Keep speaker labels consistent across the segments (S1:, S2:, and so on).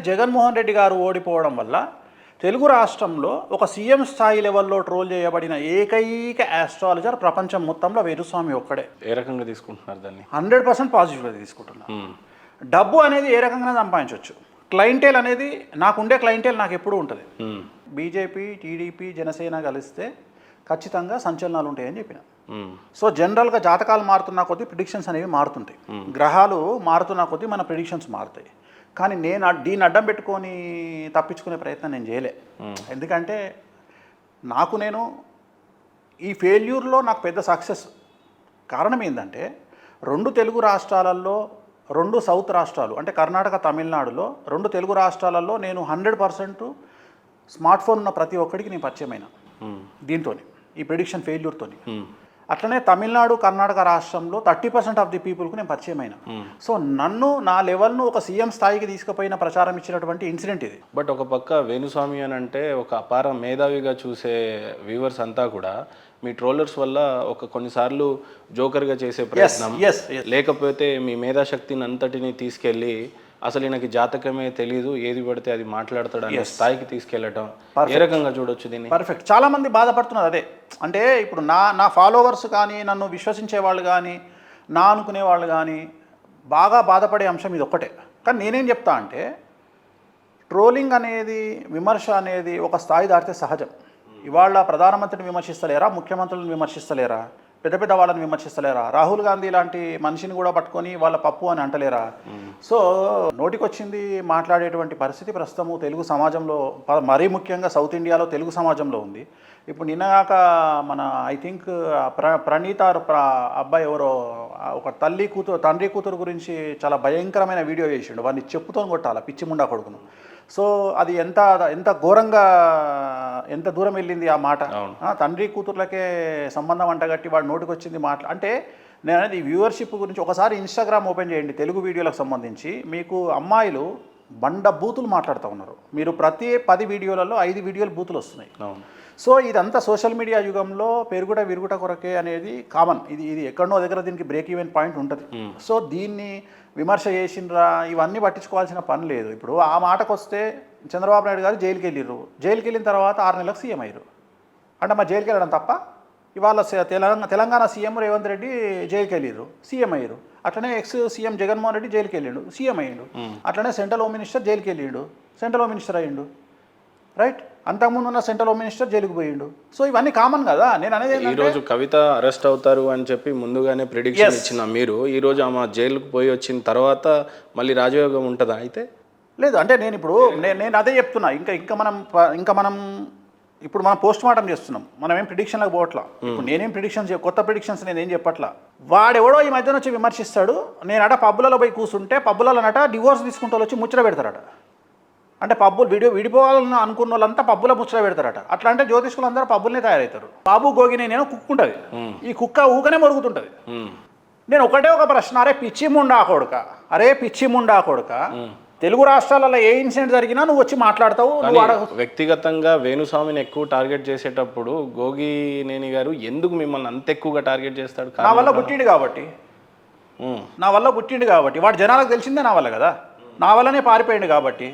S1: జగన్మోహన్ రెడ్డి గారు ఓడిపోవడం వల్ల తెలుగు రాష్ట్రంలో ఒక సీఎం స్థాయి లెవెల్లో ట్రోల్ చేయబడిన ఏకైక ఆస్ట్రాలజర్ ప్రపంచం మొత్తంలో వేణుస్వామి ఒక్కడే.
S2: ఏ రకంగా తీసుకుంటున్నారు దాన్ని?
S1: 100% పాజిటివ్గా తీసుకుంటున్నారు. డబ్బు అనేది ఏ రకంగా సంపాదించవచ్చు. క్లయింటేల్ అనేది నాకుండే క్లయింటేల్ నాకు ఎప్పుడూ ఉంటుంది. బీజేపీ, టీడీపీ, జనసేన కలిస్తే ఖచ్చితంగా సంచలనాలు ఉంటాయని చెప్పిన. సో జనరల్గా జాతకాలు మారుతున్న కొద్దీ ప్రిడిక్షన్స్ అనేవి మారుతుంటాయి. గ్రహాలు మారుతున్న కొద్దీ మన ప్రిడిక్షన్స్ మారుతాయి. కానీ నేను దీన్ని అడ్డం పెట్టుకొని తప్పించుకునే ప్రయత్నం నేను చేయలే. ఎందుకంటే నేను ఈ ఫెయిల్యూర్లో నాకు పెద్ద సక్సెస్. కారణం ఏంటంటే 2 తెలుగు రాష్ట్రాలలో 2 సౌత్ రాష్ట్రాలు అంటే కర్ణాటక, తమిళనాడులో 2 తెలుగు రాష్ట్రాలలో నేను 100% స్మార్ట్ ఫోన్ ఉన్న ప్రతి ఒక్కడికి నేను పరిచయమైన దీంతో, ఈ ప్రిడిక్షన్ ఫెయిల్యూర్తో. అట్లనే తమిళనాడు, కర్ణాటక రాష్ట్రంలో 30% ఆఫ్ ది పీపుల్కు నేను పరిచయం అయినా. సో నా లెవెల్ను ఒక సీఎం స్థాయికి తీసుకుపోయిన ప్రచారం ఇచ్చినటువంటి ఇన్సిడెంట్ ఇది.
S2: బట్ ఒక పక్క వేణుస్వామి అని అంటే ఒక అపార మేధావిగా చూసే వ్యూవర్స్ అంతా కూడా మీ ట్రోలర్స్ వల్ల కొన్నిసార్లు జోకర్గా చేసే ప్రయత్నం, లేకపోతే మీ మేధాశక్తిని అంతటిని తీసుకెళ్ళి అసలు ఈయనకి జాతకమే తెలీదు, ఏది పడితే అది మాట్లాడతాడు అనే స్థాయికి తీసుకెళ్ళటం, ఏ రకంగా చూడొచ్చు దీన్ని?
S1: పర్ఫెక్ట్. చాలామంది బాధపడుతున్నారు అదే. అంటే ఇప్పుడు నా ఫాలోవర్స్ కానీ, నన్ను విశ్వసించే వాళ్ళు కానీ, అనుకునే వాళ్ళు కానీ బాగా బాధపడే అంశం ఇది ఒక్కటే. కానీ నేనేం చెప్తా అంటే ట్రోలింగ్ అనేది, విమర్శ అనేది ఒక స్థాయి దాటితే సహజం. ఇవాళ ప్రధానమంత్రిని విమర్శిస్తలేరా, ముఖ్యమంత్రులను విమర్శిస్తలేరా, పెద్ద వాళ్ళని విమర్శిస్తలేరా, రాహుల్ గాంధీ లాంటి మనిషిని కూడా పట్టుకొని వాళ్ళ పప్పు అని అంటలేరా? సో నోటికొచ్చింది మాట్లాడేటువంటి పరిస్థితి ప్రస్తుతము తెలుగు సమాజంలో, మరీ ముఖ్యంగా సౌత్ ఇండియాలో తెలుగు సమాజంలో ఉంది. ఇప్పుడు నిన్నగాక మన ఐ థింక్ ప్రణీత అబ్బాయి ఎవరో ఒక తండ్రి కూతురు గురించి చాలా భయంకరమైన వీడియో చేసిండు. వాడిని చెప్పుతో కొట్టాల, పిచ్చి ముండా కొడుకును. సో అది ఎంత ఘోరంగా, ఎంత దూరం వెళ్ళింది ఆ మాట. తండ్రి కూతుర్లకే సంబంధం అంటగట్టి వాడు నోటికి వచ్చింది అంటే నేను అనేది వ్యూవర్షిప్ గురించి ఒకసారి ఇన్స్టాగ్రామ్ ఓపెన్ చేయండి. తెలుగు వీడియోలకు సంబంధించి మీకు అమ్మాయిలు బూతులు మాట్లాడుతూ ఉన్నారు. మీరు ప్రతి 10 వీడియోలలో 5 వీడియోలు బూతులు వస్తున్నాయి. సో ఇదంతా సోషల్ మీడియా యుగంలో పెరుగుట విరుగుట కొరకే అనేది కామన్. ఇది ఎక్కడనో దగ్గర దీనికి బ్రేక్ ఈవెన్ పాయింట్ ఉంటుంది. సో దీన్ని విమర్శ చేసిండ్రా ఇవన్నీ పట్టించుకోవాల్సిన పని లేదు. ఇప్పుడు ఆ మాటకు వస్తే చంద్రబాబు నాయుడు గారు జైలుకి వెళ్ళిన తర్వాత 6 నెలలకు సీఎం అయ్యారు. అంటే మా జైలుకి వెళ్ళడం తప్ప? ఇవాళ తెలంగాణ సీఎం రేవంత్ రెడ్డి జైలుకి వెళ్ళారు, సీఎం అయ్యారు. అట్లనే సీఎం జగన్మోహన్ రెడ్డి జైలుకి వెళ్ళిండు, సీఎం అయ్యిండు. అట్లనే సెంట్రల్ హోమ్ మినిస్టర్ జైలుకి వెళ్ళిండు, సెంట్రల్ హోమ్ మినిస్టర్ అయ్యిండు. రైట్? అంతకుముందు ఉన్న సెంట్రల్ హోమ్ మినిస్టర్ జైలుకు పోయిండు. సో ఇవన్నీ కామన్ కదా. నేను అనేది
S2: ఈరోజు కవిత అరెస్ట్ అవుతారు అని చెప్పి ముందుగానే ప్రిడిక్షన్ ఇచ్చిన మీరు ఈరోజు ఆమె జైలుకు పోయి వచ్చిన తర్వాత మళ్ళీ రాజయోగం ఉంటుందా? అయితే
S1: లేదు. అంటే నేను అదే చెప్తున్నా. ఇంకా మనం ఇప్పుడు మనం పోస్ట్ మార్టం చేస్తున్నాం. మనం ఏం ప్రిడిక్షన్లకు పోవట్లా. ఇప్పుడు నేనేం కొత్త ప్రిడిక్షన్స్ నేనేం చెప్పట్లా. వాడెవడో ఈ మధ్యన వచ్చి విమర్శిస్తాడు. నేనట పబ్బులలో పోయి కూర్చుంటే పబ్బులలోనట డివోర్స్ తీసుకుంటూ వచ్చి ముచ్చట పెడతారట. అంటే పబ్బులు విడిపోవాలని అనుకున్న వాళ్ళంతా పబ్బుల ముచ్చట పెడతారట. అట్లా అంటే జ్యోతిష్కులు అందరూ పబ్బులనే తయారవుతారు. బాబు గోగిని నేను కుక్క ఉంటుంది, ఈ కుక్క ఊకనే మొరుగుతుంటుంది. నేను ఒకటే ఒక ప్రశ్న, అరే పిచ్చి ముండా కొడుక, తెలుగు రాష్ట్రాలలో ఏ ఇన్సిడెంట్ జరిగినా నువ్వు వచ్చి మాట్లాడతావు.
S2: వ్యక్తిగతంగా వేణుస్వామిని ఎక్కువ టార్గెట్ చేసేటప్పుడు గోగినేని గారు ఎందుకు మిమ్మల్ని అంత ఎక్కువగా టార్గెట్ చేస్తాడు?
S1: నా వల్ల పుట్టిండు కాబట్టి వాడు జనాలకు తెలిసిందే నా వల్ల కదా. నా వల్లనే పారిపోయింది కాబట్టి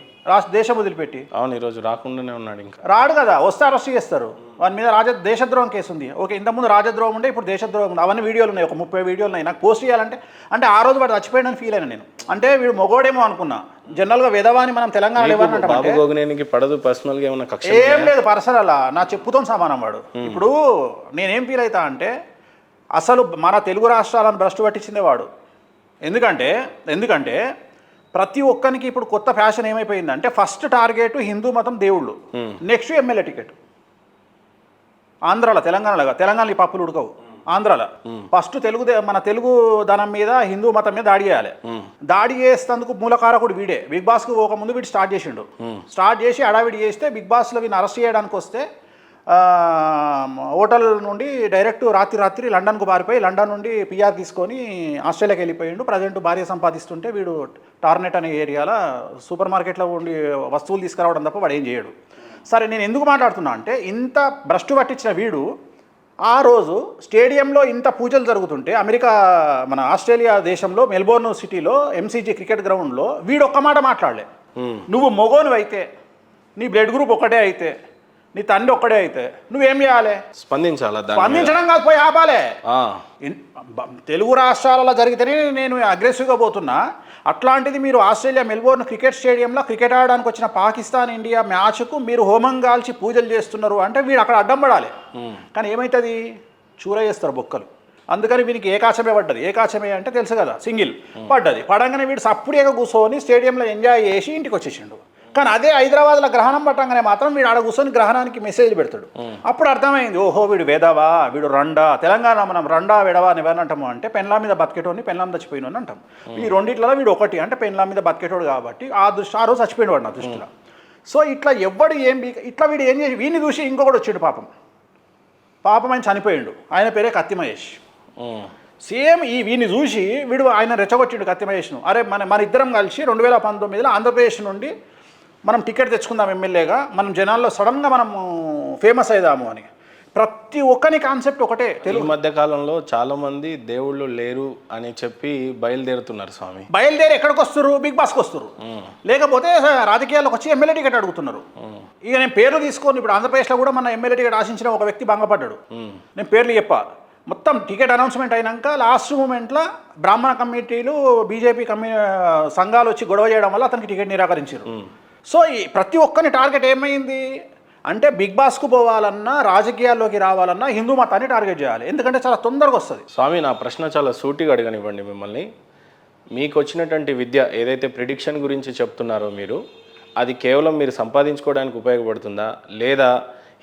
S1: దేశం వదిలిపెట్టి.
S2: అవును, ఈరోజు రాకుండానే ఉన్నాడు. ఇంకా
S1: రాడు కదా, వస్తే అరెస్ట్ చేస్తారు. వాని మీద దేశద్రోహం కేసు ఉంది. ఓకే, ఇంతకుముందు రాజద్రోహం ఉండే, ఇప్పుడు దేశద్రోహం ఉంది. అవన్నీ వీడియోలు ఉన్నాయి, ఒక 30 వీడియోలు ఉన్నాయి. నాకు పోస్ట్ చేయాలంటే ఆ రోజు వాడు చచ్చిపోయాడని ఫీల్ అయినా నేను. అంటే వీడు మొగోడేమో అనుకున్నా. జనరల్గా విధవాని మనం తెలంగాణలో
S2: గోగినేనికి పడదు పర్సనల్గా ఏమన్నా కక్ష?
S1: ఏం లేదు, పర్సనల్ నా చెప్పుతో సమానం వాడు. ఇప్పుడు నేనేం ఫీల్ అవుతా అంటే అసలు మన తెలుగు రాష్ట్రాలను భ్రష్టు పట్టించిందే వాడు. ఎందుకంటే ప్రతి ఒక్కరికి ఇప్పుడు కొత్త ఫ్యాషన్ ఏమైపోయిందంటే ఫస్ట్ టార్గెట్ హిందూ మతం దేవుళ్ళు, నెక్స్ట్ ఎమ్మెల్యే టికెట్. ఆంధ్రాలో, తెలంగాణలో ఈ పప్పులు ఉడకవు. ఆంధ్రాలో ఫస్ట్ మన తెలుగు ధనం మీద, హిందూ మతం మీద దాడి చేయాలి. దాడి చేసేందుకు మూలకారకుడు వీడే. బిగ్ బాస్కి ఒక ముందు వీడు స్టార్ట్ చేసి అడావిడి చేస్తే బిగ్ బాస్లో వీడిని అరెస్ట్ చేయడానికి వస్తే హోటల్ నుండి డైరెక్ట్ రాత్రి లండన్కు పారిపోయి లండన్ నుండి పిఆర్ తీసుకొని ఆస్ట్రేలియాకి వెళ్ళిపోయిండు. ప్రజెంట్ భార్య సంపాదిస్తుంటే వీడు టార్నెట్ అనే ఏరియాలో సూపర్ మార్కెట్లో ఉండి వస్తువులు తీసుకురావడం తప్ప వాడు ఏం చేయడు. సరే, నేను ఎందుకు మాట్లాడుతున్నా అంటే ఇంత భ్రష్టు పట్టించిన వీడు ఆ రోజు స్టేడియంలో ఇంత పూజలు జరుగుతుంటే ఆస్ట్రేలియా దేశంలో మెల్బోర్న్ సిటీలో MCG క్రికెట్ గ్రౌండ్లో వీడు ఒక్క మాట మాట్లాడలే. నువ్వు మొగోనివి అయితే, నీ బ్లడ్ గ్రూప్ ఒకటే అయితే, నీ తండ్రి ఒక్కడే అయితే నువ్వేం చేయాలి?
S2: స్పందించాలా?
S1: స్పందించడం కాదు, పోయి ఆపాలే. తెలుగు రాష్ట్రాలలో జరిగితేనే నేను అగ్రెసివ్గా పోతున్నా. అట్లాంటిది మీరు ఆస్ట్రేలియా మెల్బోర్న్ క్రికెట్ స్టేడియంలో క్రికెట్ ఆడడానికి వచ్చిన పాకిస్తాన్ ఇండియా మ్యాచ్కు మీరు హోమం కాల్చి పూజలు చేస్తున్నారు అంటే వీడు అక్కడ అడ్డం పడాలి. కానీ ఏమవుతుంది? చూర చేస్తారు బొక్కలు. అందుకని వీనికి ఏకాచమే పడ్డది. ఏకాచమే అంటే తెలుసు కదా, సింగిల్ పడ్డది. పడంగానే వీడు సప్పుడేగా కూర్చొని స్టేడియంలో ఎంజాయ్ చేసి ఇంటికి వచ్చేసిండు. కానీ అదే హైదరాబాద్లో గ్రహణం పట్టంగానే మాత్రం వీడు ఆడ కూర్చొని గ్రహణానికి మెసేజ్ పెడతాడు. అప్పుడు అర్థమైంది, ఓహో వీడు వేదవా, వీడు రండా. తెలంగాణ మనం రండా వెడవా అని ఎవరిని అంటాము అంటే పెన్లా మీద బతికేటోని, పెన్లాం చచ్చిపోయినోని అంటాం. ఈ రెండిట్లలో వీడు ఒకటి అంటే పెన్లా మీద బతికేటోడు కాబట్టి ఆ రోజు చచ్చిపోయిన వాడు నా దృష్టిలో. సో ఇట్లా ఎవ్వడు ఇట్లా వీడు ఏం చేసి వీడిని చూసి ఇంకొకటి వచ్చాడు పాపం ఆయన చనిపోయిండు. ఆయన పేరే కత్తి మహేష్. సేమ్ వీడిని చూసి వీడు ఆయన రెచ్చగొచ్చిండు కత్తి మహేష్ను. అరే మన ఇద్దరం కలిసి 2019లో ఆంధ్రప్రదేశ్ నుండి మనం టికెట్ తెచ్చుకుందాం ఎమ్మెల్యేగా, మనం జనాల్లో సడన్గా మనము ఫేమస్ అవుదాము అని. ప్రతి ఒక్కని కాన్సెప్ట్ ఒకటే.
S2: తెలుగు మధ్య కాలంలో చాలా మంది దేవుళ్ళు లేరు అని చెప్పి బయలుదేరుతున్నారు స్వామి.
S1: బయలుదేరి ఎక్కడికి వస్తారు? బిగ్ బాస్కి వస్తారు, లేకపోతే రాజకీయాల్లోకి వచ్చి ఎమ్మెల్యే టికెట్ అడుగుతున్నారు. ఇక నేను పేర్లు తీసుకొని ఇప్పుడు ఆంధ్రప్రదేశ్లో కూడా మన ఎమ్మెల్యే టికెట్ ఆశించిన ఒక వ్యక్తి భంగపడ్డాడు. నేను పేర్లు చెప్పా. మొత్తం టికెట్ అనౌన్స్మెంట్ అయినాక లాస్ట్ మూమెంట్లో బ్రాహ్మణ కమిటీలు బీజేపీ సంఘాలు వచ్చి గొడవ చేయడం వల్ల అతనికి టికెట్ నిరాకరించారు. సో ఈ ప్రతి ఒక్కరి టార్గెట్ ఏమైంది అంటే బిగ్ బాస్కు పోవాలన్నా, రాజకీయాల్లోకి రావాలన్నా హిందూ మతాన్ని టార్గెట్ చేయాలి. ఎందుకంటే చాలా తొందరగా వస్తుంది.
S2: స్వామి, నా ప్రశ్న చాలా సూటిగా అడగనివ్వండి మిమ్మల్ని. మీకు వచ్చినటువంటి విద్య ఏదైతే ప్రిడిక్షన్ గురించి చెప్తున్నారో మీరు, అది కేవలం మీరు సంపాదించుకోవడానికి ఉపయోగపడుతుందా, లేదా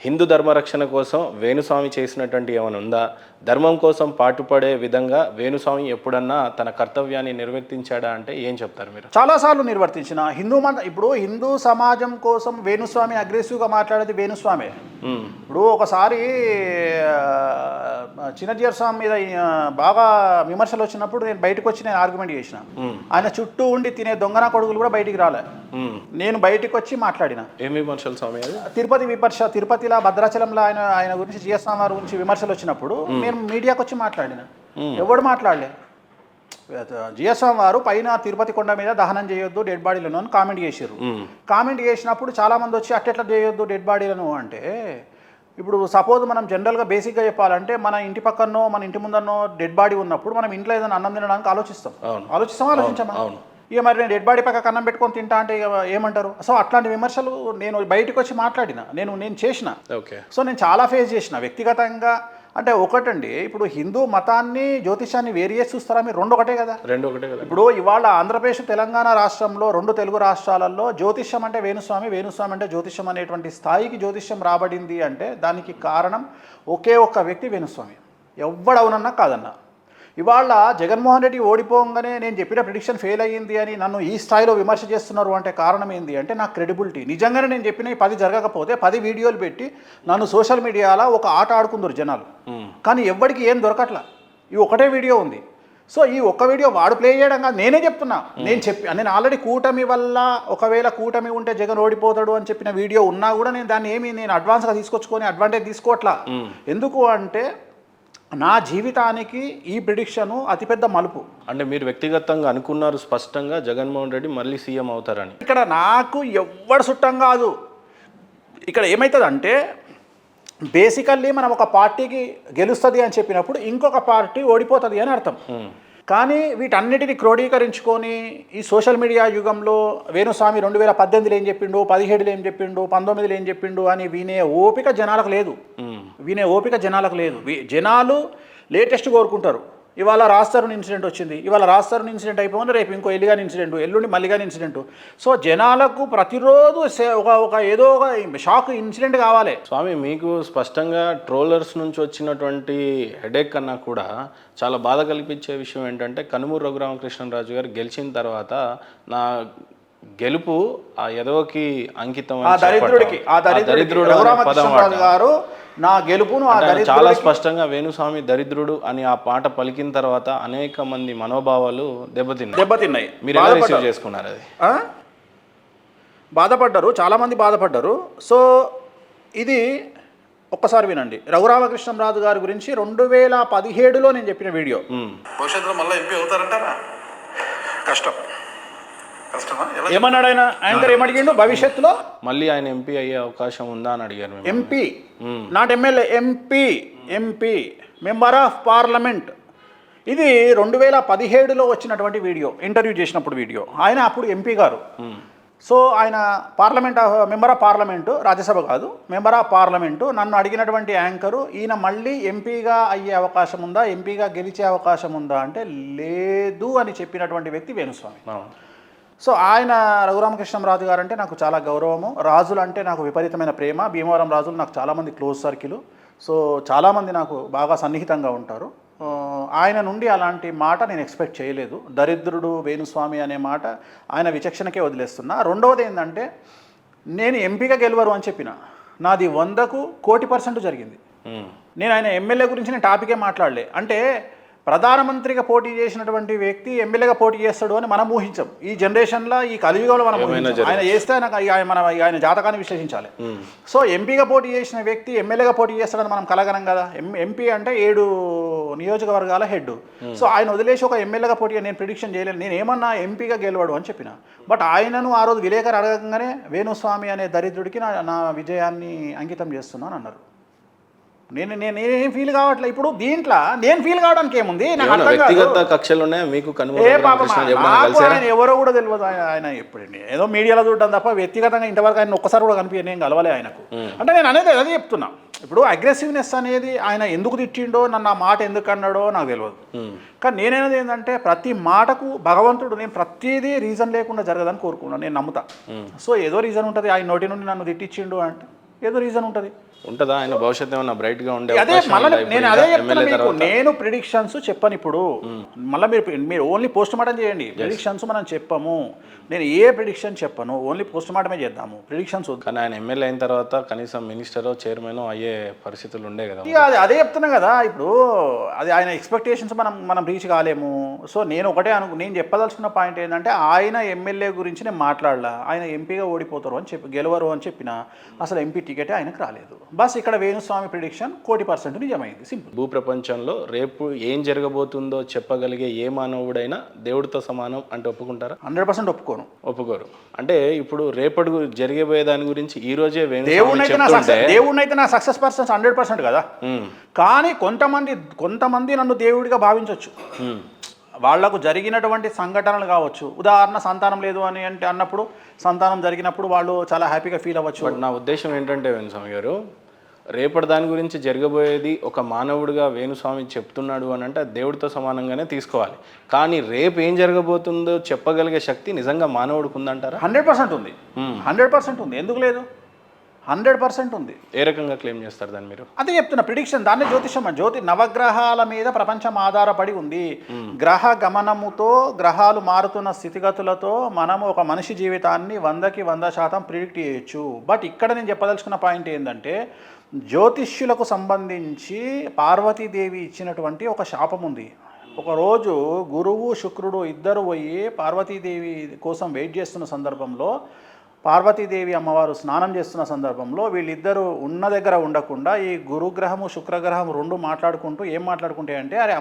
S2: హిందూ ధర్మరక్షణ కోసం వేణుస్వామి చేసినటువంటి ఏమైనా ఉందా? ధర్మం కోసం పాటుపడే విధంగా వేణుస్వామి ఎప్పుడన్నా తన కర్తవ్యాన్ని నిర్వర్తించాడా అంటే ఏం చెప్తారు మీరు?
S1: చాలాసార్లు నిర్వర్తించిన ఇప్పుడు హిందూ సమాజం కోసం వేణుస్వామి అగ్రెసివ్గా మాట్లాడేది వేణుస్వామి. ఇప్పుడు ఒకసారి చిన్నజీఆర్ స్వామి మీద బాగా విమర్శలు వచ్చినప్పుడు నేను బయటకు వచ్చి నేను ఆర్గ్యుమెంట్ చేసిన. ఆయన చుట్టూ ఉండి తినే దొంగన కొడుకులు కూడా బయటికి రాలే. నేను బయటకు వచ్చి మాట్లాడిన.
S2: ఏం విమర్శలు స్వామి?
S1: తిరుపతి విమర్శ. తిరుపతిలో భద్రాచలంలో ఆయన గురించి జిఎస్ స్వామి వారి గురించి విమర్శలు వచ్చినప్పుడు నేను మీడియాకి వచ్చి మాట్లాడిన. ఎవడు మాట్లాడలే. జిఎస్ స్వామి వారు పైన తిరుపతి కొండ మీద దహనం చేయొద్దు డెడ్ బాడీలను అని కామెంట్ చేశారు. కామెంట్ చేసినప్పుడు చాలామంది వచ్చి అట్టెట్లా చేయొద్దు డెడ్ బాడీలను అంటే, ఇప్పుడు సపోజ్ మనం జనరల్గా బేసిక్గా చెప్పాలంటే మన ఇంటి పక్కనో మన ఇంటి ముందన్నో డెడ్ బాడీ ఉన్నప్పుడు మనం ఇంట్లో ఏదైనా అన్నం తినడానికి ఆలోచించామా? ఇక మరి నేను డెడ్ బాడీ పక్క అన్నం పెట్టుకొని తింటా అంటే ఏమంటారు? సో అట్లాంటి విమర్శలు నేను బయటకు వచ్చి మాట్లాడిన, నేను చేసిన. సో నేను చాలా ఫేస్ చేసిన వ్యక్తిగతంగా. అంటే ఒకటండి, ఇప్పుడు హిందూ మతాన్ని జ్యోతిషాన్ని వేరు చేసి చూస్తారా మీరు? రెండు ఒకటే కదా. ఇప్పుడు ఇవాళ ఆంధ్రప్రదేశ్ తెలంగాణ రాష్ట్రంలో 2 తెలుగు రాష్ట్రాలలో జ్యోతిష్యం అంటే వేణుస్వామి, వేణుస్వామి అంటే జ్యోతిష్యం అనేటువంటి స్థాయికి జ్యోతిష్యం రాబడింది అంటే దానికి కారణం ఒకే ఒక్క వ్యక్తి వేణుస్వామి. ఎవ్వడవునన్నా కాదన్నా. ఇవాళ జగన్మోహన్ రెడ్డి ఓడిపోగానే నేను చెప్పిన ప్రిడిక్షన్ ఫెయిల్ అయ్యింది అని నన్ను ఈ స్థాయిలో విమర్శ చేస్తున్నారు అంటే కారణం ఏంది అంటే నా క్రెడిబిలిటీ. నిజంగానే నేను చెప్పిన 10 జరగకపోతే 10 వీడియోలు పెట్టి నన్ను సోషల్ మీడియాలో ఒక ఆట ఆడుకుందరు జనాలు. కానీ ఎవ్వడికి ఏం దొరకట్లా. ఈ ఒకటే వీడియో ఉంది. సో ఈ ఒక్క వీడియో వాడు ప్లే చేయడం కాదు, నేనే చెప్తున్నా. నేను ఆల్రెడీ కూటమి వల్ల ఒకవేళ కూటమి ఉంటే జగన్ ఓడిపోతాడు అని చెప్పిన వీడియో ఉన్నా కూడా నేను దాన్ని నేను అడ్వాన్స్గా తీసుకొచ్చుకొని అడ్వాంటేజ్ తీసుకోవట్లా. ఎందుకు అంటే నా జీవితానికి ఈ ప్రిడిక్షను అతిపెద్ద మలుపు.
S2: అంటే మీరు వ్యక్తిగతంగా అనుకున్నారు స్పష్టంగా జగన్మోహన్ రెడ్డి మళ్ళీ సీఎం అవుతారని?
S1: ఇక్కడ నాకు ఎవ్వడు చుట్టం కాదు. ఇక్కడ ఏమవుతుందంటే బేసికల్లీ మనం ఒక పార్టీకి గెలుస్తుంది అని చెప్పినప్పుడు ఇంకొక పార్టీ ఓడిపోతుంది అని అర్థం. కానీ వీటన్నిటిని క్రోడీకరించుకొని ఈ సోషల్ మీడియా యుగంలో వేణుస్వామి 2018లో ఏం చెప్పిండు, 17లో ఏం చెప్పిండు, 19లో ఏం చెప్పిండు అని వినే ఓపిక జనాలకు లేదు. జనాలు లేటెస్ట్ కోరుకుంటారు. ఇవాళ రాస్తారుని ఇన్సిడెంట్ వచ్చింది, ఇవాళ రాస్తారుని ఇన్సిడెంట్ అయిపోయింది, రేపు ఇంకో ఎల్లిగాని ఇన్సిడెంట్, ఎల్లుండి మల్లిగాని ఇన్సిడెంట్. సో జనాలకు ప్రతిరోజు ఏదో ఒక షాక్ ఇన్సిడెంట్ కావాలి.
S2: స్వామి, మీకు స్పష్టంగా ట్రోలర్స్ నుంచి వచ్చినటువంటి హెడేక్ కన్నా కూడా చాలా బాధ కల్పించే విషయం ఏంటంటే కనుమూరు రఘురామకృష్ణరాజు గారు గెలిచిన తర్వాత నా గెలుపు ఆ ఎదవకి అంకితం, దరిద్రుడు
S1: గారు నా గెలుపును
S2: చాలా స్పష్టంగా వేణుస్వామి దరిద్రుడు అని ఆ పాట పలికిన తర్వాత అనేక మంది మనోభావాలు దెబ్బతిన్నాయి. మీరు ఎలా రిసీవ్ చేసుకున్నారు? అది
S1: బాధపడ్డారు, చాలామంది బాధపడ్డారు. సో ఇది ఒక్కసారి వినండి. రఘురామకృష్ణరాజు గారి గురించి 2017లో నేను చెప్పిన వీడియో.
S3: భవిష్యత్తులో మళ్ళీ ఎంపీ అవుతారంటారా? కష్టం.
S1: ఏమన్నాడు ఆయన? యాంకర్ ఏమడిగిండు? భవిష్యత్తులో
S2: మళ్ళీ ఆయన ఎంపీ అయ్యే అవకాశం ఉందా అని అడిగారు మేము.
S1: MP, not MLA, MP member of parliament. ఇది 2017లో వచ్చినటువంటి వీడియో, ఇంటర్వ్యూ చేసినప్పుడు వీడియో. ఆయన అప్పుడు ఎంపీ గారు. సో ఆయన మెంబర్ ఆఫ్ పార్లమెంటు, రాజ్యసభ కాదు, మెంబర్ ఆఫ్ పార్లమెంటు. నన్ను అడిగినటువంటి యాంకరు, ఈయన మళ్ళీ ఎంపీగా అయ్యే అవకాశం ఉందా, ఎంపీగా గెలిచే అవకాశం ఉందా అంటే లేదు అని చెప్పినటువంటి వ్యక్తి వేణుస్వామి. సో ఆయన రఘురామకృష్ణంరాజు గారు అంటే నాకు చాలా గౌరవము, రాజులు అంటే నాకు విపరీతమైన ప్రేమ. భీమవరం రాజులు నాకు చాలామంది క్లోజ్ సర్కిల్. సో చాలామంది నాకు బాగా సన్నిహితంగా ఉంటారు. ఆయన నుండి అలాంటి మాట నేను ఎక్స్పెక్ట్ చేయలేదు. దరిద్రుడు వేణుస్వామి అనే మాట ఆయన విచక్షణకే వదిలేస్తున్నా. రెండవది ఏంటంటే, నేను ఎంపీగా గెలవరు అని చెప్పిన, నాది 100కు 1,00,00,000% జరిగింది. నేను ఆయన ఎమ్మెల్యే గురించి నేను టాపికే మాట్లాడలే. అంటే ప్రధానమంత్రిగా పోటీ చేసినటువంటి వ్యక్తి ఎమ్మెల్యేగా పోటీ చేస్తాడు అని మనం ఊహించాం. ఈ జనరేషన్లో, ఈ కలియుగంలో మనం ఊహించాం. ఆయన చేస్తే ఆయన జాతకాన్ని విశ్లేషించాలి. సో ఎంపీగా పోటీ చేసిన వ్యక్తి ఎమ్మెల్యేగా పోటీ చేస్తాడని మనం కలగనం కదా. ఎంపీ అంటే 7 నియోజకవర్గాల హెడ్. సో ఆయన వదిలేసి ఒక ఎమ్మెల్యేగా పోటీ నేను ప్రిడిక్షన్ చేయలేను. నేను ఏమన్నా ఎంపీగా గెలవడు అని చెప్పిన. బట్ ఆయనను ఆ రోజు విలేకరు అడగగానే వేణుస్వామి అనే దరిద్రుడికి నా విజయాన్ని అంకితం చేస్తున్నాను అన్నారు. నేనేం ఫీల్ కావట్లే. ఇప్పుడు దీంట్లో నేను ఫీల్ కావడానికి ఏముంది?
S2: వ్యక్తిగత కక్షలు ఉన్నాయా మీకు?
S1: ఆయన ఎవరో కూడా తెలియదు. ఆయన ఎప్పుడండి ఏదో మీడియాలో చూడడం తప్ప వ్యక్తిగతంగా ఇంతవరకు ఆయన ఒక్కసారి కూడా కనిపించే, నేను కలవలే ఆయనకు. అంటే నేను అనేది అదే చెప్తున్నా. ఇప్పుడు అగ్రెసివ్నెస్ అనేది ఆయన ఎందుకు తిట్టిండో, నన్ను ఆ మాట ఎందుకు అన్నాడో నాకు తెలియదు. కానీ నేనేది ఏంటంటే, ప్రతి మాటకు భగవంతుడు, నేను ప్రతిదీ రీజన్ లేకుండా జరగదని కోరుకున్నాను, నేను నమ్ముతా. సో ఏదో రీజన్ ఉంటుంది. ఆయన నోటి నుండి నన్ను తిట్టించిండు అంటే ఏదో రీజన్ ఉంటుంది.
S2: ఉంటుందా ఆయన భవిష్యత్తు ఏమన్నా బ్రైట్గా ఉండే?
S1: అదే మళ్ళీ నేను అదే చెప్తున్నా మీకు. నేను ప్రిడిక్షన్స్ చెప్పను ఇప్పుడు. మళ్ళీ మీరు ఓన్లీ పోస్ట్ మార్టం చేయండి. ప్రిడిక్షన్స్ మనం చెప్పము. నేను ఏ ప్రిడిక్షన్ చెప్పను, ఓన్లీ పోస్ట్ మార్టమే చేద్దాము. ప్రిడిక్షన్స్ వద్దు.
S2: కానీ ఆయన ఎమ్మెల్యే అయిన తర్వాత కనీసం మినిస్టరో చైర్మన్ అయ్యే పరిస్థితులు ఉండే కదా.
S1: ఇక అదే చెప్తున్నా కదా. ఇప్పుడు అది ఆయన ఎక్స్పెక్టేషన్స్ మనం రీచ్ కాలేము. సో నేను నేను చెప్పదలుచుకున్న పాయింట్ ఏంటంటే, ఆయన ఎమ్మెల్యే గురించి నేను మాట్లాడలా. ఆయన ఎంపీగా ఓడిపోతారు అని చెప్పి, గెలవరు అని చెప్పిన. అసలు ఎంపీ టికెటే ఆయనకు రాలేదు. బస్ ఇక్కడ వేణుస్వామి ప్రిడిక్షన్ 1,00,00,000% నిజమైంది. సింపుల్.
S2: భూప్రపంచంలో రేపు ఏం జరగబోతుందో చెప్పగలిగే ఏ మానవుడైనా దేవుడితో సమానం అంటే ఒప్పుకుంటారా?
S1: 100% ఒప్పుకోరు.
S2: అంటే ఇప్పుడు రేపటి జరిగేపోయే దాని గురించి ఈ రోజే
S1: దేవుడినైతే నా సక్సెస్ పర్సన్స్ 100% కదా. కానీ కొంతమంది నన్ను దేవుడిగా భావించవచ్చు. వాళ్లకు జరిగినటువంటి సంఘటనలు కావచ్చు. ఉదాహరణ, సంతానం లేదు అని అన్నప్పుడు, సంతానం జరిగినప్పుడు వాళ్ళు చాలా హ్యాపీగా ఫీల్ అవ్వచ్చు.
S2: బట్ నా ఉద్దేశం ఏంటంటే వేణుస్వామి గారు, రేపటి దాని గురించి జరగబోయేది ఒక మానవుడిగా వేణుస్వామి చెప్తున్నాడు అని అంటే దేవుడితో సమానంగానే తీసుకోవాలి. కానీ రేపు ఏం జరగబోతుందో చెప్పగలిగే శక్తి నిజంగా మానవుడికి ఉందంటారా?
S1: 100% ఉంది. 100% ఉంది. ఎందుకు లేదు? 100% ఉంది.
S2: ఏ రకంగా క్లెయిమ్ చేస్తారు దాన్ని మీరు?
S1: అదే చెప్తున్నా, ప్రిడిక్షన్. దాన్ని జ్యోతిషం. నవగ్రహాల మీద ప్రపంచం ఆధారపడి ఉంది. గ్రహ గమనముతో, గ్రహాలు మారుతున్న స్థితిగతులతో మనము ఒక మనిషి జీవితాన్ని 100కి 100% ప్రిడిక్ట్ చేయొచ్చు. బట్ ఇక్కడ నేను చెప్పదలుచుకున్న పాయింట్ ఏంటంటే, జ్యోతిష్యులకు సంబంధించి పార్వతీదేవి ఇచ్చినటువంటి ఒక శాపం ఉంది. ఒకరోజు గురువు శుక్రుడు ఇద్దరు పోయి పార్వతీదేవి కోసం వెయిట్ చేస్తున్న సందర్భంలో, పార్వతీదేవి అమ్మవారు స్నానం చేస్తున్న సందర్భంలో వీళ్ళిద్దరూ ఉన్న దగ్గర ఉండకుండా ఈ గురుగ్రహము శుక్రగ్రహం రెండు ఏం మాట్లాడుకుంటాయంటే, అరే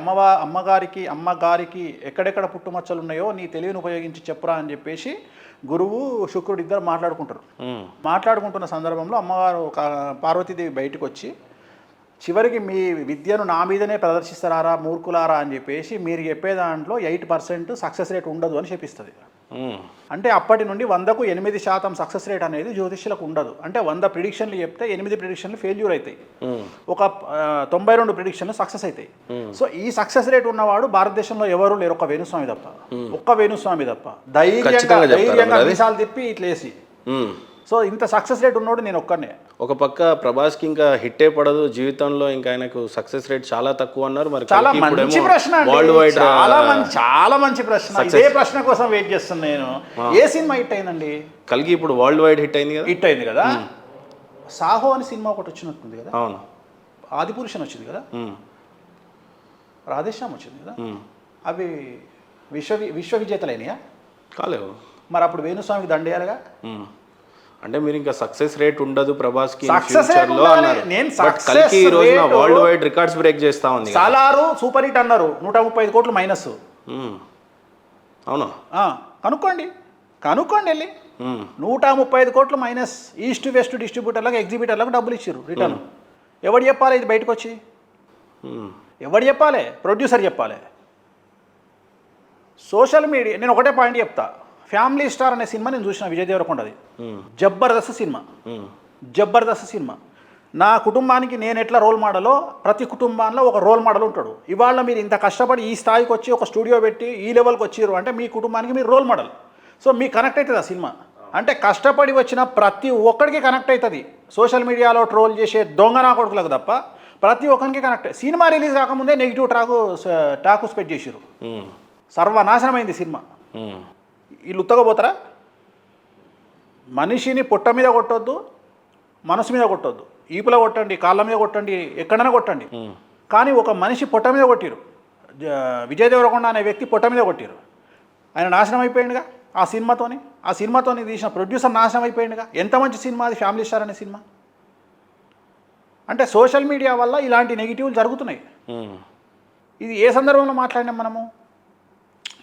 S1: అమ్మగారికి ఎక్కడెక్కడ పుట్టుమచ్చలు ఉన్నాయో నీ తెలివిని ఉపయోగించి చెప్పురా అని చెప్పేసి గురువు శుక్రుడు ఇద్దరు మాట్లాడుకుంటున్న సందర్భంలో అమ్మవారు పార్వతీదేవి బయటకు వచ్చి, చివరికి మీ విద్యను నా మీదనే ప్రదర్శిస్తారా మూర్ఖులారా అని చెప్పేసి మీరు చెప్పే దాంట్లో 8% సక్సెస్ రేట్ ఉండదు అని చెప్పిస్తుంది. అంటే అప్పటి నుండి 100కు 8% సక్సెస్ రేట్ అనేది జ్యోతిష్యులకు ఉండదు. అంటే 100 ప్రిడిక్షన్లు చెప్తే 8 ప్రిడిక్షన్లు ఫెయిల్యూర్ అవుతాయి, ఒక 92 ప్రిడిక్షన్లు సక్సెస్ అవుతాయి. సో ఈ సక్సెస్ రేట్ ఉన్నవాడు భారతదేశంలో ఎవరు లేరు, ఒక్క వేణుస్వామి తప్ప. ధైర్యంగా విశాలు తిప్పి ఇట్లేసి. సో ఇంత సక్సెస్ రేట్ ఉన్నోడు నేను ఒక్కనే.
S2: ఒక పక్క ప్రభాస్కి ఇంకా హిట్టే పడదు జీవితంలో, ఇంకా ఆయనకు సక్సెస్ రేట్ చాలా తక్కువ అన్నారు. మరి
S1: చాలా మంచి ప్రశ్న, చాలా మంచి ప్రశ్న. ఇదే ప్రశ్న కోసం వెయిట్ చేస్తున్నా నేను. ఏ సినిమా హిట్ అయిందండి?
S2: కల్కి ఇప్పుడు వరల్డ్ వైడ్ హిట్ అయింది కదా.
S1: సాహో అని సినిమా ఒకటి వచ్చినట్టుంది కదా.
S2: అవును.
S1: ఆదిపురుషన్ వచ్చింది కదా, రాధేశ్యామ్ వచ్చింది కదా. అవి విశ్వ విజేతలైనయా?
S2: కాలేవు.
S1: మరి అప్పుడు వేణుస్వామికి దండేయాలిగా.
S2: అంటే మీరు ఇంకా సక్సెస్ రేట్ ఉండదు ప్రభాస్కి
S1: ఫ్యూచర్లో అన్నారు.
S2: కల్కి ఈ రోజున వరల్డ్ వైడ్ రికార్డ్స్ బ్రేక్ చేస్తా ఉంది.
S1: సాలారు సూపర్ హిట్ అన్నారు, 135 కోట్లు మైనస్.
S2: అవునా?
S1: కనుక్కోండి. కనుక్కోండి వెళ్ళి. 135 కోట్లు మైనస్ ఈస్ట్ వెస్ట్ డిస్ట్రిబ్యూటర్లకు ఎగ్జిబిటర్లకు డబ్బులు ఇచ్చారు రిటర్న్. ఎవడు చెప్పాలి ఇది బయటకు వచ్చి? ఎవడు చెప్పాలి? ప్రొడ్యూసర్ చెప్పాలి. సోషల్ మీడియా, నేను ఒకటే పాయింట్ చెప్తా. ఫ్యామిలీ స్టార్ అనే సినిమా నేను చూసిన, విజయ్ దేవరకొండది. Jabardasth cinema, Jabardasth cinema. నా కుటుంబానికి నేను ఎట్లా రోల్ మోడలో ప్రతి కుటుంబాల్లో ఒక రోల్ మోడల్ ఉంటాడు. ఇవాళ మీరు ఇంత కష్టపడి ఈ స్థాయికి వచ్చి ఒక స్టూడియో పెట్టి ఈ లెవెల్కి వచ్చిర్రు అంటే మీ కుటుంబానికి మీరు రోల్ మోడల్. సో మీకు కనెక్ట్ అవుతుంది ఆ సినిమా. అంటే కష్టపడి వచ్చిన ప్రతి ఒక్కడికి కనెక్ట్ అవుతుంది. సోషల్ మీడియాలో ట్రోల్ చేసే దొంగ నా కొడుకులకు తప్ప ప్రతి ఒక్కరికి కనెక్ట్. సినిమా రిలీజ్ కాకముందే నెగిటివ్ టాకు స్ప్రెడ్ చేసిర్రు. సర్వనాశనమైంది సినిమా. వీళ్ళు ఉత్తగపోతారా? మనిషిని పొట్ట మీద కొట్టొద్దు, మనసు మీద కొట్టొద్దు. ఈపులో కొట్టండి, కాళ్ళ మీద కొట్టండి, ఎక్కడైనా కొట్టండి. కానీ ఒక మనిషి పొట్ట మీద కొట్టిరు. విజయ్ దేవరకొండ అనే వ్యక్తి పొట్ట మీద కొట్టిరు. ఆయన నాశనం అయిపోయిందిగా ఆ సినిమాతోని తీసిన ప్రొడ్యూసర్ నాశనం అయిపోయిందిగా. ఎంత మంచి సినిమా అది, ఫ్యామిలీ స్టార్ అనే సినిమా. అంటే సోషల్ మీడియా వల్ల ఇలాంటి నెగిటివ్లు జరుగుతున్నాయి. ఇది ఏ సందర్భంలో మాట్లాడినాం మనము?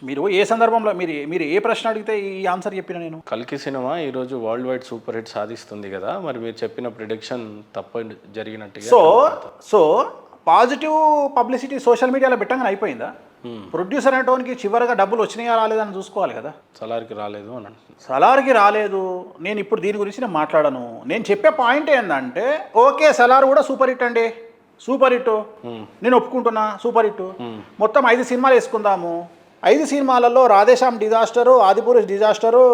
S1: మీరు ఏ సందర్భంలో మీరు ఏ ప్రశ్న అడిగితే ఈ ఆన్సర్ చెప్పిన నేను?
S2: కల్కి సినిమా ఈరోజు వరల్డ్ వైడ్ సూపర్ హిట్ సాధిస్తుంది కదా, మరి మీరు చెప్పిన ప్రిడిక్షన్ తప్ప జరిగినట్టుగా.
S1: సో పాజిటివ్ పబ్లిసిటీ సోషల్ మీడియాలో పెట్టగానే అయిపోయిందా? ప్రొడ్యూసర్ అనేటోనికి చివరిగా డబ్బులు వచ్చినాయా రాలేదని చూసుకోవాలి కదా.
S2: సలార్కి రాలేదు అని అంటున్నాను.
S1: సలార్కి రాలేదు. నేను ఇప్పుడు దీని గురించి నేను మాట్లాడను. నేను చెప్పే పాయింట్ ఏంటంటే, ఓకే సలార్ కూడా సూపర్ హిట్ అండి, సూపర్ హిట్, నేను ఒప్పుకుంటున్నా సూపర్ హిట్. మొత్తం 5 సినిమాలు వేసుకుందాము. 5 సినిమాలలో Radhe Shyam disaster, Adipurush disaster,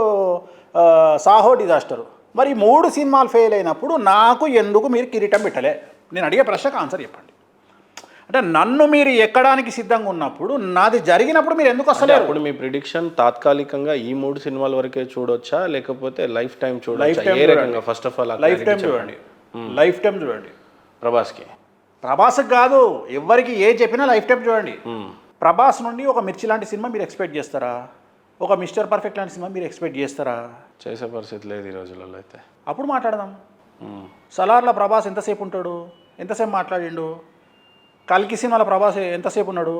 S1: Saaho disaster. మరి 3 సినిమాలు ఫెయిల్ అయినప్పుడు నాకు ఎందుకు మీరు కిరీటం పెట్టలే? నేను అడిగే ప్రశ్నకు ఆన్సర్ చెప్పండి. అంటే నన్ను మీరు ఎక్కడానికి సిద్ధంగా ఉన్నప్పుడు నాది జరిగినప్పుడు మీరు ఎందుకు వస్తలేరు?
S2: ఇప్పుడు మీ ప్రిడిక్షన్ తాత్కాలికంగా ఈ 3 సినిమాల వరకే చూడొచ్చా, లేకపోతే లైఫ్ టైం చూడొచ్చా? ఏ రకంగా? First of all
S1: life time చూడండి, లైఫ్ టైం చూడండి. ప్రభాస్కి కాదు, ఎవరికి ఏ చెప్పినా లైఫ్ టైం చూడండి. ప్రభాస్ నుండి ఒక మిర్చి లాంటి సినిమా మీరు ఎక్స్పెక్ట్ చేస్తారా? ఒక మిస్టర్ పర్ఫెక్ట్ లాంటి సినిమా మీరు ఎక్స్పెక్ట్ చేస్తారా?
S2: చేసే పరిస్థితి లేదు ఈ రోజులలో. అయితే
S1: అప్పుడు మాట్లాడదాం. సలార్లో ప్రభాస్ ఎంతసేపు ఉంటాడు? ఎంతసేపు మాట్లాడిండు? కల్కి సినిమాలో ప్రభాస్ ఎంతసేపు ఉన్నాడు?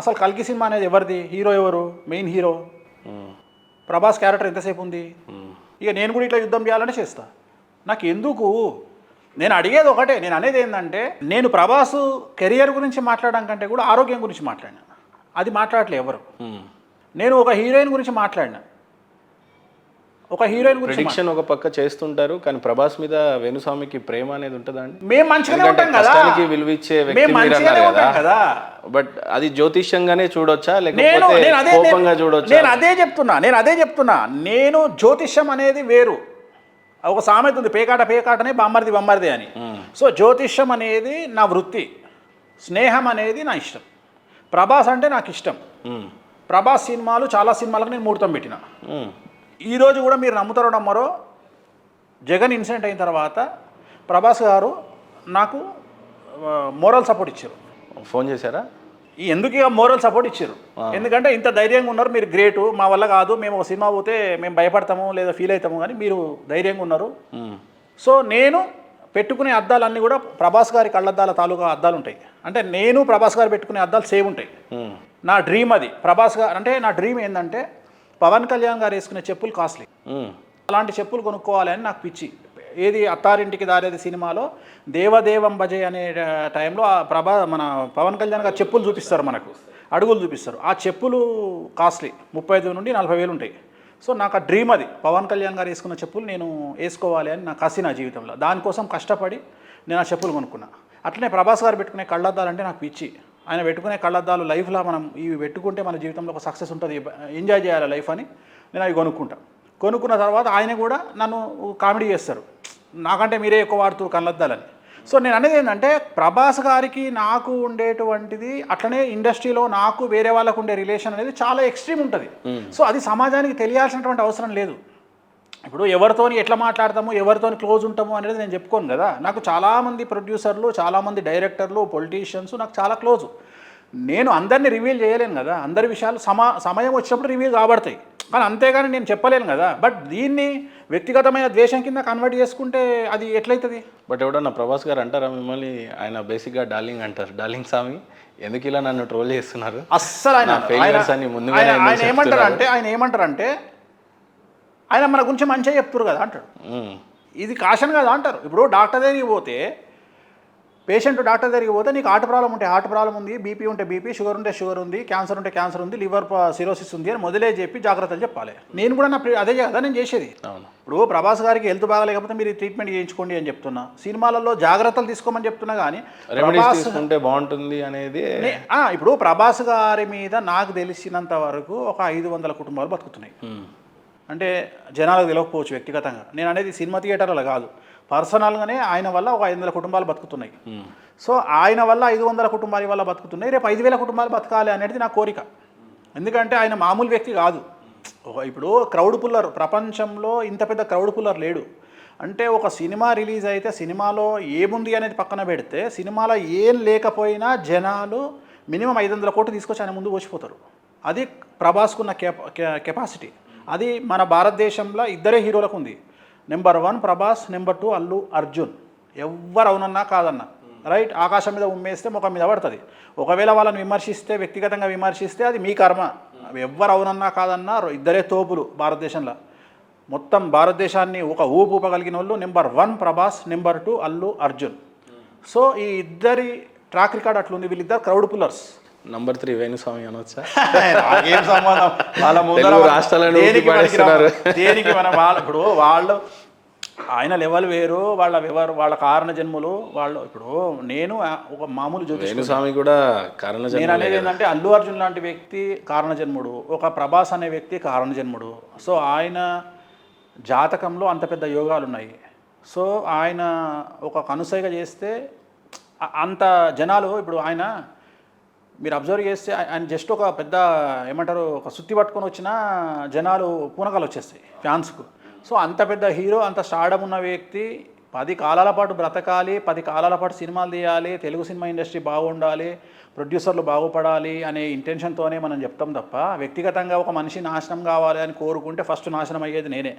S1: అసలు కల్కి సినిమా అనేది ఎవరిది? హీరో ఎవరు? మెయిన్ హీరో ప్రభాస్ క్యారెక్టర్ ఎంతసేపు ఉంది? ఇక నేను కూడా ఇట్లా యుద్ధం చేయాలని చేస్తా. నాకు ఎందుకు? నేను అడిగేది ఒకటే. నేను అనేది ఏంటంటే, నేను ప్రభాస్ కెరియర్ గురించి మాట్లాడడం కంటే కూడా ఆరోగ్యం గురించి మాట్లాడినా. అది మాట్లాడలే ఎవరు. నేను ఒక హీరోయిన్ గురించి మాట్లాడినా. ఒక హీరోయిన్ గురించి
S2: ప్రిడిక్షన్ ఒక పక్క చేస్తుంటారు, కానీ ప్రభాస్ మీద వేణుస్వామికి ప్రేమ అనేది ఉంటుందండి.
S1: మేము మంచిగానే ఉంటాం కదా,
S2: విలువిచ్చే వ్యక్తి మీరు అన్నారు కదా. బట్ అది జ్యోతిష్యంగానే చూడొచ్చా, లేకపోతే కోపంగా చూడొచ్చా?
S1: నేను అదే చెప్తున్నా. నేను జ్యోతిష్యం అనేది వేరు. ఒక సామెత ఉంది, పేకాటనే బొమ్మరిది అని. సో జ్యోతిష్యం అనేది నా వృత్తి, స్నేహం అనేది నా ఇష్టం. ప్రభాస్ అంటే నాకు ఇష్టం. ప్రభాస్ సినిమాలు చాలా సినిమాలకు నేను ముహూర్తం పెట్టిన. ఈరోజు కూడా మీరు నమ్ముతారో నమ్మరో, జగన్ ఇన్సిడెంట్ అయిన తర్వాత ప్రభాస్ గారు నాకు మోరల్ సపోర్ట్ ఇచ్చారు.
S2: ఫోన్ చేశారా?
S1: ఎందుకు ఇక మోరల్ సపోర్ట్ ఇచ్చారు? ఎందుకంటే ఇంత ధైర్యంగా ఉన్నారు మీరు, గ్రేటు, మా వల్ల కాదు, మేము ఒక సినిమా పోతే మేము భయపడతాము లేదా ఫీల్ అవుతాము, కానీ మీరు ధైర్యంగా ఉన్నారు. సో నేను పెట్టుకునే అద్దాలన్నీ కూడా ప్రభాస్ గారి కళ్ళద్దాల తాలూకా అద్దాలు ఉంటాయి. అంటే నేను ప్రభాస్ గారు పెట్టుకునే అద్దాలు సేమ్ ఉంటాయి. నా డ్రీమ్ అది. ప్రభాస్ గారు అంటే నా డ్రీమ్ ఏంటంటే, పవన్ కళ్యాణ్ గారు వేసుకునే చెప్పులు కాస్ట్లీ, అలాంటి చెప్పులు కొనుక్కోవాలి అని నాకు పిచ్చి. ఏది అత్తారింటికి దారేది సినిమాలో దేవదేవం భజే అనే టైంలో మన పవన్ కళ్యాణ్ గారు చెప్పులు చూపిస్తారు, మనకు అడుగులు చూపిస్తారు. ఆ చెప్పులు కాస్ట్లీ 35 నుండి 40 వేలు ఉంటాయి. సో నాకు ఆ డ్రీమ్ అది. పవన్ కళ్యాణ్ గారు వేసుకున్న చెప్పులు నేను వేసుకోవాలి అని నాకు కసి నా జీవితంలో. దానికోసం కష్టపడి నేను ఆ చెప్పులు కొనుక్కున్నా. అట్లనే ప్రభాస్ గారు పెట్టుకునే కళ్ళద్దాలు అంటే నాకు పిచ్చి. ఆయన పెట్టుకునే కళ్ళద్దాలు లైఫ్లో మనం ఇవి పెట్టుకుంటే మన జీవితంలో ఒక సక్సెస్ ఉంటుంది, ఎంజాయ్ చేయాలి లైఫ్ అని నేను అవి కొనుక్కున్న తర్వాత ఆయన కూడా నన్ను కామెడీ చేస్తారు, నాకంటే మీరే ఎక్కువ వాడుతూ కళ్ళద్దాలని. సో నేను అనేది ఏంటంటే, ప్రభాస్ గారికి నాకు ఉండేటువంటిది అట్లనే ఇండస్ట్రీలో నాకు వేరే వాళ్ళకు ఉండే రిలేషన్ అనేది చాలా ఎక్స్ట్రీమ్ ఉంటుంది. సో అది సమాజానికి తెలియాల్సినటువంటి అవసరం లేదు. ఇప్పుడు ఎవరితోని ఎట్లా మాట్లాడతాము, ఎవరితోని క్లోజ్ ఉంటాము అనేది నేను చెప్పుకోను కదా. నాకు చాలామంది ప్రొడ్యూసర్లు, చాలామంది డైరెక్టర్లు, పొలిటీషియన్స్ నాకు చాలా క్లోజు. నేను అందరినీ రివీల్ చేయలేను కదా. అందరి విషయాలు సమయం వచ్చినప్పుడు రివీల్ కాబడతాయి, కానీ అంతేగాని నేను చెప్పలేను కదా. బట్ దీన్ని వ్యక్తిగతమైన ద్వేషం కింద కన్వర్ట్ చేసుకుంటే అది ఎట్లయితుంది?
S2: బట్ ఎవడన్నా ప్రభాస్ గారు అంటారా మిమ్మల్ని? ఆయన బేసిక్గా డార్లింగ్ అంటారు, డార్లింగ్ స్వామి ఎందుకు ఇలా నన్ను ట్రోల్ చేస్తున్నారు?
S1: అస్సలు ఆయన ఏమంటారంటే ఆయన మన గురించి మంచిగా చెప్తున్నారు కదా అంటాడు. ఇది కాషన్ కదా అంటారు. ఇప్పుడు డాక్టర్ దగ్గరికి పోతే పేషెంట్ డాక్టర్ దగ్గరికి పోతే నీకు హార్ట్ ప్రాబ్లం ఉంటే హార్ట్ ప్రాబ్లం ఉంది, బీపీ ఉంటే బీపీ, షుగర్ ఉంటే షుగర్ ఉంది, క్యాన్సర్ ఉంటే క్యాన్సర్ ఉంది, లివర్ సిరోసిస్ ఉంది అని మొదలే చెప్పి జాగ్రత్తలు చెప్పాలి. నేను కూడా అదే కదా నేను చేసేది. ఇప్పుడు ప్రభాస్ గారికి హెల్త్ బాగాలేకపోతే మీరు ట్రీట్మెంట్ చేయించుకోండి అని చెప్తున్నా, సినిమాలలో జాగ్రత్తలు తీసుకోమని చెప్తున్నా. కానీ
S2: ప్రభాస్ ఉంటే బాగుంటుంది అనేది
S1: ఇప్పుడు ప్రభాస్ గారి మీద నాకు తెలిసినంత వరకు ఒక 500 కుటుంబాలు బతుకుతున్నాయి. అంటే జనాలకు తెలియకపోవచ్చు వ్యక్తిగతంగా, నేను అనేది సినిమా థియేటర్లో కాదు, పర్సనల్గానే ఆయన వల్ల ఒక 500 కుటుంబాలు బతుకుతున్నాయి. సో ఆయన వల్ల 500 కుటుంబాల వల్ల బతుకుతున్నాయి. రేపు 5,000 కుటుంబాలు బతకాలి అనేది నా కోరిక. ఎందుకంటే ఆయన మామూలు వ్యక్తి కాదు. ఇప్పుడు క్రౌడ్ పుల్లర్, ప్రపంచంలో ఇంత పెద్ద క్రౌడ్ పుల్లర్ లేడు. అంటే ఒక సినిమా రిలీజ్ అయితే సినిమాలో ఏముంది అనేది పక్కన పెడితే, సినిమాలో ఏం లేకపోయినా జనాలు మినిమం 500 కోట్లు తీసుకొచ్చి ఆయన ముందు వచ్చిపోతారు. అది ప్రభాస్కున్న కెపాసిటీ. అది మన భారతదేశంలో ఇద్దరే హీరోలకు ఉంది. Number 1 Prabhas, number 2 Allu Arjun. ఎవ్వరు అవునన్నా కాదన్నా, రైట్? ఆకాశం మీద ఉమ్మేస్తే ముఖం మీద పడుతుంది. ఒకవేళ వాళ్ళని విమర్శిస్తే, వ్యక్తిగతంగా విమర్శిస్తే అది మీ కర్మ. ఎవ్వరు అవునన్నా కాదన్నా ఇద్దరే తోపులు భారతదేశంలో. మొత్తం భారతదేశాన్ని ఒక ఊపగలిగిన వాళ్ళు number 1 Prabhas, number 2 Allu Arjun. So ఈ ఇద్దరి ట్రాక్ రికార్డ్ అట్లుంది. వీళ్ళిద్దరు క్రౌడ్ పుల్లర్స్.
S2: నంబర్ 3 వేణుస్వామి అనొచ్చా?
S1: ఏం సంబంధం? వాళ్ళ ముందర
S2: రాష్ట్రాలను
S1: దేనికి మన వాళ్ళ ఇప్పుడు వాళ్ళు ఆయన లెవెల్ వేరు, వాళ్ళ కారణ జన్ములు వాళ్ళు. ఇప్పుడు నేను ఒక మామూలు
S2: వేణుస్వామి కూడా కారణ జన్ముడు.
S1: నేను అనేది ఏంటంటే అల్లు అర్జున్ లాంటి వ్యక్తి కారణ జన్ముడు, ఒక ప్రభాస్ అనే వ్యక్తి కారణ జన్ముడు. సో ఆయన జాతకంలో అంత పెద్ద యోగాలు ఉన్నాయి. సో ఆయన ఒక కనుసైగ చేస్తే అంత జనాలు, ఇప్పుడు ఆయన మీరు అబ్జర్వ్ చేస్తే ఆయన జస్ట్ ఒక పెద్ద ఏమంటారు, ఒక సుత్తి పట్టుకొని వచ్చినా జనాలు పూనకాలు వచ్చేస్తాయి ఫ్యాన్స్కు. సో అంత పెద్ద హీరో, అంత స్టార్డమ్ ఉన్న వ్యక్తి 10 కాలాల పాటు బ్రతకాలి, 10 కాలాల పాటు సినిమాలు తీయాలి, తెలుగు సినిమా ఇండస్ట్రీ బాగుండాలి, ప్రొడ్యూసర్లు బాగుపడాలి అనే ఇంటెన్షన్తోనే మనం చెప్తాం తప్ప, వ్యక్తిగతంగా ఒక మనిషి నాశనం కావాలి అని కోరుకుంటే ఫస్ట్ నాశనం అయ్యేది నేనే.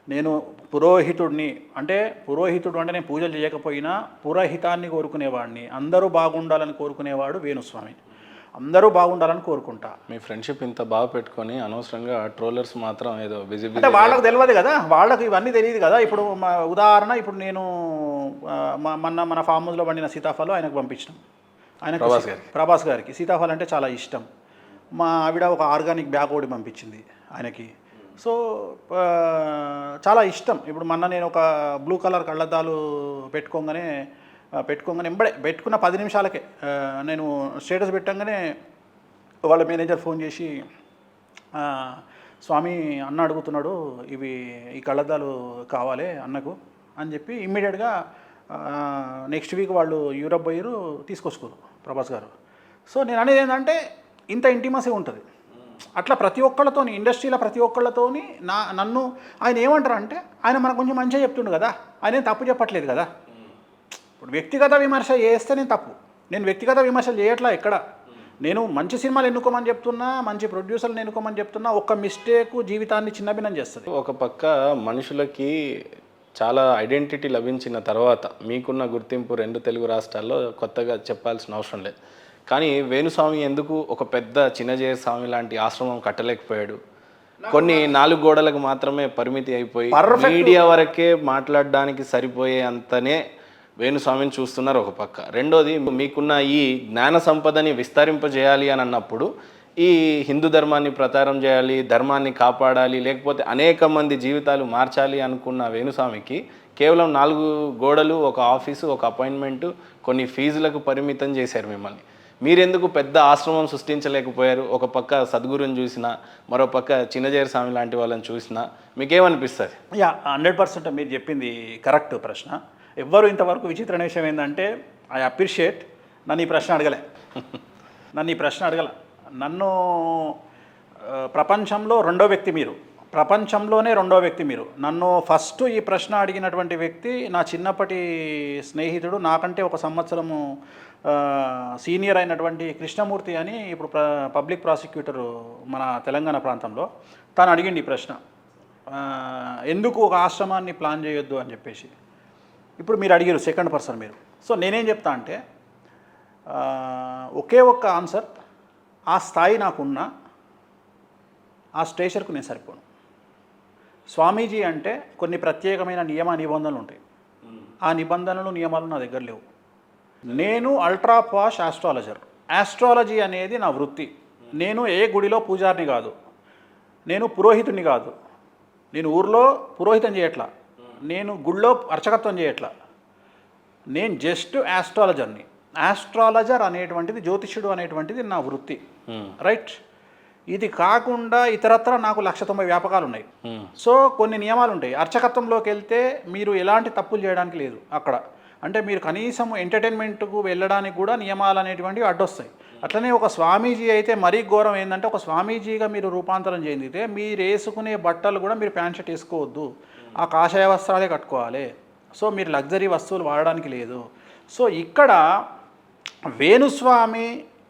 S1: నేను పురోహితుడిని, అంటే పురోహితుడు అంటే నేను పూజలు చేయకపోయినా పురోహితాన్ని కోరుకునేవాడిని. అందరూ బాగుండాలని కోరుకునేవాడు వేణుస్వామి. అందరూ బాగుండాలని కోరుకుంటా.
S2: మీ ఫ్రెండ్షిప్ ఇంత బాగా పెట్టుకొని అనవసరంగా ట్రోలర్స్ మాత్రం ఏదో విజిబిలిటీ,
S1: అంటే వాళ్ళకి తెలియదు కదా, వాళ్ళకి ఇవన్నీ తెలియదు కదా. ఇప్పుడు ఉదాహరణ, ఇప్పుడు నేను మన ఫామ్ హౌస్లో పండిన సీతాఫలం ఆయనకు పంపించినాం. ప్రభాస్ గారికి సీతాఫలం అంటే చాలా ఇష్టం. మా ఆవిడ ఒక ఆర్గానిక్ బ్యాగ్ ఒకటి పంపించింది ఆయనకి. సో చాలా ఇష్టం. ఇప్పుడు మొన్న నేను ఒక బ్లూ కలర్ కళ్ళద్దాలు పెట్టుకోగానే ఎంబడే పెట్టుకున్న 10 నిమిషాలకే నేను స్టేటస్ పెట్టంగానే వాళ్ళ మేనేజర్ ఫోన్ చేసి, స్వామి అన్న అడుగుతున్నాడు, ఈ కళ్ళద్దాలు కావాలి అన్నకు అని చెప్పి ఇమ్మీడియట్గా నెక్స్ట్ వీక్ వాళ్ళు యూరప్ పోయారు, తీసుకొచ్చుకోరు ప్రభాస్ గారు. సో నేను అనేది ఏంటంటే ఇంత ఇంటిమసీ ఉంటుంది. అట్లా ప్రతి ఒక్కళ్ళతోని, ఇండస్ట్రీలో ప్రతి ఒక్కళ్ళతోని నన్ను ఆయన ఏమంటారు అంటే, ఆయన మనకు కొంచెం మంచిగా చెప్తుండు కదా, ఆయన ఏం తప్పు చెప్పట్లేదు కదా. ఇప్పుడు వ్యక్తిగత విమర్శ చేస్తే నేను తప్పు, నేను వ్యక్తిగత విమర్శలు చేయట్లా ఎక్కడ. నేను మంచి సినిమాలు ఎన్నుకోమని చెప్తున్నా, మంచి ప్రొడ్యూసర్లను ఎన్నుకోమని చెప్తున్నా. ఒక్క మిస్టేక్ జీవితాన్ని చిన్నభిన్నం చేస్తుంది.
S2: ఒక పక్క మనుషులకి చాలా ఐడెంటిటీ లభించిన తర్వాత మీకున్న గుర్తింపు 2 తెలుగు రాష్ట్రాల్లో కొత్తగా చెప్పాల్సిన అవసరం లేదు. కానీ వేణుస్వామి ఎందుకు ఒక పెద్ద చిన్నజీయర్ స్వామి లాంటి ఆశ్రమం కట్టలేకపోయాడు? కొన్ని 4 గోడలకు మాత్రమే పరిమితి అయిపోయి మీడియా వరకే మాట్లాడడానికి సరిపోయే అంతనే వేణుస్వామిని చూస్తున్నారు ఒక పక్క. రెండోది, మీకున్న ఈ జ్ఞాన సంపదని విస్తరింపజేయాలి అని అన్నప్పుడు ఈ హిందూ ధర్మాన్ని ప్రచారం చేయాలి, ధర్మాన్ని కాపాడాలి, లేకపోతే అనేక మంది జీవితాలు మార్చాలి అనుకున్న వేణుస్వామికి కేవలం 4 గోడలు, ఒక ఆఫీసు, ఒక అపాయింట్మెంటు, కొన్ని ఫీజులకు పరిమితం చేశారు మిమ్మల్ని. మీరెందుకు పెద్ద ఆశ్రమం సృష్టించలేకపోయారు? ఒక పక్క సద్గురుని చూసినా, మరో పక్క చిన్నజీయర్ స్వామి లాంటి వాళ్ళని చూసినా మీకేమనిపిస్తుంది?
S1: 100% మీరు చెప్పింది కరెక్ట్ ప్రశ్న. ఎవ్వరు ఇంతవరకు విచిత్రమైన విషయం ఏంటంటే, ఐ అప్రిషియేట్ నన్ను ఈ ప్రశ్న అడగలే. నన్ను ప్రపంచంలో రెండో వ్యక్తి మీరు, ప్రపంచంలోనే రెండో వ్యక్తి మీరు. నన్ను ఫస్ట్ ఈ ప్రశ్న అడిగినటువంటి వ్యక్తి నా చిన్నప్పటి స్నేహితుడు, నాకంటే 1 సంవత్సరము సీనియర్ అయినటువంటి కృష్ణమూర్తి అని, ఇప్పుడు పబ్లిక్ ప్రాసిక్యూటరు మన తెలంగాణ ప్రాంతంలో. తను అడిగింది ఈ ప్రశ్న, ఎందుకు ఒక ఆశ్రమాన్ని ప్లాన్ చేయొద్దు అని చెప్పేసి. ఇప్పుడు మీరు అడిగారు, సెకండ్ పర్సన్ మీరు. సో నేనేం చెప్తా అంటే, ఒకే ఒక్క ఆన్సర్, ఆ స్థాయి నాకున్నా ఆ స్టేచర్కు నేను సరిపోను. స్వామీజీ అంటే కొన్ని ప్రత్యేకమైన నియమ నిబంధనలు ఉంటాయి. ఆ నిబంధనలు నియమాలు నా దగ్గర లేవు. నేను అల్ట్రా పాష్ ఆస్ట్రాలజర్. ఆస్ట్రాలజీ అనేది నా వృత్తి. నేను ఏ గుడిలో పూజారిని కాదు, నేను పురోహితుడిని కాదు, నేను ఊర్లో పురోహితం చేయట్లా, నేను గుళ్ళో అర్చకత్వం చేయట్లా, నేను జస్ట్ ఆస్ట్రాలజర్ని. ఆస్ట్రాలజర్ అనేటువంటిది, జ్యోతిష్యుడు అనేటువంటిది నా వృత్తి, రైట్. ఇది కాకుండా ఇతరత్ర నాకు 190 వ్యాపకాలు ఉన్నాయి. సో కొన్ని నియమాలు ఉంటాయి. అర్చకత్వంలోకి వెళ్తే మీరు ఎలాంటి తప్పులు చేయడానికి లేదు అక్కడ. అంటే మీరు కనీసం ఎంటర్టైన్మెంట్కు వెళ్ళడానికి కూడా నియమాలు అనేటువంటివి అడ్డొస్తాయి. అట్లనే ఒక స్వామీజీ అయితే మరీ ఘోరం ఏంటంటే, ఒక స్వామీజీగా మీరు రూపాంతరం చెందితే మీరు వేసుకునే బట్టలు కూడా మీరు ప్యాంట్ షర్ట్ వేసుకోవద్దు, ఆ కాషాయ వస్త్రాలే కట్టుకోవాలి. సో మీరు లగ్జరీ వస్తువులు వాడడానికి లేదు. సో ఇక్కడ వేణుస్వామి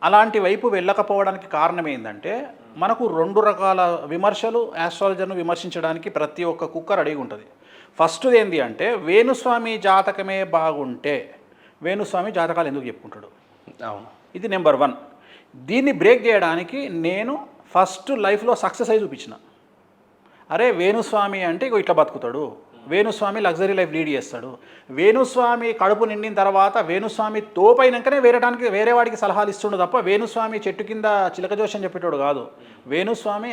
S1: అలాంటి వైపు వెళ్ళకపోవడానికి కారణం ఏంటంటే, మనకు 2 రకాల విమర్శలు ఆస్ట్రాలజర్ను విమర్శించడానికి ప్రతి ఒక్క కుక్క రెడీగా ఉంటుంది. ఫస్ట్ ఏంటి అంటే, వేణుస్వామి జాతకమే బాగుంటే వేణుస్వామి జాతకాలు ఎందుకు చెప్పుకుంటాడు?
S2: అవును,
S1: ఇది నెంబర్ 1. దీన్ని బ్రేక్ చేయడానికి నేను ఫస్ట్ లైఫ్లో సక్సెస్ అయి చూపించిన. అరే వేణుస్వామి అంటే ఇగో ఇట్లా బతుకుతాడు, వేణుస్వామి లగ్జరీ లైఫ్ లీడ్ చేస్తాడు, వేణుస్వామి కడుపు నిండిన తర్వాత వేణుస్వామి తోపైనాకనే వేరే వాడికి సలహాలు ఇస్తుండు తప్ప వేణుస్వామి చెట్టు కింద చిలక జోషం చెప్పేటోడు కాదు. వేణుస్వామి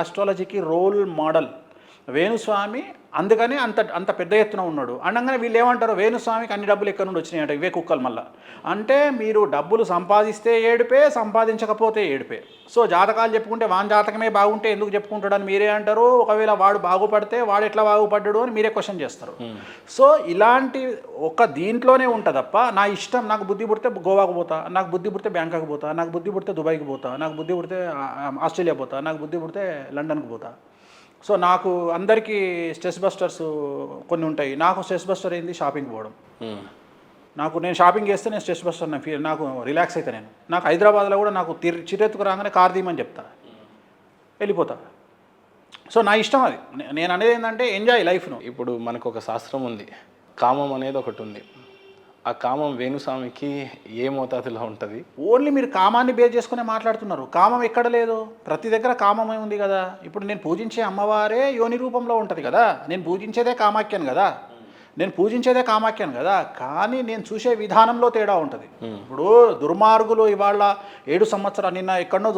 S1: ఆస్ట్రాలజీకి రోల్ మోడల్. వేణుస్వామి అందుకని అంత పెద్ద ఎత్తున ఉన్నాడు. అనగానే వీళ్ళు ఏమంటారు, వేణుస్వామికి అన్ని డబ్బులు ఎక్కడి నుండి వచ్చినాయంట, ఇవే కుక్కలు మళ్ళీ. అంటే మీరు డబ్బులు సంపాదిస్తే ఏడిపే, సంపాదించకపోతే ఏడిపే. సో జాతకాలు చెప్పుకుంటే వాని జాతకమే బాగుంటే ఎందుకు చెప్పుకుంటాడని మీరే అంటారు. ఒకవేళ వాడు బాగుపడితే వాడు ఎట్లా బాగుపడ్డాడు అని మీరే క్వశ్చన్ చేస్తారు. సో ఇలాంటి ఒక దీంట్లోనే ఉంటుంది తప్ప నా ఇష్టం, నాకు బుద్ధి పుడితే గోవాకు పోతా, నాకు బుద్ధి పుడితే బ్యాంకాక్ పోతా, నాకు బుద్ధి పుడితే దుబాయ్కి పోతా, నాకు బుద్ధి పుడితే ఆస్ట్రేలియా పోతా, నాకు బుద్ధి పుడితే లండన్కి పోతా. సో నాకు అందరికీ స్ట్రెస్ బస్టర్స్ కొన్ని ఉంటాయి. నాకు స్ట్రెస్ బస్టర్ ఏంది, షాపింగ్ పోవడం. నేను షాపింగ్ చేస్తే నేను స్ట్రెస్ బస్టర్, నాకు రిలాక్స్ అయితే నాకు హైదరాబాద్లో కూడా నాకు చిరెత్తుకు రాగానే కార్ తీయమని చెప్తా, వెళ్ళిపోతా. సో నా ఇష్టం అది. నేను అనేది ఏంటంటే ఎంజాయ్ లైఫ్ను.
S2: ఇప్పుడు మనకు ఒక శాస్త్రం ఉంది, కామం అనేది ఒకటి ఉంది. ఆ కామం వేణుస్వామికి ఏ మోతాదులో ఉంటుంది?
S1: ఓన్లీ మీరు కామాన్ని బేస్ చేసుకునే మాట్లాడుతున్నారు. కామం ఎక్కడ లేదు, ప్రతి దగ్గర కామమే ఉంది కదా. ఇప్పుడు నేను పూజించే అమ్మవారే యోని రూపంలో ఉంటుంది కదా, నేను పూజించేదే కామాఖ్యను కదా, కానీ నేను చూసే విధానంలో తేడా ఉంటుంది. ఇప్పుడు దుర్మార్గులు ఇవాళ 7 సంవత్సరాలు, నిన్న ఎక్కడనో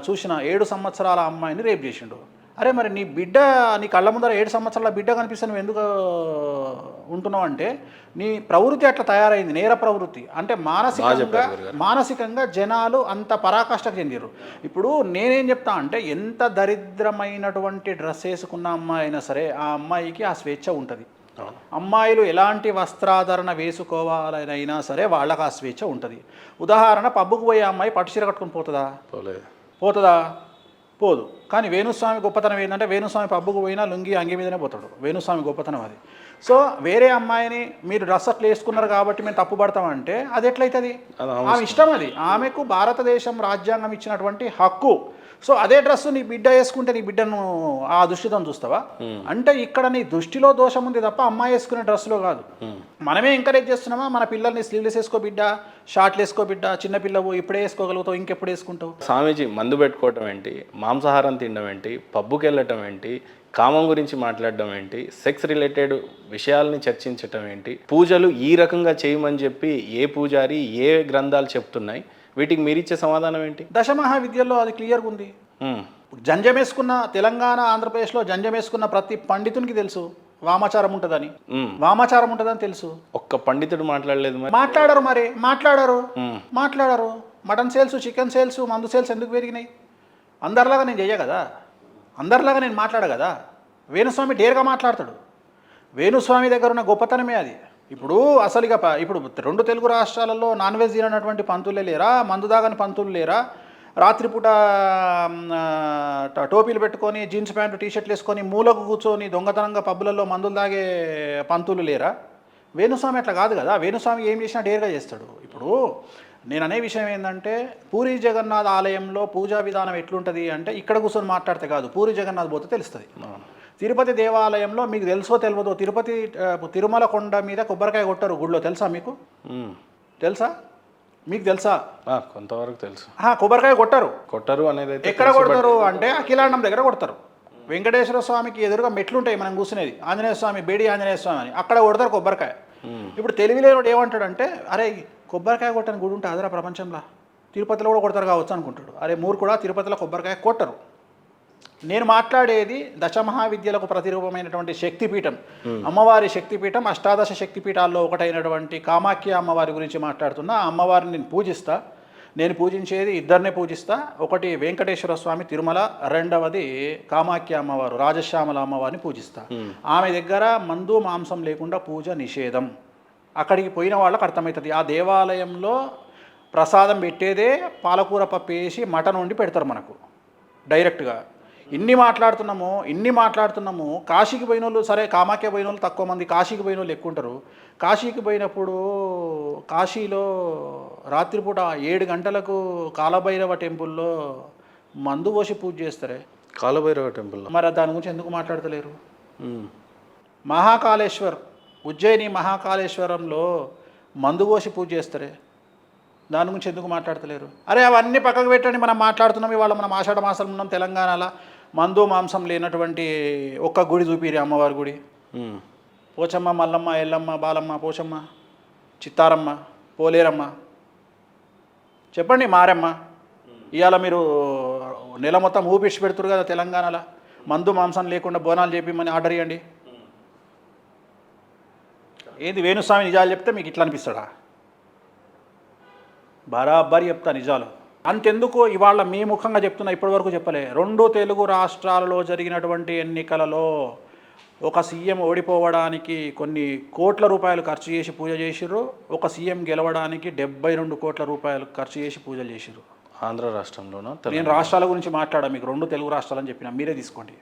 S1: చూసిన 7 సంవత్సరాల అమ్మాయిని రేప్ చేసిండు. అరే మరి నీ బిడ్డ, నీ కళ్ళ ముందర 7 సంవత్సరాల బిడ్డ కనిపిస్తే నువ్వు ఎందుకు ఉంటున్నావు అంటే, నీ ప్రవృత్తి అట్లా తయారైంది, నేర ప్రవృత్తి. అంటే మానసికంగా జనాలు అంత పరాకాష్ఠకు చెందిరు. ఇప్పుడు నేనేం చెప్తా అంటే, ఎంత దరిద్రమైనటువంటి డ్రెస్ వేసుకున్న అమ్మాయి అయినా సరే ఆ అమ్మాయికి ఆ స్వేచ్ఛ ఉంటుంది. అమ్మాయిలు ఎలాంటి వస్త్రాధరణ వేసుకోవాలనైనా సరే వాళ్ళకి ఆ స్వేచ్ఛ ఉంటుంది. ఉదాహరణ, పబ్బుకు పోయే అమ్మాయి పట్టు చీర కట్టుకుని పోతుందా? పోదు. కానీ వేణుస్వామి గొప్పతనం ఏంటంటే, వేణుస్వామి పబ్బుకు పోయినా లుంగి అంగి మీదనే పోతాడు. వేణుస్వామి గొప్పతనం అది. సో వేరే అమ్మాయిని మీరు డ్రెస్ అట్లా వేసుకున్నారు కాబట్టి మేము తప్పు పడతామంటే అది ఎట్లయితుంది? ఆమె ఇష్టం అది. ఆమెకు భారతదేశం రాజ్యాంగం ఇచ్చినటువంటి హక్కు. సో అదే డ్రెస్ నీ బిడ్డ వేసుకుంటే నీ బిడ్డను ఆ దృష్టితో చూస్తావా? అంటే ఇక్కడ నీ దృష్టిలో దోషం ఉంది తప్ప అమ్మాయి వేసుకునే డ్రెస్లో కాదు. మనమే ఎంకరేజ్ చేస్తున్నామా మన పిల్లల్ని స్లీవ్లెస్ వేసుకో బిడ్డ, షార్ట్లు వేసుకో బిడ్డ, చిన్న పిల్లవు ఇప్పుడే వేసుకోగలుగుతావు, ఇంకెప్పుడు వేసుకుంటావు?
S2: స్వామీజీ మందు పెట్టుకోవటం ఏంటి, మాంసాహారం తినడం ఏంటి, పబ్బుకి వెళ్ళటం ఏంటి, కామం గురించి మాట్లాడడం ఏంటి, సెక్స్ రిలేటెడ్ విషయాల్ని చర్చించటం ఏంటి, పూజలు ఈ రకంగా చేయమని చెప్పి ఏ పూజారి ఏ గ్రంథాలు చెప్తున్నాయి, వీటికి మీరిచ్చే సమాధానం ఏంటి?
S1: దశమహావిద్యల్లో అది క్లియర్గా ఉంది. జంజం వేసుకున్న తెలంగాణ, ఆంధ్రప్రదేశ్లో జంజం వేసుకున్న ప్రతి పండితునికి తెలుసు వామాచారం ఉంటుందని తెలుసు.
S2: ఒక్క పండితుడు మాట్లాడలేదు.
S1: మాట్లాడరు. మటన్ సేల్స్, చికెన్ సేల్స్, మందు సేల్స్ ఎందుకు పెరిగినాయి? అందరిలాగా నేను చెయ్య కదా, అందరిలాగా నేను మాట్లాడ కదా. వేణుస్వామి డేర్గా మాట్లాడతాడు. వేణుస్వామి దగ్గర ఉన్న గొప్పతనమే అది. ఇప్పుడు అసలు ఇప్పుడు 2 తెలుగు రాష్ట్రాలలో నాన్ వెజ్ తినటువంటి పంతులే లేరా, మందు దాగని పంతులు లేరా, రాత్రిపూట టోపీలు పెట్టుకొని జీన్స్ ప్యాంటు టీషర్ట్లు వేసుకొని మూలకు కూర్చొని దొంగతనంగా పబ్బులలో మందులు తాగే పంతులు లేరా? వేణుస్వామి అట్లా కాదు కదా. వేణుస్వామి ఏం చేసినా డేర్గా చేస్తాడు. ఇప్పుడు నేను అనే విషయం ఏంటంటే, పూరి జగన్నాథ్ ఆలయంలో పూజా విధానం ఎట్లుంటుంది అంటే, ఇక్కడ కూర్చొని మాట్లాడితే కాదు, పూరి జగన్నాథ్ పోతే తెలుస్తుంది. తిరుపతి దేవాలయంలో మీకు తెలుసో తెలియదో, తిరుమల కొండ మీద కొబ్బరికాయ కొట్టరు గుడిలో, తెలుసా మీకు? మీకు తెలుసా?
S2: కొంతవరకు తెలుసు.
S1: కొబ్బరికాయ కొట్టరు
S2: అనేది
S1: ఎక్కడ కొడతారు అంటే అఖిలాండం దగ్గర కొడతారు. వెంకటేశ్వర స్వామికి ఎదురుగా మెట్లుంటాయి మనం కూర్చునేది, ఆంజనేయ స్వామి బేడి ఆంజనేయ స్వామి అని, అక్కడ కొడతారు కొబ్బరికాయ. ఇప్పుడు తెలివిలేనుడు ఏమంటాడంటే, అరే కొబ్బరికాయ కొట్టని గుడి ఉంటే అదరా ప్రపంచంలో, తిరుపతిలో కూడా కొడతారు కావచ్చు అనుకుంటాడు. అరే మూర్ఖుడా, తిరుపతిలో కొబ్బరికాయ కొట్టరు. నేను మాట్లాడేది దశమహావిద్యలకు ప్రతిరూపమైనటువంటి శక్తిపీఠం, అమ్మవారి శక్తిపీఠం, అష్టాదశ శక్తిపీఠాల్లో ఒకటైనటువంటి కామాఖ్య అమ్మవారి గురించి మాట్లాడుతున్నా. ఆ అమ్మవారిని నేను పూజిస్తా. నేను పూజించేది ఇద్దరినే పూజిస్తా. ఒకటి వెంకటేశ్వర స్వామి తిరుమల, రెండవది కామాఖ్య అమ్మవారు రాజశ్యామల అమ్మవారిని పూజిస్తా. ఆమె దగ్గర మందు మాంసం లేకుండా పూజ నిషేధం. అక్కడికి పోయిన వాళ్ళకి అర్థమవుతుంది. ఆ దేవాలయంలో ప్రసాదం పెట్టేదే పాలకూర పప్పు వేసి మటన్ వండి పెడతారు మనకు డైరెక్ట్గా. ఇన్ని మాట్లాడుతున్నాము. కాశీకి పోయిన వాళ్ళు, సరే కామాఖ్య పోయిన వాళ్ళు తక్కువ మంది, కాశీకి పోయిన వాళ్ళు ఎక్కువ ఉంటారు. కాశీకి పోయినప్పుడు కాశీలో రాత్రిపూట 7 గంటలకు కాలభైరవ టెంపుల్లో మందు పోసి పూజ చేస్తారే.
S2: కాలభైరవ టెంపుల్
S1: మరి దాని గురించి ఎందుకు మాట్లాడతలేరు? ఉజ్జయిని మహాకాళేశ్వరంలో మందు పోసి పూజ చేస్తారే, దాని గురించి ఎందుకు మాట్లాడతలేరు? అరే అవన్నీ పక్కకు పెట్టండి, మనం మాట్లాడుతున్నాం. ఇవాళ మనం ఆషాఢ మాసం ఉన్నాం తెలంగాణలో. మందు మాంసం లేనటువంటి ఒక్క గుడి చూపిరి, అమ్మవారి గుడి. పోచమ్మ, మల్లమ్మ, ఎల్లమ్మ, బాలమ్మ, పోచమ్మ, చిత్తారమ్మ, పోలేరమ్మ, చెప్పండి మారమ్మ. ఇవాళ మీరు నెల మొత్తం ఊపిడిచి పెడుతురు కదా తెలంగాణలో. మందు మాంసం లేకుండా బోనాలు చేపిమని ఆర్డర్ ఇవ్వండి. ఏంది వేణుస్వామి నిజాలు చెప్తే మీకు ఇట్లా అనిపిస్తాడా? బరాబరి చెప్తా నిజాలు. అంతెందుకు ఇవాళ మీ ముఖంగా చెప్తున్నా, ఇప్పటివరకు చెప్పలే. 2 తెలుగు రాష్ట్రాలలో జరిగినటువంటి ఎన్నికలలో ఒక సీఎం ఓడిపోవడానికి కొన్ని కోట్ల రూపాయలు ఖర్చు చేసి పూజ చేసిర్రు. ఒక సీఎం గెలవడానికి 72 కోట్ల రూపాయలు ఖర్చు చేసి పూజలు చేసిర్రు.
S2: ఆంధ్ర రాష్ట్రంలోనా?
S1: నేను రాష్ట్రాల గురించి మాట్లాడా, మీకు 2 తెలుగు రాష్ట్రాలని చెప్పిన, మీరే తీసుకోండి.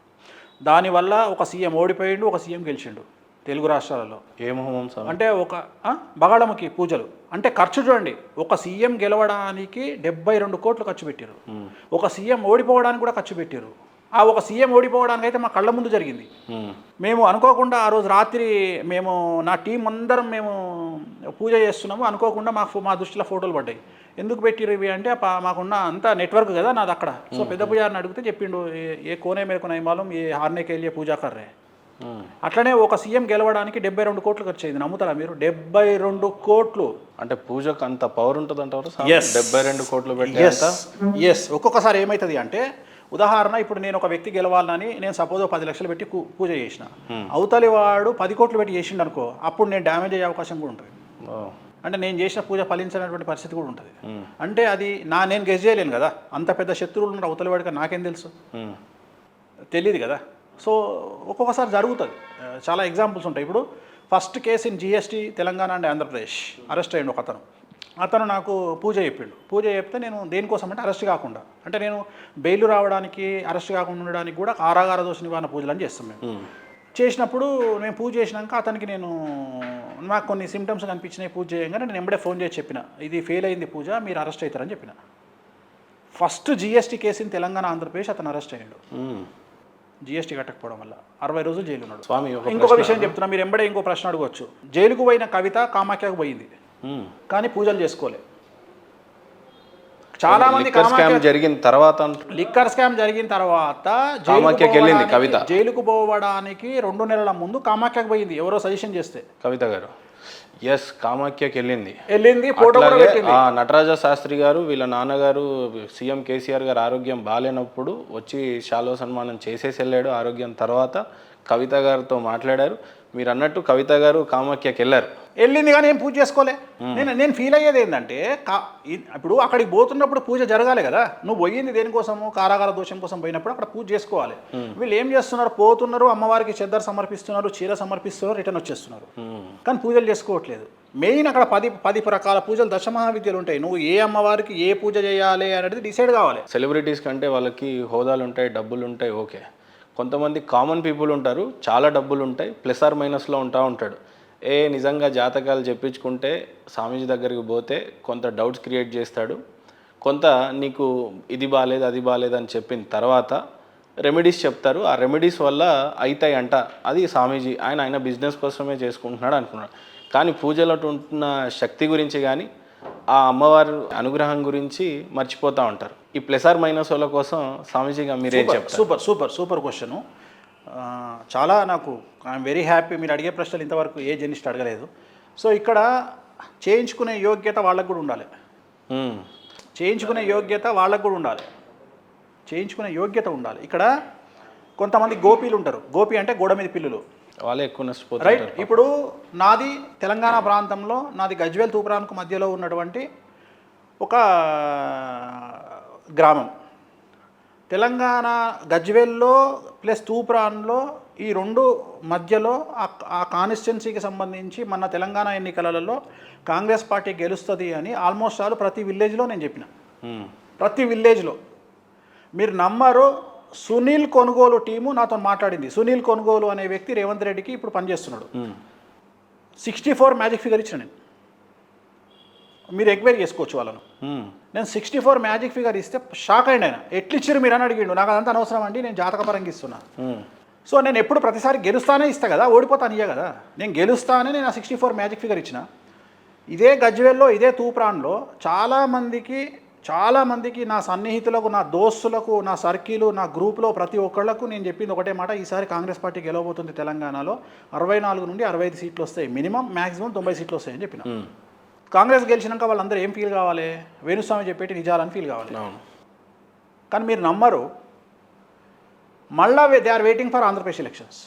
S1: దానివల్ల ఒక సీఎం ఓడిపోయిండు, ఒక సీఎం గెలిచిండు తెలుగు రాష్ట్రాలలో.
S2: ఏ హోమం
S1: అంటే ఒక బగాళముఖి పూజలు అంటే ఖర్చు చూడండి. ఒక సీఎం గెలవడానికి 72 కోట్లు ఖర్చు పెట్టారు. ఒక సీఎం ఓడిపోవడానికి కూడా ఖర్చు పెట్టారు. ఆ ఒక సీఎం ఓడిపోవడానికి అయితే మా కళ్ళ ముందు జరిగింది. మేము అనుకోకుండా ఆ రోజు రాత్రి నా టీం అందరం మేము పూజ చేస్తున్నాము. అనుకోకుండా మా దృష్టిలో ఫోటోలు పడ్డాయి. ఎందుకు పెట్టిరు ఇవి అంటే, మాకున్న అంత నెట్వర్క్ కదా నాది అక్కడ. సో పెద్ద పూజారిని అడిగితే చెప్పిండు, ఏ కోనే మేరకు నైమాలం ఏ హార్నే కేలియే పూజా కర్రే. అట్లనే ఒక సీఎం గెలవడానికి 72 కోట్లు ఖర్చు అయింది. నమ్ముతారా మీరు? 72 కోట్లు.
S2: అంటే పూజకు అంత పవర్ ఉంటుంది అంటారు. 72 కోట్లు పెట్టి
S1: ఎస్. ఒక్కొక్కసారి ఏమవుతుంది అంటే, ఉదాహరణ ఇప్పుడు నేను ఒక వ్యక్తి గెలవాలని నేను సపోజ్ 10 లక్షలు పెట్టి పూజ చేసిన, అవతలి వాడు 10 కోట్లు పెట్టి చేసిండు అనుకో, అప్పుడు నేను డ్యామేజ్ అయ్యే అవకాశం కూడా ఉంటుంది. అంటే నేను చేసిన పూజ ఫలించినటువంటి పరిస్థితి కూడా ఉంటుంది. అంటే అది నేను గెస్ చేయలేను కదా. అంత పెద్ద శత్రువులు ఉన్నారు అవతలి వాడికి, నాకేం తెలుసు? తెలియదు కదా. సో ఒక్కొక్కసారి జరుగుతుంది. చాలా ఎగ్జాంపుల్స్ ఉంటాయి. ఇప్పుడు first case in GST Telangana and Andhra Pradesh. Arrest అయ్యిండు ఒక అతను నాకు పూజ చెప్తే నేను దేనికోసం అంటే అరెస్ట్ కాకుండా, అంటే నేను బెయిల్ రావడానికి అరెస్ట్ కాకుండా ఉండడానికి కూడా కారాగార దోష నివారణ పూజలు అని చేస్తాం మేము. చేసినప్పుడు నేను పూజ చేసినాక అతనికి నాకు కొన్ని సిమ్టమ్స్ కనిపించినాయి. పూజ చేయగానే నేను ఎంబడే ఫోన్ చేసి చెప్పిన, ఇది ఫెయిల్ అయింది పూజ, మీరు అరెస్ట్ అవుతారని చెప్పిన. First GST case in Telangana Andhra Pradesh అతను అరెస్ట్ అయ్యాడు. జిఎస్టీ కట్టకపోవడం వల్ల 60 రోజులు జైలు ఉన్నాడు.
S2: స్వామి
S1: ఇంకొక విషయం చెప్తున్నా, మీరు ఎంబడే ఇంకో ప్రశ్న అడగవచ్చు. జైలుకు పోయిన కవిత కామాఖ్యకు పోయింది, కానీ పూజలు చేసుకోలే. చాలా మంది
S2: లిక్కర్ స్కామ్ జరిగిన తర్వాత
S1: జైలుకు పోవడానికి 2 నెలల ముందు కామాఖ్యకు పోయింది, ఎవరో సజెషన్ చేస్తే.
S2: కవిత గారు కామాఖ్యకి వెళ్ళింది. నటరాజ శాస్త్రి గారు వీళ్ళ నాన్నగారు సీఎం కేసీఆర్ గారు ఆరోగ్యం బాగాలేనప్పుడు వచ్చి శాలో సన్మానం చేసేసి వెళ్ళాడు. ఆరోగ్యం తర్వాత కవిత గారితో మాట్లాడారు. మీరు అన్నట్టు కవిత గారు కామాఖ్యకి వెళ్ళింది
S1: కానీ ఏం పూజ చేసుకోలే. నేను ఫీల్ అయ్యేది ఏంటంటే, ఇప్పుడు అక్కడికి పోతున్నప్పుడు పూజ జరగాలి కదా. నువ్వు పోయింది దేనికోసము? కారాగార దోషం కోసం పోయినప్పుడు అక్కడ పూజ చేసుకోవాలి. వీళ్ళు ఏం చేస్తున్నారు? పోతున్నారు, అమ్మవారికి చెద్దరు సమర్పిస్తున్నారు, చీర సమర్పిస్తున్నారు, రిటర్న్ వచ్చేస్తున్నారు, కానీ పూజలు చేసుకోవట్లేదు. మెయిన్ అక్కడ 10 రకాల పూజలు దశమహావిద్యలు ఉంటాయి. నువ్వు ఏ అమ్మవారికి ఏ పూజ చేయాలి అనేది డిసైడ్ కావాలి.
S2: సెలబ్రిటీస్ కంటే వాళ్ళకి హోదాలు ఉంటాయి, డబ్బులు ఉంటాయి, ఓకే. కొంతమంది కామన్ పీపుల్ ఉంటారు, చాలా డబ్బులు ఉంటాయి, ప్లస్ ఆర్ మైనస్లో ఉంటాడు. నిజంగా జాతకాలు చెప్పించుకుంటే స్వామీజీ దగ్గరికి పోతే కొంత డౌట్స్ క్రియేట్ చేస్తాడు. కొంత నీకు ఇది బాగాలేదు అది బాగాలేదు అని చెప్పిన తర్వాత రెమెడీస్ చెప్తారు. ఆ రెమెడీస్ వల్ల అవుతాయి అంట. అది స్వామీజీ ఆయన బిజినెస్ కోసమే చేసుకుంటున్నాడు అనుకున్నాడు. కానీ పూజలో ఉంటున్న శక్తి గురించి కానీ ఆ అమ్మవారి అనుగ్రహం గురించి మర్చిపోతూ ఉంటారు. ఈ ప్లస్ ఆర్ మైనస్ వాళ్ళ కోసం స్వామీజీగా మీరేం చెప్తారు?
S1: Super question. చాలా నాకు ఐఎమ్ వెరీ హ్యాపీ. మీరు అడిగే ప్రశ్నలు ఇంతవరకు ఏ జర్నలిస్ట్ అడగలేదు. సో ఇక్కడ చేయించుకునే యోగ్యత వాళ్ళకు కూడా ఉండాలి. చేయించుకునే యోగ్యత వాళ్ళకు కూడా ఉండాలి. చేయించుకునే యోగ్యత ఉండాలి. ఇక్కడ కొంతమంది గోపీలు ఉంటారు. గోపి అంటే గోడ మీద పిల్లులు,
S2: వాళ్ళే ఎక్కువ నష్టపోతారు.
S1: రైట్. ఇప్పుడు నాది తెలంగాణ ప్రాంతంలో, నాది గజ్వేల్ తూప్రాన్కు మధ్యలో ఉన్నటువంటి ఒక గ్రామం. తెలంగాణ గజ్వేల్లో ప్లస్ తూప్రాన్లో ఈ రెండు మధ్యలో ఆ కాన్స్టిట్యున్సీకి సంబంధించి మన తెలంగాణ ఎన్నికలలో కాంగ్రెస్ పార్టీ గెలుస్తుంది అని ఆల్మోస్ట్ ఆల్ ప్రతి విలేజ్లో నేను చెప్పిన. ప్రతి విలేజ్లో మీరు నమ్మరు, సునీల్ కొనుగోలు టీము నాతో మాట్లాడింది. సునీల్ కొనుగోలు అనే వ్యక్తి రేవంత్ రెడ్డికి ఇప్పుడు పనిచేస్తున్నాడు. 64 మ్యాజిక్ ఫిగర్ ఇచ్చిన నేను. మీరు ఎంక్వైరీ చేసుకోవచ్చు వాళ్ళను. నేను 64 మ్యాజిక్ ఫిగర్ ఇస్తే షాక్ అయ్యిండు ఆయన. ఎట్లు ఇచ్చారు మీరు అని అడిగిండు. నాకు అదంతా అనవసరం అండి, నేను జాతకపరంగా ఇస్తున్నా. సో నేను ఎప్పుడు ప్రతిసారి గెలుస్తానే ఇస్తా కదా, ఓడిపోతాను ఇయ్య కదా. నేను గెలుస్తానే నేను ఆ 64 మ్యాజిక్ ఫిగర్ ఇచ్చిన. ఇదే గజ్వేల్లో, ఇదే తూప్రాన్లో చాలామందికి నా సన్నిహితులకు, నా దోస్తులకు, నా సర్కిలు, నా గ్రూప్లో ప్రతి ఒక్కళ్లకు నేను చెప్పింది ఒకటే మాట, ఈసారి కాంగ్రెస్ పార్టీ గెలవబోతుంది. తెలంగాణలో 64 నుండి 65 సీట్లు వస్తాయి, మినిమం మ్యాక్సిమం 90 సీట్లు వస్తాయని చెప్పిన. కాంగ్రెస్ గెలిచినాక వాళ్ళందరూ ఏం ఫీల్ కావాలి? వేణుస్వామి చెప్పేటి నిజాలని ఫీల్ కావాలి. కానీ మీరు నమ్మరు, మళ్ళా they are waiting for Andhra Pradesh elections.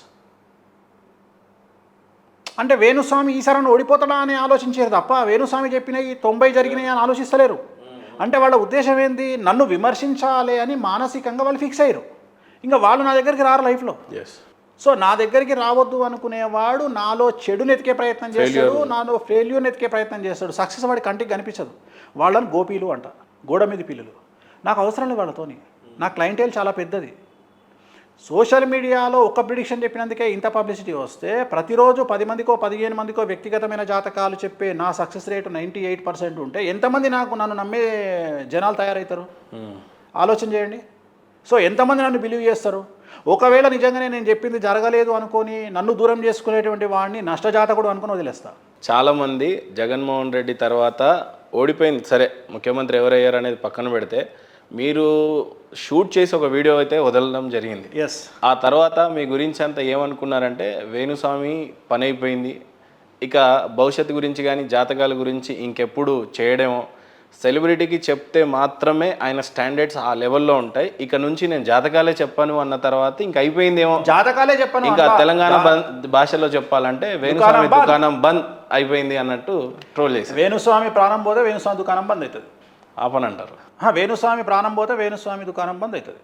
S1: అంటే వేణుస్వామి ఈసారి ఓడిపోతాడా అని ఆలోచించారు తప్ప వేణుస్వామి చెప్పినవి 90 జరిగినాయి అని ఆలోచిస్తలేరు. అంటే వాళ్ళ ఉద్దేశం ఏంది? నన్ను విమర్శించాలి అని మానసికంగా వాళ్ళు ఫిక్స్ అయ్యారు. ఇంకా వాళ్ళు నా దగ్గరికి రారు లైఫ్లో. సో నా దగ్గరికి రావద్దు అనుకునేవాడు నాలో చెడుని ఎతికే ప్రయత్నం చేస్తాడు, నాలో ఫెయిల్యూర్ని ఎతికే ప్రయత్నం చేస్తాడు. సక్సెస్ వాడి కంటికి కనిపించదు. వాళ్ళని గోపీలు అంట, గోడ మీద పిల్లులు. నాకు అవసరం లేదు వాళ్ళతోని. నా క్లయింటేల్ చాలా పెద్దది. సోషల్ మీడియాలో ఒక ప్రిడిక్షన్ చెప్పినందుకే ఇంత పబ్లిసిటీ వస్తే, ప్రతిరోజు 10 మందికో 15 మందికో వ్యక్తిగతమైన జాతకాలు చెప్పే నా సక్సెస్ రేటు 98% ఉంటే ఎంతమంది నన్ను నమ్మే జనాలు తయారవుతారు? ఆలోచన చేయండి. సో ఎంతమంది నన్ను బిలీవ్ చేస్తారు? ఒకవేళ నిజంగానే నేను చెప్పింది జరగలేదు అనుకొని నన్ను దూరం చేసుకునేటువంటి వాడిని నష్టజాతకుడు అనుకుని వదిలేస్తా.
S2: చాలామంది జగన్మోహన్ రెడ్డి తర్వాత ఓడిపోయింది సరే, ముఖ్యమంత్రి ఎవరయ్యారు అనేది పక్కన పెడితే, మీరు షూట్ చేసి ఒక వీడియో అయితే వదలడం జరిగింది. ఆ తర్వాత మీ గురించి అంతా ఏమనుకున్నారంటే, వేణుస్వామి పని అయిపోయింది, ఇక భవిష్యత్తు గురించి కానీ జాతకాల గురించి ఇంకెప్పుడు చేయడమో, సెలబ్రిటీకి చెప్తే మాత్రమే ఆయన స్టాండర్డ్స్ ఆ లెవెల్లో ఉంటాయి, ఇక నుంచి నేను జాతకాలే చెప్పాను అన్న తర్వాత ఇంక అయిపోయిందేమో,
S1: జాతకాలే చెప్పాను,
S2: ఇంకా తెలంగాణ భాషలో చెప్పాలంటే వేణుస్వామి దుకాణం బంద్ అయిపోయింది అన్నట్టు ట్రోల్ చేసి,
S1: వేణుస్వామి ప్రాణం పోతే వేణుస్వామి దుకాణం బంద్ అవుతుంది
S2: ఆపని అంటారు.
S1: వేణుస్వామి ప్రాణం పోతే వేణుస్వామి దుకాణం బంద్ అవుతుంది.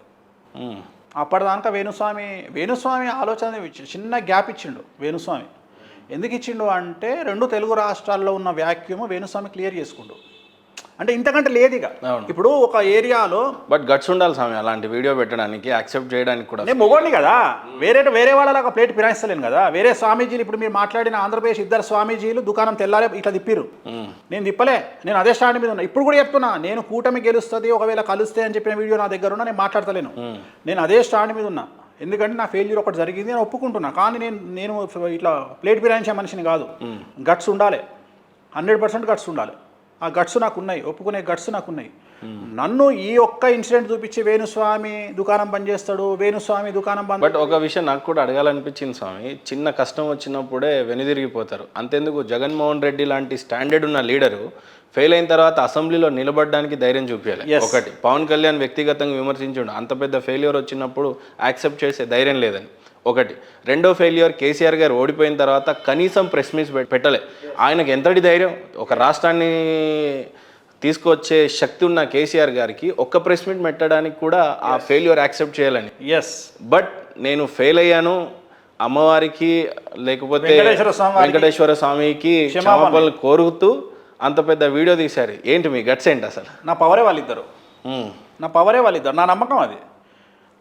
S1: అప్పటిదాకా వేణుస్వామి ఆలోచన చిన్న గ్యాప్ ఇచ్చిండు. వేణుస్వామి ఎందుకు ఇచ్చిండు అంటే, 2 తెలుగు రాష్ట్రాల్లో ఉన్న వ్యాక్యూమ్ వేణుస్వామి క్లియర్ చేసుకుండు. అంటే ఇంతకంటే లేదు ఇక. ఇప్పుడు ఒక ఏరియాలో
S2: బట్ గట్స్ ఉండాలి స్వామి అలాంటి వీడియో పెట్టడానికి, యాక్సెప్ట్ చేయడానికి కూడా.
S1: నేను మొగోడిని కదా, వేరే వాళ్ళలాగా ప్లేట్ ఫిరాయిస్తలేను కదా. వేరే స్వామీజీలు, ఇప్పుడు మీరు మాట్లాడిన ఆంధ్రప్రదేశ్ 2 స్వామీజీలు దుకాణం తెల్లారే ఇట్లా తిప్పిరు, నేను తిప్పలే. నేను అదే స్టాండ్ మీద ఉన్నా. ఇప్పుడు కూడా చెప్తున్నా, నేను కూటమి గెలుస్తుంది ఒకవేళ కలుస్తే అని చెప్పిన వీడియో నా దగ్గర ఉన్నా, నేను మాట్లాడతలేను. నేను అదే స్టాండ్ మీద ఉన్నా. ఎందుకంటే నా ఫెయిల్యూర్ ఒకటి జరిగింది, నేను ఒప్పుకుంటున్నా. కానీ నేను ఇట్లా ప్లేట్ ఫిరాయించే మనిషిని కాదు. గట్స్ ఉండాలి, 100% గట్స్ ఉండాలి. ఆ గట్స్ నాకు ఉన్నాయి, ఒప్పుకునే గట్స్ నాకు ఉన్నాయి. నన్ను ఈ ఒక్క ఇన్సిడెంట్ చూపించి వేణుస్వామి దుకాణం బంద్ చేస్తాడు, వేణుస్వామి దుకాణం బంద్.
S2: బట్ ఒక విషయం నాకు కూడా అడగాలనిపించింది స్వామి, చిన్న కష్టం వచ్చినప్పుడే వెనుదిరిగిపోతారు. అంతెందుకు జగన్మోహన్ రెడ్డి లాంటి స్టాండర్డ్ ఉన్న లీడరు ఫెయిల్ అయిన తర్వాత అసెంబ్లీలో నిలబడడానికి ధైర్యం చూపించాలి. ఒకటి, పవన్ కళ్యాణ్ వ్యక్తిగతంగా విమర్శించండు, అంత పెద్ద ఫెయిల్యూర్ వచ్చినప్పుడు యాక్సెప్ట్ చేసే ధైర్యం లేదని ఒకటి. రెండో ఫెయిల్యూర్, కేసీఆర్ గారు ఓడిపోయిన తర్వాత కనీసం ప్రెస్ మీట్ పెట్టలే. ఆయనకు ఎంతటి ధైర్యం? ఒక రాష్ట్రాన్ని తీసుకొచ్చే శక్తి ఉన్న కేసీఆర్ గారికి ఒక్క ప్రెస్ మీట్ పెట్టడానికి కూడా ఆ ఫెయిల్యూర్ యాక్సెప్ట్ చేయాలని. బట్ నేను ఫెయిల్ అయ్యాను, అమ్మవారికి లేకపోతే వెంకటేశ్వర స్వామికి క్షమాపణలు కోరుతూ అంత పెద్ద వీడియో తీశారు. ఏంటి మీ గట్స్ ఏంటి అసలు?
S1: నా పవరే వాళ్ళిద్దరు, నా నమ్మకం అది,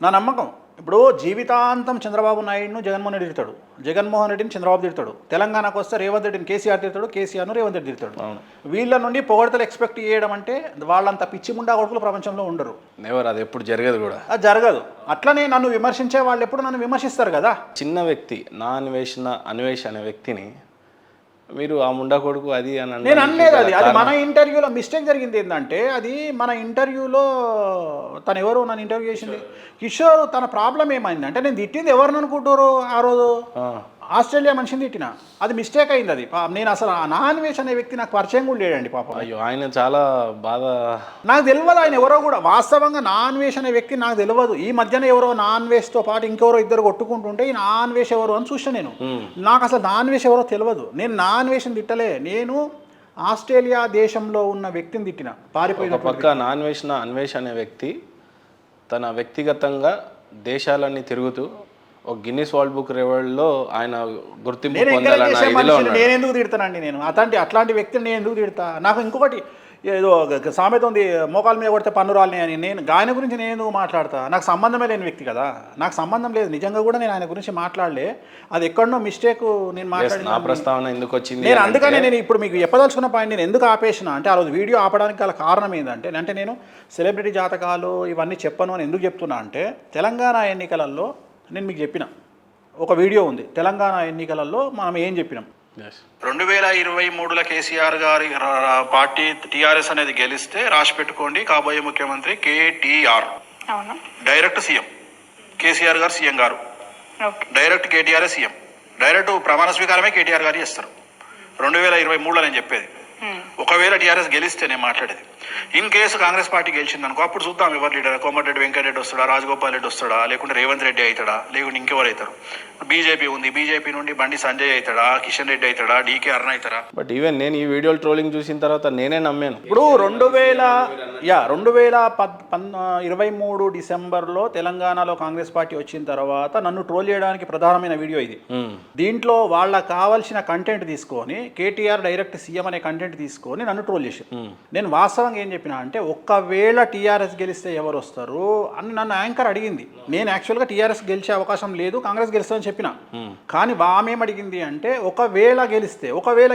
S1: నా నమ్మకం. ఇప్పుడు జీవితాంతం చంద్రబాబు నాయుడును జగన్మోహన్ రెడ్డి తిడతాడు, జగన్మోహన్ రెడ్డిని చంద్రబాబు తిడతాడు. తెలంగాణకు వస్తే రేవంత్ రెడ్డిని కేసీఆర్ తిడతాడు, కేసీఆర్ను రేవంత్ రెడ్డి తిడతాడు. వీళ్ళ నుండి పొగడతలు ఎక్స్పెక్ట్ చేయడం అంటే వాళ్ళంత పిచ్చి ముండా కొడుకులు ప్రపంచంలో ఉండరు.
S2: నెవర్, అది ఎప్పుడు జరగదు కూడా,
S1: అది జరగదు. అట్లనే నన్ను విమర్శించే వాళ్ళు ఎప్పుడు నన్ను విమర్శిస్తారు కదా.
S2: చిన్న వ్యక్తి, నా అన్వేష్ అనే వ్యక్తిని మీరు ఆ ముండా కొడుకు అది అని
S1: నేను
S2: అనడానికి
S1: అనలేదు.
S2: గల
S1: అది
S2: కారణం?
S1: మన ఇంటర్వ్యూలో మిస్టేక్ జరిగింది ఏంటంటే, అది మన ఇంటర్వ్యూలో తను ఎవరు నన్ను ఇంటర్వ్యూ చేసింది కిషోర్. తన ప్రాబ్లం ఏమైందంటే, నేను తిట్టింది ఎవరిని అనుకుంటారు ఆ రోజు,
S2: ఆ,
S1: ఆస్ట్రేలియా మనిషిని తిట్టిన. అది మిస్టేక్ అయింది. అది నేను అసలు ఆ నాన్వేష్ అనే వ్యక్తి నాకు పరిచయం కూడా లేడండి పాపం.
S2: అయ్యో ఆయన చాలా బాధ.
S1: నాకు తెలియదు ఆయన ఎవరో కూడా. వాస్తవంగా నాన్వేష్ అనే వ్యక్తి నాకు తెలియదు. ఈ మధ్యన ఎవరో నాన్వేష్తో పాటు ఇంకెవరో ఇద్దరు కొట్టుకుంటుంటే ఈ నాన్వేష్ ఎవరు అని చూసిన నేను. నాకు అసలు నాన్వేష్ ఎవరో తెలియదు. నేను నాన్వేష్ని తిట్టలే, నేను ఆస్ట్రేలియా దేశంలో ఉన్న వ్యక్తిని తిట్టిన, పారిపోయిన.
S2: పక్క అన్వేష్ అనే వ్యక్తి తన వ్యక్తిగతంగా దేశాలన్నీ తిరుగుతూ ఒక గిన్నిస్ వరల్డ్ బుక్ రికార్డులో ఆయన గుర్తింపు
S1: నేను ఎంకరేజ్
S2: పొందాలన్న
S1: చేసే
S2: ఇదిలో
S1: మనిషిని
S2: ఉన్నాడు.
S1: నేను ఎందుకు తిడతానండి? నేను అట్లాంటి వ్యక్తిని నేను ఎందుకు తిడతా? నాకు ఇంకొకటి ఏదో సామెత ఉంది, మోకాల మీద కొడితే పన్ను రాలని అని. నేను ఆయన గురించి నేను ఎందుకు మాట్లాడతా? నాకు సంబంధమే లేని వ్యక్తి కదా, నాకు సంబంధం లేదు. నిజంగా కూడా నేను ఆయన గురించి మాట్లాడలే. అది ఎక్కడనో మిస్టేక్. నేను మాట్లాడిన
S2: నా ప్రస్తావన ఎందుకు వచ్చింది
S1: నేను అందుకనే నేను ఇప్పుడు మీకు చెప్పదలుచుకున్న పాయింట్ నేను ఎందుకు ఆపేసిన అంటే, ఆ రోజు వీడియో ఆపడానికి గల కారణం ఏంటంటే, అంటే నేను సెలబ్రిటీ జాతకాలు ఇవన్నీ చెప్పను అని ఎందుకు చెప్తున్నా అంటే, తెలంగాణ ఎన్నికలలో నేను మీకు చెప్పిన ఒక వీడియో ఉంది. తెలంగాణ ఎన్నికలలో మనం ఏం చెప్పినాం, 2023లో కేసీఆర్ గారి పార్టీ టీఆర్ఎస్ అనేది గెలిస్తే రాసి పెట్టుకోండి, కాబోయే ముఖ్యమంత్రి కేటీఆర్.
S3: అవును.
S1: డైరెక్ట్ సీఎం కేసీఆర్ గారు, సీఎం గారు
S3: okay.
S1: Direct KTR CM. Direct ప్రమాణ స్వీకారమే కేటీఆర్ గారు చేస్తారు 2023లో నేను చెప్పేది. ఒకవేళ టీఆర్ఎస్ గెలిస్తే నేను మాట్లాడేది. ఇన్ కేసు కాంగ్రెస్ పార్టీ గెలిచిందనుకో, అప్పుడు చూద్దాం ఎవరు లీడర్. కోమటిరెడ్డి వెంకటరెడ్డి వస్తాడా, రాజగోపాల్ రెడ్డి వస్తాడా, లేకుంటే రేవంత్ రెడ్డి అవుతాడా, లేకుంటే ఇంకెవరు అవుతారు. బీజేపీ ఉంది, బీజేపీ నుండి బండి సంజయ్ అవుతాడా, కిషన్ రెడ్డి అవుతాడా, డీకే అరుణ్ అవుతారా.
S2: బట్ ఈవెన్ నేను ఈ వీడియోలు ట్రోలింగ్ చూసిన తర్వాత నేనే నమ్మాను.
S1: ఇప్పుడు 2023 డిసెంబర్లో తెలంగాణలో కాంగ్రెస్ పార్టీ వచ్చిన తర్వాత నన్ను ట్రోల్ చేయడానికి ప్రధానమైన వీడియో ఇది. దీంట్లో వాళ్ళకి కావాల్సిన కంటెంట్ తీసుకొని, కేటీఆర్ డైరెక్ట్ సీఎం అనే కంటెంట్ తీసుకొని నన్ను ట్రోల్ చేశారు. నేను వాస్తవంగా ఏం చెప్పినా అంటే, ఒక్కవేళ టీఆర్ఎస్ గెలిస్తే ఎవరు వస్తారు అని నన్ను యాంకర్ అడిగింది. నేను యాక్చువల్గా టీఆర్ఎస్ గెలిచే అవకాశం లేదు, కాంగ్రెస్ గెలుస్తుందని చెప్పిన. కానీ ఆమెం అడిగింది అంటే, ఒకవేళ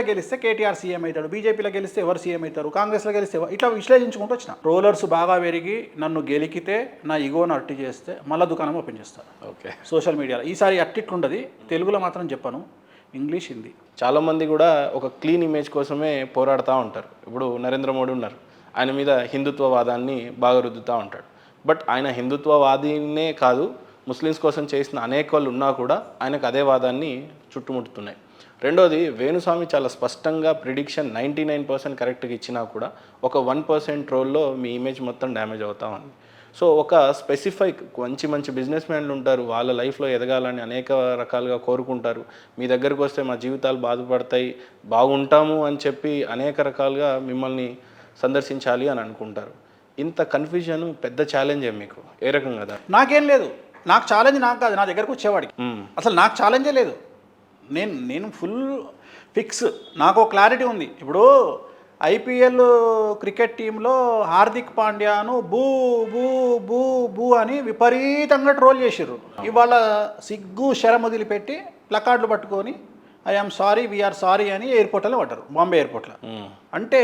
S1: గెలిస్తే కేటీఆర్ సీఎం అవుతాడు, బీజేపీలో గెలిస్తే ఎవరు సీఎం అవుతారు, కాంగ్రెస్లో గెలిస్తే ఇట్లా విశ్లేషించుకుంటూ వచ్చిన. ట్రోలర్స్ బాగా పెరిగి నన్ను గెలికితే నా ఇగోను అట్టి చేస్తే మళ్ళీ దుకాణం ఓపెన్ చేస్తారు.
S2: ఓకే,
S1: సోషల్ మీడియాలో ఈసారి అట్టిట్లుండదు. తెలుగులో మాత్రం చెప్పను, ఇంగ్లీష్, హిందీ.
S2: చాలామంది కూడా ఒక క్లీన్ ఇమేజ్ కోసమే పోరాడుతూ ఉంటారు. ఇప్పుడు నరేంద్ర మోడీ ఉన్నారు, ఆయన మీద హిందుత్వవాదాన్ని బాగా రుద్దుతూ ఉంటాడు. బట్ ఆయన హిందుత్వవాదినే కాదు, ముస్లిమ్స్ కోసం చేసిన అనేక వాళ్ళు ఉన్నా కూడా ఆయనకు అదే వాదాన్ని చుట్టుముట్టుతున్నాయి. రెండోది, వేణుస్వామి చాలా స్పష్టంగా ప్రిడిక్షన్ 99% కరెక్ట్గా ఇచ్చినా కూడా ఒక 1% రోల్లో మీ ఇమేజ్ మొత్తం డ్యామేజ్ అవుతా ఉంది. సో ఒక స్పెసిఫైక్ మంచి బిజినెస్ మ్యాన్లు ఉంటారు, వాళ్ళ లైఫ్లో ఎదగాలని అనేక రకాలుగా కోరుకుంటారు. మీ దగ్గరకు వస్తే మా జీవితాలు బాధపడతాయి, బాగుంటాము అని చెప్పి అనేక రకాలుగా మిమ్మల్ని సందర్శించాలి అని అనుకుంటారు. ఇంత కన్ఫ్యూజన్ పెద్ద ఛాలెంజే మీకు ఏ రకంగా కదా?
S1: నాకేం లేదు, నాకు ఛాలెంజ్ నాకు కాదు, నా దగ్గరకు వచ్చేవాడికి అసలు నాకు ఛాలెంజే లేదు. నేను ఫుల్ ఫిక్స్, నాకు క్లారిటీ ఉంది. ఇప్పుడు ఐపీఎల్ క్రికెట్ టీంలో హార్దిక్ పాండ్యాను బూ బూ బూ బూ అని విపరీతంగా ట్రోల్ చేసిర్రు. ఇవాళ సిగ్గు శరం వదిలిపెట్టి ప్లకార్డులు పట్టుకొని ఐఎమ్ సారీ, వీఆర్ సారీ అని ఎయిర్పోర్ట్లో పడ్డారు, బాంబే ఎయిర్పోర్ట్లో. అంటే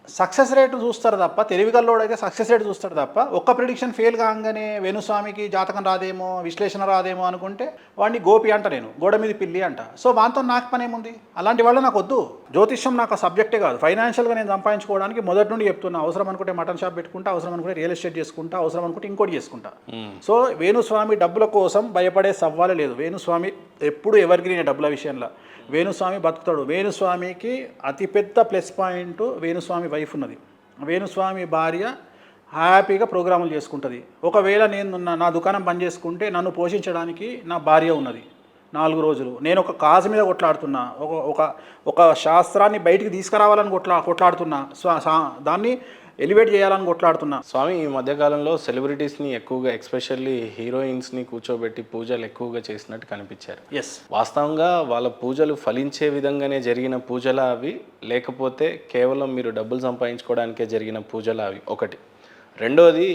S1: సక్సెస్ రేటు చూస్తారు తప్ప, తెలివిగల్లోడు అయితే సక్సెస్ రేటు చూస్తాడు తప్ప, ఒక్క ప్రిడిక్షన్ ఫెయిల్ కాగానే వేణుస్వామికి జాతకం రాదేమో, విశ్లేషణ రాదేమో అనుకుంటే వాడిని గోపి అంట, నేను గోడ మీద పిల్లి అంట. సో వాంతో నాకు పని ఏముంది? అలాంటి వాళ్ళు నాకు వద్దు. జ్యోతిష్యం నాకు ఆ సబ్జెక్టే కాదు. ఫైనాన్షియల్గా నేను సంపాదించుకోవడానికి మొదటి నుండి చెప్తున్నా, అవసరం అనుకుంటే మటన్ షాప్ పెట్టుకుంటా, అవసరం అనుకుంటే రియల్ ఎస్టేట్ చేసుకుంటా, అవసరం అనుకుంటే ఇంకోటి చేసుకుంటా. సో వేణుస్వామి డబ్బుల కోసం భయపడే సవాలే లేదు. వేణుస్వామి ఎప్పుడు ఎవరికి డబ్బుల విషయంలో వేణుస్వామి బతుకుతాడు. వేణుస్వామికి అతిపెద్ద ప్లస్ పాయింట్, వేణుస్వామి వైఫ్ ఉన్నది. వేణుస్వామి భార్య హ్యాపీగా ప్రోగ్రాములు చేసుకుంటుంది. ఒకవేళ నేను నా దుకాణం బంద్ చేసుకుంటే నన్ను పోషించడానికి నా భార్య ఉన్నది 4 రోజులు. నేను ఒక కాజు మీద కొట్లాడుతున్నా, ఒక శాస్త్రాన్ని బయటికి తీసుకురావాలని కొట్లాడుతున్నా, దాన్ని ఎలివేట్ చేయాలని కొట్లాడుతున్నా.
S2: స్వామి, ఈ మధ్యకాలంలో సెలబ్రిటీస్ని ఎక్కువగా, ఎక్స్పెషల్లీ హీరోయిన్స్ని కూర్చోబెట్టి పూజలు ఎక్కువగా చేసినట్టు కనిపించారు.
S1: ఎస్,
S2: వాస్తవంగా వాళ్ళ పూజలు ఫలించే విధంగానే జరిగిన పూజలు అవి, లేకపోతే కేవలం మీరు డబ్బులు సంపాదించుకోవడానికే జరిగిన పూజలు అవి? ఒకటి. రెండోది,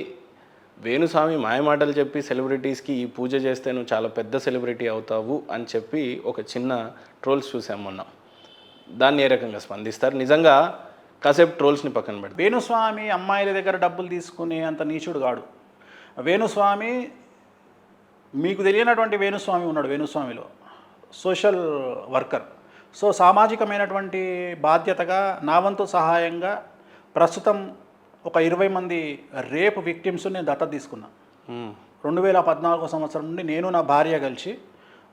S2: వేణుస్వామి మాయమాటలు చెప్పి సెలబ్రిటీస్కి ఈ పూజ చేస్తే నువ్వు చాలా పెద్ద సెలబ్రిటీ అవుతావు అని చెప్పి ఒక చిన్న ట్రోల్స్ చూసాం మొన్న. దాన్ని ఏ రకంగా స్పందిస్తారు? నిజంగా కాసేపు ట్రోల్స్ని పక్కన పెడతారు.
S1: వేణుస్వామి అమ్మాయిల దగ్గర డబ్బులు తీసుకునే అంత నీచుడు కాడు. వేణుస్వామి, మీకు తెలియనటువంటి వేణుస్వామి ఉన్నాడు. వేణుస్వామిలో సోషల్ వర్కర్. సో సామాజికమైనటువంటి బాధ్యతగా నా వంతు సహాయంగా ప్రస్తుతం ఒక 20 మంది రేప్ విక్టిమ్స్ నేను దత్తత తీసుకున్నా. 2014 సంవత్సరం నుండి నేను నా భార్య కలిసి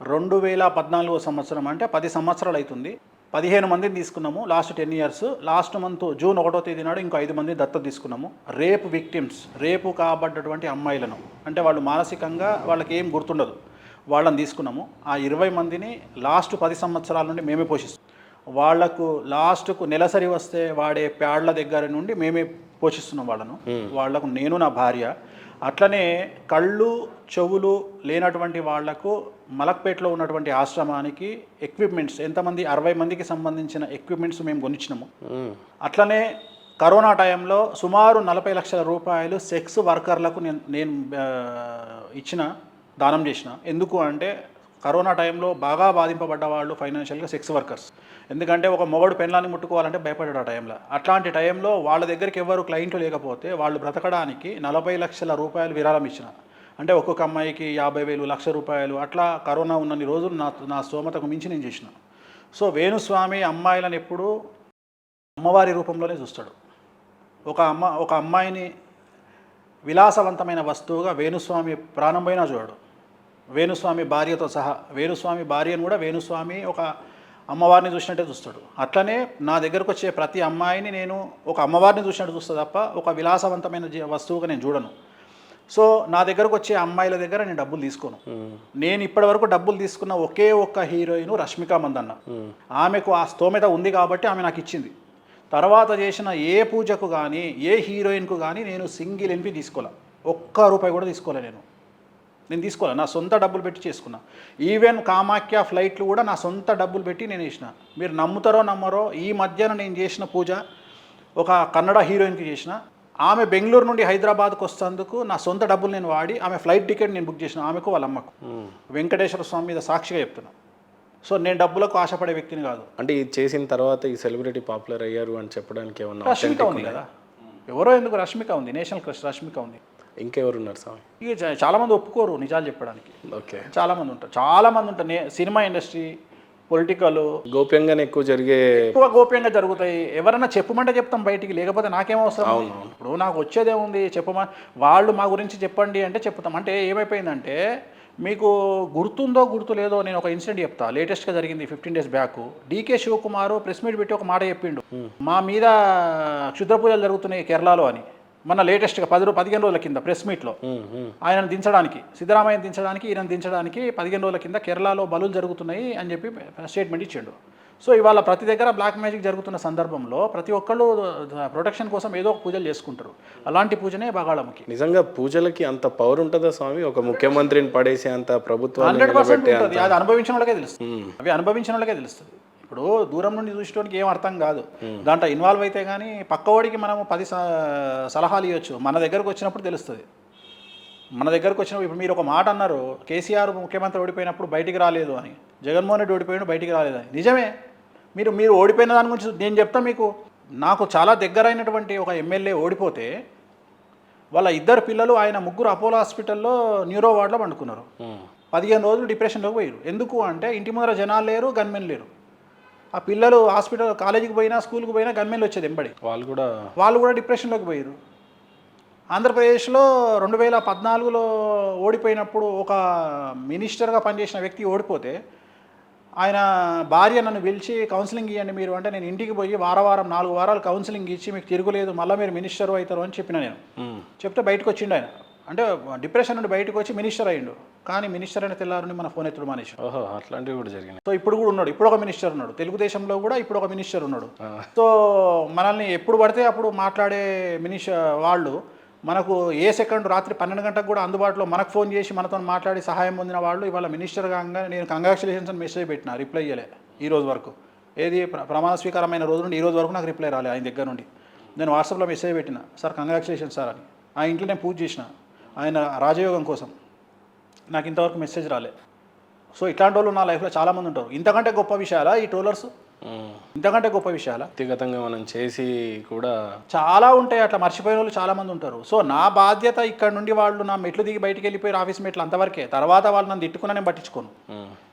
S1: 2014 సంవత్సరం అంటే 10 సంవత్సరాలు అవుతుంది. 15 మందిని తీసుకున్నాము last 10 years. Last month June 1వ తేదీ నాడు ఇంకో 5 మందిని దత్తత తీసుకున్నాము. రేప్ విక్టిమ్స్, రేపు కాబడ్డటువంటి అమ్మాయిలను, అంటే వాళ్ళు మానసికంగా వాళ్ళకి ఏం గుర్తుండదు, వాళ్ళని తీసుకున్నాము. ఆ 20 మందిని లాస్ట్ 10 సంవత్సరాల నుండి మేమే పోషిస్తాం. వాళ్లకు లాస్ట్కు నెలసరి వస్తే వాడే ప్యాడ్ల దగ్గర నుండి మేమే పోషిస్తున్నాం వాళ్ళను. వాళ్లకు నేను నా భార్య. అట్లనే కళ్ళు చెవులు లేనటువంటి వాళ్లకు మలక్పేటలో ఉన్నటువంటి ఆశ్రమానికి ఎక్విప్మెంట్స్ ఎంతమంది 60 మందికి సంబంధించిన ఎక్విప్మెంట్స్ మేము కొనిచ్చినాము. అట్లనే కరోనా టైంలో సుమారు 40 లక్షల రూపాయలు సెక్స్ వర్కర్లకు నేను ఇచ్చిన, దానం చేసిన. ఎందుకు అంటే కరోనా టైంలో బాగా బాధింపబడ్డ వాళ్ళు ఫైనాన్షియల్గా సెక్స్ వర్కర్స్. ఎందుకంటే ఒక మొగడు పెళ్ళాన్ని ముట్టుకోవాలంటే భయపడ్డాడు ఆ టైంలో. అట్లాంటి టైంలో వాళ్ళ దగ్గరికి ఎవరు క్లయింట్లు లేకపోతే వాళ్ళు బ్రతకడానికి 40 లక్షల రూపాయలు విరాళం ఇచ్చిన. అంటే ఒక్కొక్క అమ్మాయికి 50,000, ₹1,00,000 అట్లా కరోనా ఉన్నన్ని రోజులు నా స్తోమతకు మించి నేను చేసిన. సో వేణుస్వామి అమ్మాయిలను ఎప్పుడూ అమ్మవారి రూపంలోనే చూస్తాడు. ఒక అమ్మాయిని విలాసవంతమైన వస్తువుగా వేణుస్వామి ప్రాణం పోయినా చూడడు. వేణుస్వామి భార్యతో సహా, వేణుస్వామి భార్యను కూడా వేణుస్వామి ఒక అమ్మవారిని చూసినట్టే చూస్తాడు. అట్లనే నా దగ్గరకు వచ్చే ప్రతి అమ్మాయిని నేను ఒక అమ్మవారిని చూసినట్టు చూస్తా తప్ప ఒక విలాసవంతమైన వస్తువుగా నేను చూడను. సో నా దగ్గరకు వచ్చే అమ్మాయిల దగ్గర నేను డబ్బులు తీసుకోను. నేను ఇప్పటివరకు డబ్బులు తీసుకున్న ఒకే ఒక్క హీరోయిన్ రష్మిక మందన్న. ఆమెకు ఆ స్తోమత ఉంది కాబట్టి ఆమె నాకు ఇచ్చింది. తర్వాత చేసిన ఏ పూజకు కానీ ఏ హీరోయిన్కు కానీ నేను సింగిల్ ఎంపీ తీసుకోలే, ₹1 కూడా తీసుకోలే. నేను తీసుకోలే, నా సొంత డబ్బులు పెట్టి చేసుకున్నా. ఈవెన్ కామాఖ్య ఫ్లైట్లు కూడా నా సొంత డబ్బులు పెట్టి నేను చేసిన. మీరు నమ్ముతారో నమ్మరో, ఈ మధ్యన నేను చేసిన పూజ ఒక కన్నడ హీరోయిన్కి చేసిన. ఆమె బెంగళూరు నుండి హైదరాబాద్కు వస్తేందుకు నా సొంత డబ్బులు నేను వాడి ఆమె ఫ్లైట్ టికెట్ నేను బుక్ చేసిన, ఆమెకు వాళ్ళ అమ్మకు. వెంకటేశ్వర స్వామి మీద సాక్షిగా చెప్తున్నా. సో నేను డబ్బులకు ఆశపడే వ్యక్తిని కాదు.
S2: అంటే ఇది చేసిన తర్వాత ఈ సెలబ్రిటీ పాపులర్ అయ్యారు అని చెప్పడానికి ఏమన్నా?
S1: రష్మిక ఉంది కదా, ఎవరో ఎందుకు, రష్మిక ఉంది, నేషనల్ క్రష్ రష్మిక ఉంది.
S2: ఇంకెవరున్నారు స్వామి?
S1: ఇక చాలామంది ఒప్పుకోరు నిజాలు చెప్పడానికి.
S2: ఓకే,
S1: చాలామంది ఉంటారు. సినిమా ఇండస్ట్రీ, పొలిటికల్
S2: గోప్యంగానే ఎక్కువ
S1: గోప్యంగా జరుగుతాయి. ఎవరన్నా చెప్పమంటే చెప్తాం బయటికి, లేకపోతే నాకేం అవసరం. ఇప్పుడు నాకు వచ్చేదేముంది, వాళ్ళు మా గురించి చెప్పండి అంటే చెప్తాం. అంటే ఏమైపోయిందంటే, మీకు గుర్తుందో గుర్తు లేదో, నేను ఒక ఇన్సిడెంట్ చెప్తా. లేటెస్ట్గా జరిగింది 15 days back. DK Shivakumar press meet పెట్టి ఒక మాట చెప్పిండు, మా మీద క్షుద్ర పూజలు జరుగుతున్నాయి కేరళలో అని. మన లేటెస్ట్గా 15 రోజుల కింద ప్రెస్ మీట్లో ఆయనను దించడానికి, సిద్ధరామయ్యను దించడానికి, ఈయనను దించడానికి 15 రోజుల కింద కేరళలో బలులు జరుగుతున్నాయి అని చెప్పి స్టేట్మెంట్ ఇచ్చిండు. సో ఇవాళ ప్రతి దగ్గర బ్లాక్ మ్యాజిక్ జరుగుతున్న సందర్భంలో ప్రతి ఒక్కళ్ళు ప్రొటెక్షన్ కోసం ఏదో ఒక పూజలు చేసుకుంటారు. అలాంటి పూజనే బగాళముఖి.
S2: నిజంగా పూజలకి అంత పవర్ ఉంటుందా స్వామి? ఒక ముఖ్యమంత్రిని పడేసే అంత ప్రభుత్వం
S1: 100% ఉంటుంది. అది అనుభవించిన వాళ్ళకే తెలుస్తుంది. అవి అనుభవించిన వాళ్ళకే తెలుస్తుంది. ఇప్పుడు దూరం నుండి చూసేటోనికి ఏం అర్థం కాదు. దాంట్లో ఇన్వాల్వ్ అయితే కానీ పక్కవాడికి మనము 10 సలహాలు ఇవ్వచ్చు. మన దగ్గరకు వచ్చినప్పుడు తెలుస్తుంది. మన దగ్గరకు వచ్చినప్పుడు ఇప్పుడు మీరు ఒక మాట అన్నారు, కేసీఆర్ ముఖ్యమంత్రి ఓడిపోయినప్పుడు బయటికి రాలేదు అని, జగన్మోహన్ రెడ్డి ఓడిపోయిన బయటికి రాలేదని. నిజమే. మీరు ఓడిపోయిన దాని గురించి నేను చెప్తా మీకు. నాకు చాలా దగ్గరైనటువంటి ఒక ఎమ్మెల్యే ఓడిపోతే వాళ్ళ 2 పిల్లలు, ఆయన 3 అపోలో హాస్పిటల్లో న్యూరో వార్డులో పండుకున్నారు. 15 రోజులు డిప్రెషన్లోకి పోయారు. ఎందుకు అంటే ఇంటి ముందర జనాలు లేరు, గన్మెన్ లేరు. ఆ పిల్లలు హాస్పిటల్, కాలేజీకి పోయినా, స్కూల్కి పోయినా గన్మెన్లు వచ్చేది ఎంబడి. వాళ్ళు కూడా డిప్రెషన్లోకి పోయారు. ఆంధ్రప్రదేశ్లో 2014లో ఓడిపోయినప్పుడు ఒక మినిస్టర్గా పనిచేసిన వ్యక్తి ఓడిపోతే ఆయన భార్య నన్ను పిలిచి కౌన్సిలింగ్ ఇవ్వండి మీరు అంటే, నేను ఇంటికి పోయి వారం 4 వారాలు కౌన్సిలింగ్ ఇచ్చి మీకు తిరుగులేదు, మళ్ళీ మీరు మినిస్టర్ అవుతారు అని చెప్పిన. నేను చెప్తే బయటకు వచ్చిండు ఆయన. అంటే డిప్రెషన్ నుండి బయటకు వచ్చి మినిస్టర్ అయ్యిండు. కానీ మినిస్టర్ అయిన తెల్లారుని మన ఫోన్ ఎత్తుడు మానేసి.
S2: అట్లాంటివి కూడా జరిగినాయి.
S1: సో ఇప్పుడు కూడా ఉన్నాడు. ఇప్పుడు ఒక మినిస్టర్ ఉన్నాడు తెలుగుదేశంలో కూడా. ఇప్పుడు ఒక మినిస్టర్ ఉన్నాడు. సో మనల్ని ఎప్పుడు పడితే అప్పుడు మాట్లాడే వాళ్ళు మనకు ఏ సెకండ్ రాత్రి 12 గంటలకు కూడా అందుబాటులో మనకు ఫోన్ చేసి మనతో మాట్లాడి సహాయం పొందిన వాళ్ళు ఇవాళ మినిస్టర్ కాగా నేను కంగ్రాచులేషన్స్ అని మెసేజ్ పెట్టిన, రిప్లై ఇవ్వలే ఈ రోజు వరకు. ఏది ప్రమాణ స్వీకారమైన రోజు నుండి ఈ రోజు వరకు నాకు రిప్లై రాలే ఆయన దగ్గర నుండి. నేను వాట్సాప్లో మెసేజ్ పెట్టిన, సార్ కంగ్రాచులేషన్స్ సార్ అని. ఆ ఇంట్లో నేను పూజ చేసిన ఆయన రాజయోగం కోసం, నాకు ఇంతవరకు మెసేజ్ రాలే. సో ఇట్లాంటి వాళ్ళు నా లైఫ్లో చాలామంది ఉంటారు. ఇంతకంటే గొప్ప విషయాలా ఈ ట్రోలర్స్? ఇంతకంటే గొప్ప విషయాలా?
S2: వ్యక్తిగతంగా మనం చేసి కూడా
S1: చాలా ఉంటాయి, అట్లా మర్చిపోయిన వాళ్ళు చాలామంది ఉంటారు. సో నా బాధ్యత ఇక్కడ నుండి వాళ్ళు నా మెట్లు దిగి బయటికి వెళ్ళిపోయారు ఆఫీస్ మెట్లు అంతవరకే. తర్వాత వాళ్ళు నన్ను తిట్టుకున్నా నేను పట్టించుకోను,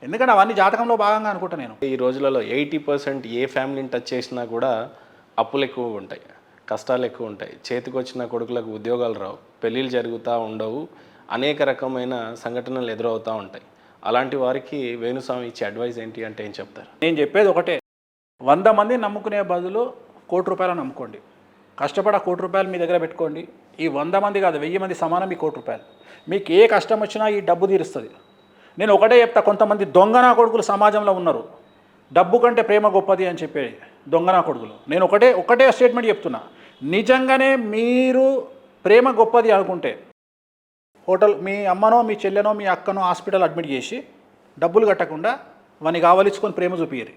S1: ఎందుకంటే అవన్నీ జాతకంలో భాగంగా అనుకుంటా నేను.
S2: ఈ రోజులలో 80% ఏ ఫ్యామిలీని టచ్ చేసినా కూడా అప్పులు ఎక్కువ ఉంటాయి, కష్టాలు ఎక్కువ ఉంటాయి, చేతికి వచ్చిన కొడుకులకు ఉద్యోగాలు రావు, పెళ్ళిళ్ళు జరుగుతూ ఉండవు, అనేక రకమైన సంఘటనలు ఎదురవుతూ ఉంటాయి. అలాంటి వారికి వేణుస్వామి ఇచ్చే అడ్వైస్ ఏంటి అంటే ఏం చెప్తారు?
S1: నేను చెప్పేది ఒకటే, 100 మంది నమ్ముకునే బదులు ₹1,00,00,000 నమ్ముకోండి. కష్టపడి ₹1,00,00,000 మీ దగ్గర పెట్టుకోండి. ఈ 100 మంది కాదు 1000 మంది సమానం మీ ₹1,00,00,000. మీకు ఏ కష్టం వచ్చినా ఈ డబ్బు తీరుస్తుంది. నేను ఒకటే చెప్తా, కొంతమంది దొంగనా కొడుకులు సమాజంలో ఉన్నారు, డబ్బు కంటే ప్రేమ గొప్పది అని చెప్పే దొంగనా కొడుకులు. నేను ఒకటే స్టేట్మెంట్ చెప్తున్నా, నిజంగానే మీరు ప్రేమ గొప్పది అనుకుంటే హోటల్ మీ అమ్మనో మీ చెల్లెనో మీ అక్కనో హాస్పిటల్ అడ్మిట్ చేసి డబ్బులు కట్టకుండా వానికి కావలించుకొని ప్రేమ చూపియ్యరు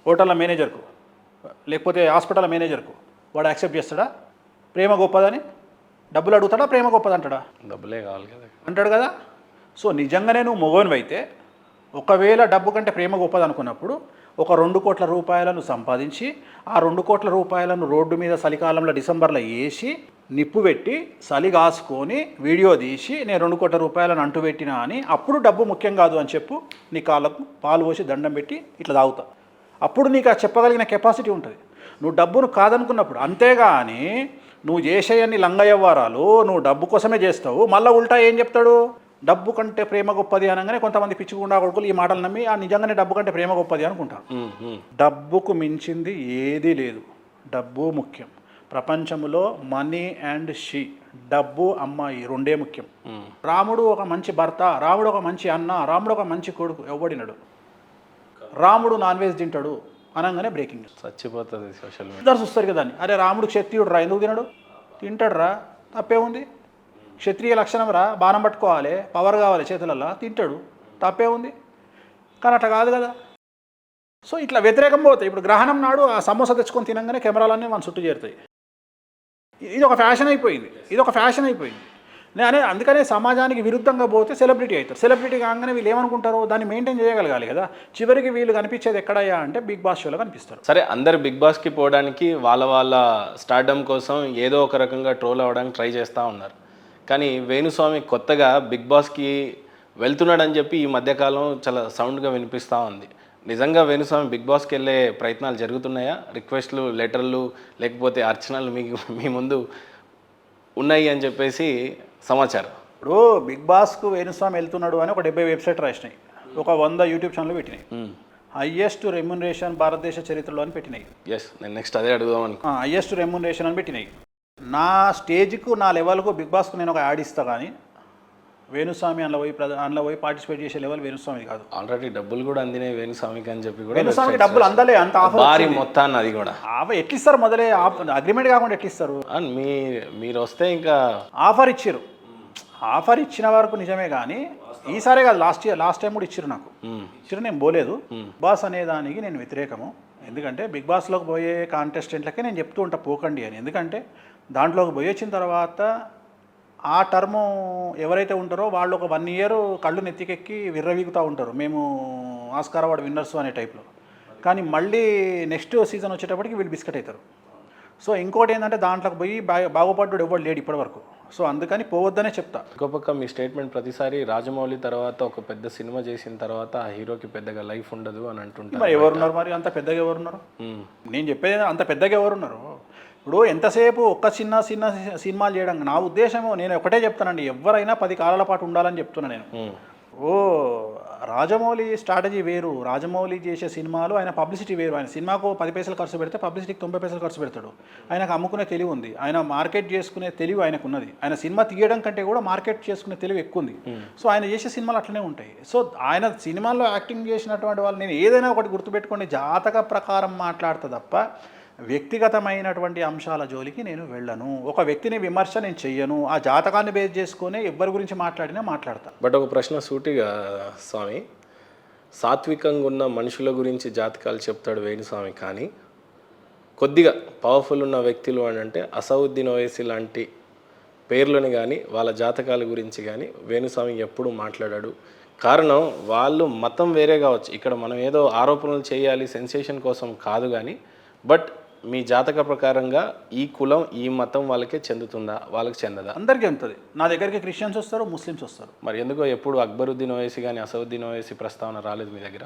S1: హోటళ్ళ మేనేజర్కు లేకపోతే హాస్పిటల్ మేనేజర్కు. వాడు యాక్సెప్ట్ చేస్తాడా ప్రేమ గొప్పదని? డబ్బులు అడుగుతాడా ప్రేమ గొప్పది అంటాడా?
S2: డబ్బులే కావాలి కదా
S1: అంటాడు కదా. సో నిజంగానే నువ్వు మొగోనివి అయితే ఒకవేళ డబ్బు కంటే ప్రేమ గొప్పది అనుకున్నప్పుడు ఒక ₹2,00,00,000 సంపాదించి ఆ ₹2,00,00,000 రోడ్డు మీద చలికాలంలో డిసెంబర్లో వేసి నిప్పు పెట్టి చలి కాసుకొని వీడియో తీసి నేను ₹2,00,00,000 అంటుపెట్టినా అని అప్పుడు డబ్బు ముఖ్యం కాదు అని చెప్పు. నీ కాళ్ళకు పాలు పోసి దండం పెట్టి ఇట్లా తాగుతా, అప్పుడు నీకు ఆ చెప్పగలిగిన కెపాసిటీ ఉంటుంది. నువ్వు డబ్బును కాదనుకున్నప్పుడు. అంతేగాని నువ్వు చేసేయన్ని లంగ వ్యవహారాలు నువ్వు డబ్బు కోసమే చేస్తావు. మళ్ళీ ఉల్టా ఏం చెప్తాడు, డబ్బు కంటే ప్రేమ గొప్పది అనగానే కొంతమంది పిచ్చుకుండా కొడుకులు ఈ మాటలు నమ్మి ఆ నిజంగానే డబ్బు కంటే ప్రేమ గొప్పది అనుకుంటారు. డబ్బుకు మించింది ఏదీ లేదు, డబ్బు ముఖ్యం. ప్రపంచంలో మనీ అండ్ షీ, డబ్బు అమ్మాయి రెండే ముఖ్యం. రాముడు ఒక మంచి భర్త, రాముడు ఒక మంచి అన్న, రాముడు ఒక మంచి కొడుకు ఎవడినడు. రాముడు నాన్ వెజ్ తింటాడు అనగానే బ్రేకింగ్
S2: చచ్చిపోతుంది సోషల్ మీడియా.
S1: ఇద్దరు చూస్తారు కదా అని, అరే రాముడు క్షత్రియుడు రా, ఎందుకు తినడు? తింటాడు రా, తప్పే ఉంది. క్షత్రియ లక్షణం రా, బాణం పట్టుకోవాలి, పవర్ కావాలి చేతులల్లో, తింటాడు, తప్పే ఉంది. కానీ అట్లా కాదు కదా. సో ఇట్లా వ్యతిరేకం పోతాయి. ఇప్పుడు గ్రహణం నాడు ఆ సమోసా తెచ్చుకొని తినగానే కెమెరాలన్నీ మన చుట్టూ చేరుతాయి. ఇది ఒక ఫ్యాషన్ అయిపోయింది. నేను అందుకనే సమాజానికి విరుద్ధంగా పోతే సెలబ్రిటీ అవుతారు. సెలబ్రిటీ కాగానే వీళ్ళు ఏమనుకుంటారో దాన్ని మెయింటైన్ చేయగలగాలి కదా. చివరికి వీళ్ళు కనిపించేది ఎక్కడయ్యా అంటే బిగ్ బాస్ షోలో కనిపిస్తారు.
S2: సరే, అందరు బిగ్ బాస్కి పోవడానికి వాళ్ళ స్టార్డమ్ కోసం ఏదో ఒక రకంగా ట్రోల్ అవ్వడానికి ట్రై చేస్తూ ఉన్నారు. కానీ వేణుస్వామి కొత్తగా బిగ్ బాస్కి వెళ్తున్నాడని చెప్పి ఈ మధ్యకాలం చాలా సౌండ్గా వినిపిస్తూ ఉంది. నిజంగా వేణుస్వామి బిగ్ బాస్కి వెళ్ళే ప్రయత్నాలు జరుగుతున్నాయా? రిక్వెస్ట్లు, లెటర్లు లేకపోతే అర్చనలు మీ ముందు ఉన్నాయి అని చెప్పేసి సమాచారం.
S1: ఇప్పుడు బిగ్ బాస్కు వేణుస్వామి వెళ్తున్నాడు అని ఒక 70 వెబ్సైట్ రాసినాయి, ఒక 100 యూట్యూబ్ ఛానల్ పెట్టినాయి. హైయెస్ట్ రెమ్యునరేషన్ భారతదేశ చరిత్రలో అని పెట్టినాయి.
S2: ఎస్, నేను నెక్స్ట్ అదే అడుగుదామని.
S1: హైయెస్ట్ రెమ్యునరేషన్ అని పెట్టినాయి. నా స్టేజ్కు నా లెవెల్కు బిగ్ బాస్కు నేను ఒక యాడ్ ఇస్తా, కానీ వేణుస్వామి అందులో పోయి పార్టిసిపేట్ చేసే లెవెల్ వేణుస్వామి కాదు.
S2: ఆల్రెడీ డబ్బులు కూడా అందినాయి వేణుస్వామికి అని చెప్పి కూడా.
S1: వేణుస్వామికి డబ్బులు అందలే, అంత ఆఫర్
S2: భారీ మొత్తాన్ని అది కూడా
S1: ఎట్లా ఇస్తారు? మొదలే అగ్రిమెంట్ కాకుండా ఎట్లా ఇస్తారు?
S2: మీరు వస్తే ఇంకా
S1: ఆఫర్ ఇచ్చారు. ఆఫర్ ఇచ్చిన వరకు నిజమే, కానీ ఈసారే కాదు, లాస్ట్ టైం కూడా ఇచ్చారు. నాకు ఇచ్చారు, నేను పోలేదు. బాస్ అనేదానికి నేను వ్యతిరేకము. ఎందుకంటే బిగ్ బాస్లోకి పోయే కాంటెస్టెంట్లకే నేను చెప్తూ ఉంటా పోకండి అని. ఎందుకంటే దాంట్లోకి పోయి వచ్చిన తర్వాత ఆ టర్ము ఎవరైతే ఉంటారో వాళ్ళు ఒక 1 ఇయర్ కళ్ళు నెత్తికెక్కి విర్రవీగుతూ ఉంటారు, మేము ఆస్కార్ అవార్డు విన్నర్స్ అనే టైప్లో. కానీ మళ్ళీ నెక్స్ట్ సీజన్ వచ్చేటప్పటికి వీళ్ళు బిస్కెట్ అవుతారు. సో ఇంకోటి ఏంటంటే దాంట్లోకి పోయి బాగుపడ్డాడు ఎవరు లేడు ఇప్పటివరకు. సో అందుకని పోవద్దనే చెప్తా.
S2: ఇంకో పక్క మీ స్టేట్మెంట్ ప్రతిసారి రాజమౌళి తర్వాత ఒక పెద్ద సినిమా చేసిన తర్వాత ఆ హీరోకి పెద్దగా లైఫ్ ఉండదు అని అంటుంటారు.
S1: మరి ఎవరున్నారు? మరి అంత పెద్దగా ఎవరున్నారు? నేను చెప్పేది అంత పెద్దగా ఎవరున్నారు? ఇప్పుడు ఎంతసేపు ఒక్క చిన్న సినిమాలు చేయడం నా ఉద్దేశము. నేను ఒకటే చెప్తానండి, ఎవరైనా 10 కాలాల పాటు ఉండాలని చెప్తున్నా నేను. రాజమౌళి స్ట్రాటజీ వేరు, రాజమౌళి చేసే సినిమాలు ఆయన పబ్లిసిటీ వేరు. ఆయన సినిమాకు 10 పైసలు ఖర్చు పెడితే పబ్లిసిటీకి 90 పైసలు ఖర్చు పెడతాడు. ఆయనకు అమ్ముకునే తెలివి ఉంది, ఆయన మార్కెట్ చేసుకునే తెలివి ఆయనకు ఉన్నది. ఆయన సినిమా తీయడం కంటే కూడా మార్కెట్ చేసుకునే తెలివి ఎక్కువ ఉంది. సో ఆయన చేసే సినిమాలు అట్లనే ఉంటాయి. సో ఆయన సినిమాల్లో యాక్టింగ్ చేసినటువంటి వాళ్ళు, నేను ఏదైనా ఒకటి గుర్తుపెట్టుకోండి, జాతక ప్రకారం మాట్లాడతా తప్ప వ్యక్తిగతమైనటువంటి అంశాల జోలికి నేను వెళ్ళను. ఒక వ్యక్తిని విమర్శ నేను చెయ్యను. ఆ జాతకాన్ని బేస్ చేసుకునే ఎవరి గురించి మాట్లాడినా మాట్లాడతా.
S2: బట్ ఒక ప్రశ్న సూటిగా స్వామి, సాత్వికంగా ఉన్న మనుషుల గురించి జాతకాలు చెప్తాడు వేణుస్వామి, కానీ కొద్దిగా పవర్ఫుల్ ఉన్న వ్యక్తులు అని అంటే అసౌద్దీన్ ఓవైసీ లాంటి పేర్లను కానీ వాళ్ళ జాతకాల గురించి కానీ వేణుస్వామి ఎప్పుడూ మాట్లాడాడు. కారణం వాళ్ళు మతం వేరే కావచ్చు, ఇక్కడ మనం ఏదో ఆరోపణలు చేయాలి సెన్సేషన్ కోసం కాదు కానీ, బట్ మీ జాతక ప్రకారంగా ఈ కులం ఈ మతం వాళ్ళకే చెందుతుందా, వాళ్ళకి చెందదా?
S1: అందరికీ ఉంటుంది. నా దగ్గరికి క్రిస్టియన్స్ వస్తారు, ముస్లిమ్స్ వస్తారు.
S2: మరి ఎందుకో ఎప్పుడు అక్బరుద్దీన్ ఓవైసీ కానీ అసదుద్దీన్ ఓవైసీ ప్రస్తావన రాలేదు మీ దగ్గర?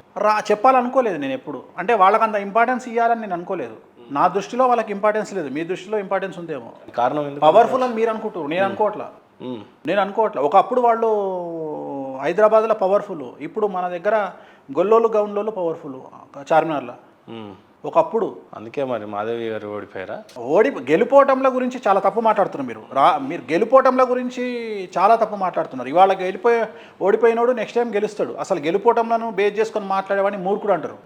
S1: చెప్పాలనుకోలేదు నేను ఎప్పుడు. అంటే వాళ్ళకి అంత ఇంపార్టెన్స్ ఇవ్వాలని నేను అనుకోలేదు. నా దృష్టిలో వాళ్ళకి ఇంపార్టెన్స్ లేదు, మీ దృష్టిలో ఇంపార్టెన్స్ ఉందేమో.
S2: కారణం ఎందుకు?
S1: పవర్ఫుల్ అని మీరు అనుకుంటారు, నేను అనుకోవట్లా. ఒకప్పుడు వాళ్ళు హైదరాబాద్లో పవర్ఫుల్, ఇప్పుడు మన దగ్గర గొల్లోలు గౌన్లోలు పవర్ఫుల్ చార్మినార్లో ఒకప్పుడు.
S2: అందుకే మరి మాధవి గారు ఓడిపోయారా?
S1: గెలుపోవటంల గురించి చాలా తప్పు మాట్లాడుతున్నారు మీరు. మీరు గెలుపోవటంల గురించి చాలా తప్పు మాట్లాడుతున్నారు. ఇవాళ ఓడిపోయినోడు నెక్స్ట్ టైం గెలుస్తాడు. అసలు గెలుపోవటంలను బేస్ చేసుకొని మాట్లాడేవాడిని మూర్ఖుడు అంటారు.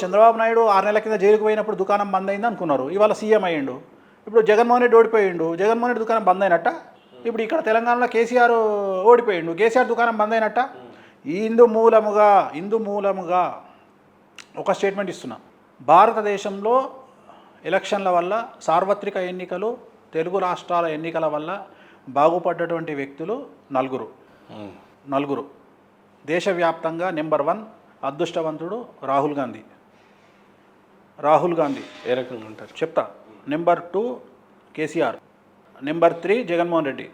S1: చంద్రబాబు నాయుడు 6 నెలల కింద జైలుకు పోయినప్పుడు దుకాణం బంద్ అయింది అనుకున్నారు, ఇవాళ సీఎం అయ్యిండు. ఇప్పుడు జగన్మోహన్ రెడ్డి ఓడిపోయిండు, జగన్మోహన్ రెడ్డి దుకాణం బంద్ అయినట్ట. ఇప్పుడు ఇక్కడ తెలంగాణలో కేసీఆర్ ఓడిపోయిండు, కేసీఆర్ దుకాణం బంద్ అయినట్ట. హిందూ మూలముగా ఒక స్టేట్మెంట్ ఇస్తున్నా. భారతదేశంలో ఎలక్షన్ల వల్ల, సార్వత్రిక ఎన్నికలు, తెలుగు రాష్ట్రాల ఎన్నికల వల్ల బాగుపడ్డటువంటి వ్యక్తులు నలుగురు. దేశవ్యాప్తంగా నెంబర్ 1 అదృష్టవంతుడు రాహుల్ గాంధీ.
S2: ఏ రకంగా ఉంటారు
S1: చెప్తా. Number 2 KCR, number 3 Jaganmohan Reddy,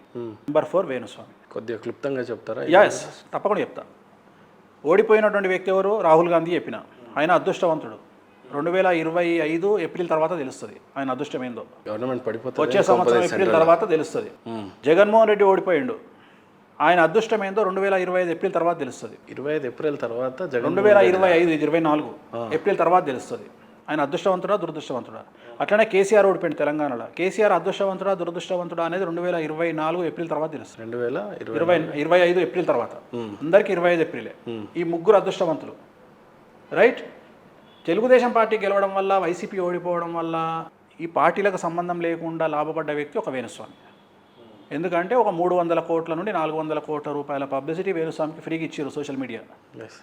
S1: number 4 Venu Swamy.
S2: కొద్దిగా క్లుప్తంగా చెప్తారా?
S1: ఎస్, తప్పకుండా చెప్తా. ఓడిపోయినటువంటి వ్యక్తి ఎవరు? రాహుల్ గాంధీ చెప్పిన. ఆయన అదృష్టవంతుడు. 2025 ఏప్రిల్ తర్వాత తెలుస్తుంది ఆయన అదృష్టమైందో.
S2: గవర్నమెంట్ పడిపోతుంది
S1: వచ్చే సంవత్సరం ఏప్రిల్ తర్వాత తెలుస్తుంది. జగన్మోహన్ రెడ్డి ఓడిపోయిండు, ఆయన అదృష్టమైందో 2025 ఏప్రిల్ తర్వాత తెలుస్తుంది.
S2: 25 ఏప్రిల్ తర్వాత
S1: 2025 24 ఏప్రిల్ తర్వాత తెలుస్తుంది ఆయన అదృష్టవంతుడా దురదృష్టవంతుడా. అట్లనే కేసీఆర్ ఓడిపోయింది తెలంగాణలో. కేసీఆర్ అదృష్టవంతుడా దురదృష్టవంతుడా అనేది 2024 ఏప్రిల్ తర్వాత తెలుస్తుంది. 2025 ఏప్రిల్ తర్వాత. అందరికీ 25 ఏప్రిలే. ఈ ముగ్గురు అదృష్టవంతులు, రైట్. తెలుగుదేశం పార్టీ గెలవడం వల్ల, వైసీపీ ఓడిపోవడం వల్ల ఈ పార్టీలకు సంబంధం లేకుండా లాభపడ్డ వ్యక్తి ఒక వేణుస్వామి. ఎందుకంటే ఒక 300 కోట్ల నుండి 400 కోట్ల రూపాయల పబ్లిసిటీ వేణుస్వామికి ఫ్రీగా ఇచ్చారు సోషల్ మీడియా.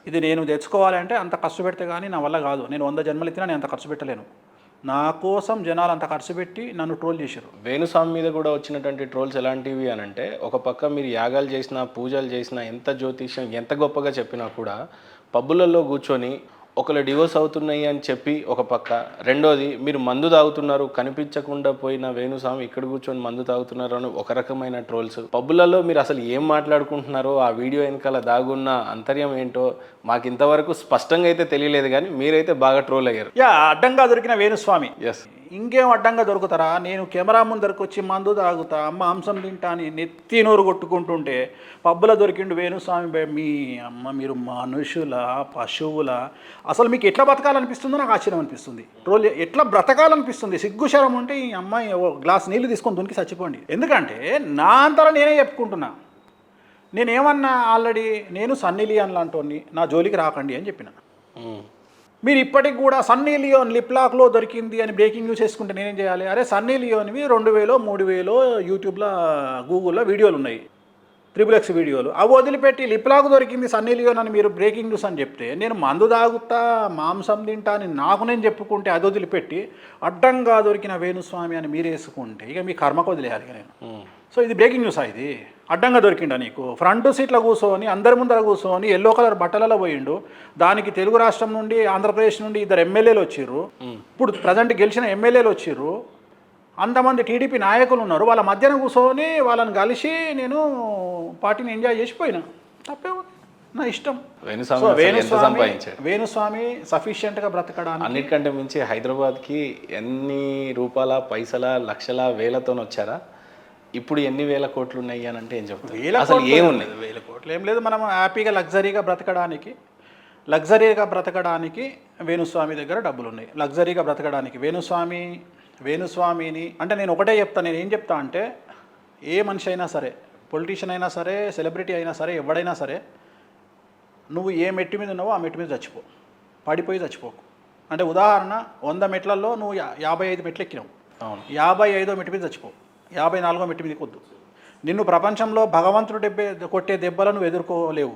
S1: ఇది నేను తెచ్చుకోవాలంటే అంత ఖర్చు పెడితే కానీ నా వల్ల కాదు. నేను 100 జన్మలు ఎత్తినా నేను అంత ఖర్చు పెట్టలేను. నా కోసం జనాలు అంత ఖర్చు పెట్టి నన్ను ట్రోల్ చేశారు.
S2: వేణుస్వామి మీద కూడా వచ్చినటువంటి ట్రోల్స్ ఎలాంటివి అని అంటే, ఒక పక్క మీరు యాగాలు చేసినా, పూజలు చేసినా, ఎంత జ్యోతిష్యం ఎంత గొప్పగా చెప్పినా కూడా పబ్బులలో కూర్చొని ఒకళ్ళు డివోర్స్ అవుతున్నాయి అని చెప్పి ఒక పక్క, రెండోది మీరు మందు తాగుతున్నారు, కనిపించకుండా పోయిన వేణుస్వామి ఇక్కడ కూర్చొని మందు తాగుతున్నారు అని ఒక రకమైన ట్రోల్స్. పబ్బులలో మీరు అసలు ఏం మాట్లాడుకుంటున్నారో, ఆ వీడియో వెనకాల దాగున్న అంతర్యం ఏంటో మాకు ఇంతవరకు స్పష్టంగా అయితే తెలియలేదు, కానీ మీరైతే బాగా ట్రోల్ అయ్యారు.
S1: అడ్డంగా దొరికిన వేణుస్వామి.
S2: ఎస్,
S1: ఇంకేం అడ్డంగా దొరుకుతారా? నేను కెమెరా ముందరకు వచ్చి మందు తాగుతా, మాంసం తింటా అని నెత్తి నోరు కొట్టుకుంటుంటే పబ్బులో దొరికిండు వేణుస్వామి. మీ అమ్మ, మీరు మనుషుల పశువుల? అసలు మీకు ఎట్లా బతకాలనిపిస్తుందో నాకు ఆశ్చర్యం అనిపిస్తుంది. ట్రోల్ ఎట్లా బ్రతకాలనిపిస్తుంది? సిగ్గుశరం ఉంటే ఈ అమ్మాయి గ్లాస్ నీళ్ళు తీసుకొని దునికి చచ్చిపోండి. ఎందుకంటే నా అంతలో నేనే చెప్పుకుంటున్నా. నేనేమన్నా ఆల్రెడీ నేను సన్నీ లియోన్ లాంటి నా జోలికి రాకండి అని చెప్పిన. మీరు ఇప్పటికి కూడా సన్నీ లియోన్ లిప్లాక్లో దొరికింది అని బ్రేకింగ్ న్యూస్ వేసుకుంటే నేనేం చేయాలి? అరే సన్నీ లియోన్వి 2000 3000 యూట్యూబ్లో గూగుల్లో వీడియోలు ఉన్నాయి, XXX వీడియోలు. అవి వదిలిపెట్టి లిప్లాక్ దొరికింది సన్నీ లియోన్ అని మీరు బ్రేకింగ్ న్యూస్ అని చెప్తే, నేను మందు తాగుతా, మాంసం తింటా అని నాకు నేను చెప్పుకుంటే అది వదిలిపెట్టి అడ్డంగా దొరికిన వేణుస్వామి అని మీరు వేసుకుంటే ఇక మీ కర్మకు వదిలేయాలి నేను. సో ఇది బ్రేకింగ్ న్యూస్. ఇది అడ్డంగా దొరికిండా నీకు? ఫ్రంట్ సీట్లో కూర్చొని అందరి ముందర కూర్చొని ఎల్లో కలర్ బట్టలలో పోయిండు. దానికి తెలుగు రాష్ట్రం నుండి, ఆంధ్రప్రదేశ్ నుండి 2 ఎమ్మెల్యేలు వచ్చిర్రు. ఇప్పుడు ప్రజెంట్ గెలిచిన ఎమ్మెల్యేలు వచ్చిర్రు. అంతమంది టీడీపీ నాయకులు ఉన్నారు. వాళ్ళ మధ్యన కూర్చొని వాళ్ళని కలిసి నేను పార్టీని ఎంజాయ్ చేసిపోయినా, తప్పే నా ఇష్టం. వేణుస్వామి సఫిషియెంట్గా బ్రతకడానికి,
S2: అన్నిటికంటే మించి హైదరాబాద్కి ఎన్ని రూపాయల పైసల లక్షల వేలతో వచ్చారా? ఇప్పుడు ఎన్ని వేల కోట్లు ఉన్నాయి అని అంటే ఏం చెప్తారు? అసలు ఏమున్నాయి?
S1: 1000 కోట్లు ఏం లేదు. మనం హ్యాపీగా లగ్జరీగా బ్రతకడానికి వేణుస్వామి దగ్గర డబ్బులు ఉన్నాయి. లగ్జరీగా బ్రతకడానికి వేణుస్వామిని అంటే నేను ఒకటే చెప్తాను. నేను ఏం చెప్తా అంటే, ఏ మనిషి అయినా సరే, పొలిటీషియన్ అయినా సరే, సెలబ్రిటీ అయినా సరే, ఎవడైనా సరే, నువ్వు ఏ మెట్టు మీద ఉన్నావో ఆ మెట్టు మీద చచ్చిపో, పడిపోయి చచ్చిపోకు. అంటే ఉదాహరణ, 100 మెట్లలో నువ్వు 55 మెట్లు ఎక్కినావు, 55వ మెట్టు మీద చచ్చిపో, 54వ మెట్టు మీదకి వద్దు. నిన్ను ప్రపంచంలో భగవంతుడు కొట్టే దెబ్బలను నువ్వు ఎదుర్కోలేవు,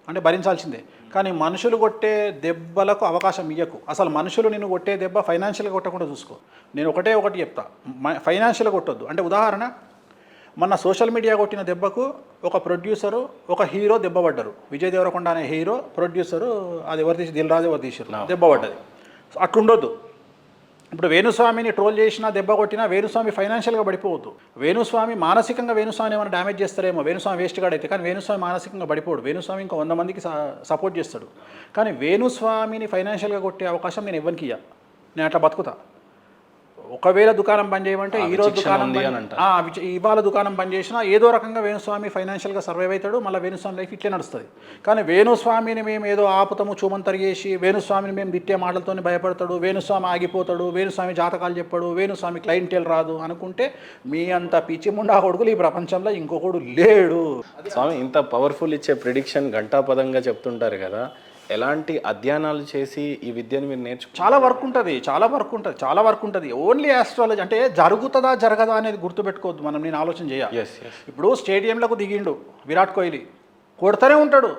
S1: అంటే భరించాల్సిందే. కానీ మనుషులు కొట్టే దెబ్బలకు అవకాశం ఇవ్వకు. అసలు మనుషులు నిన్ను కొట్టే దెబ్బ ఫైనాన్షియల్గా కొట్టకుండా చూసుకో. నేను ఒకటి చెప్తా, ఫైనాన్షియల్గా కొట్టొద్దు. అంటే ఉదాహరణ, మొన్న సోషల్ మీడియా కొట్టిన దెబ్బకు ఒక ప్రొడ్యూసరు ఒక హీరో దెబ్బపడ్డారు. విజయ్ దేవరకొండ అనే హీరో ప్రొడ్యూసరు, అది ఎవరు తీసి దిల్ రాజు ఎవరు తీసారు, దెబ్బపడ్డది. సో అట్లుండొద్దు. ఇప్పుడు వేణుస్వామిని ట్రోల్ చేసినా దెబ్బ కొట్టినా వేణుస్వామి ఫైనాన్షియల్గా పడిపోవద్దు. వేణుస్వామి మానసికంగా వేణుస్వామిని ఏమైనా డ్యామేజ్ చేస్తారేమో, వేణుస్వామి వేస్ట్ గాడు అయితే, కానీ వేణుస్వామి మానసికంగా పడిపోడు. వేణుస్వామి ఇంకా 100 మందికి సపోర్ట్ చేస్తాడు. కానీ వేణుస్వామిని ఫైనాన్షియల్గా కొట్టే అవకాశం నేను ఇవ్వనికి ఇయ్య. నేను అట్లా బతుకుతా. ఒకవేళ దుకాణం బంద్ చేయమంటే ఈరోజు దుకాణం ఇవాళ దుకాణం బంద్ చేసినా ఏదో రకంగా వేణుస్వామి ఫైనాన్షియల్గా సర్వైవ్ అవుతాడు. మళ్ళీ వేణుస్వామి లైఫ్ ఇట్లే నడుస్తుంది. కానీ వేణుస్వామిని మేము ఏదో ఆపుతాము చూమంతరి చేసి, వేణుస్వామిని మేము తిట్టే మాటలతో భయపడతాడు, వేణుస్వామి ఆగిపోతాడు, వేణుస్వామి జాతకాలు చెప్పాడు, వేణుస్వామి క్లయింటెల్ రాదు అనుకుంటే మీ అంత పిచ్చి ముండా కొడుకులు ఈ ప్రపంచంలో ఇంకొకడు లేడు.
S2: స్వామి, ఇంత పవర్ఫుల్ ఇచ్చే ప్రిడిక్షన్ ఘంటాపదంగా చెప్తుంటారు కదా, ఎలాంటి అధ్యయనాలు చేసి ఈ విద్యను మీరు
S1: చాలా వర్క్ ఉంటుంది. ఓన్లీ ఆస్ట్రాలజీ అంటే జరుగుతుందా జరగదా అనేది గుర్తుపెట్టుకోవద్దు మనం. నేను ఆలోచన చేయాలి. ఇప్పుడు స్టేడియంలకు దిగిండు విరాట్ కోహ్లీ, కొడుతూనే ఉంటాడు.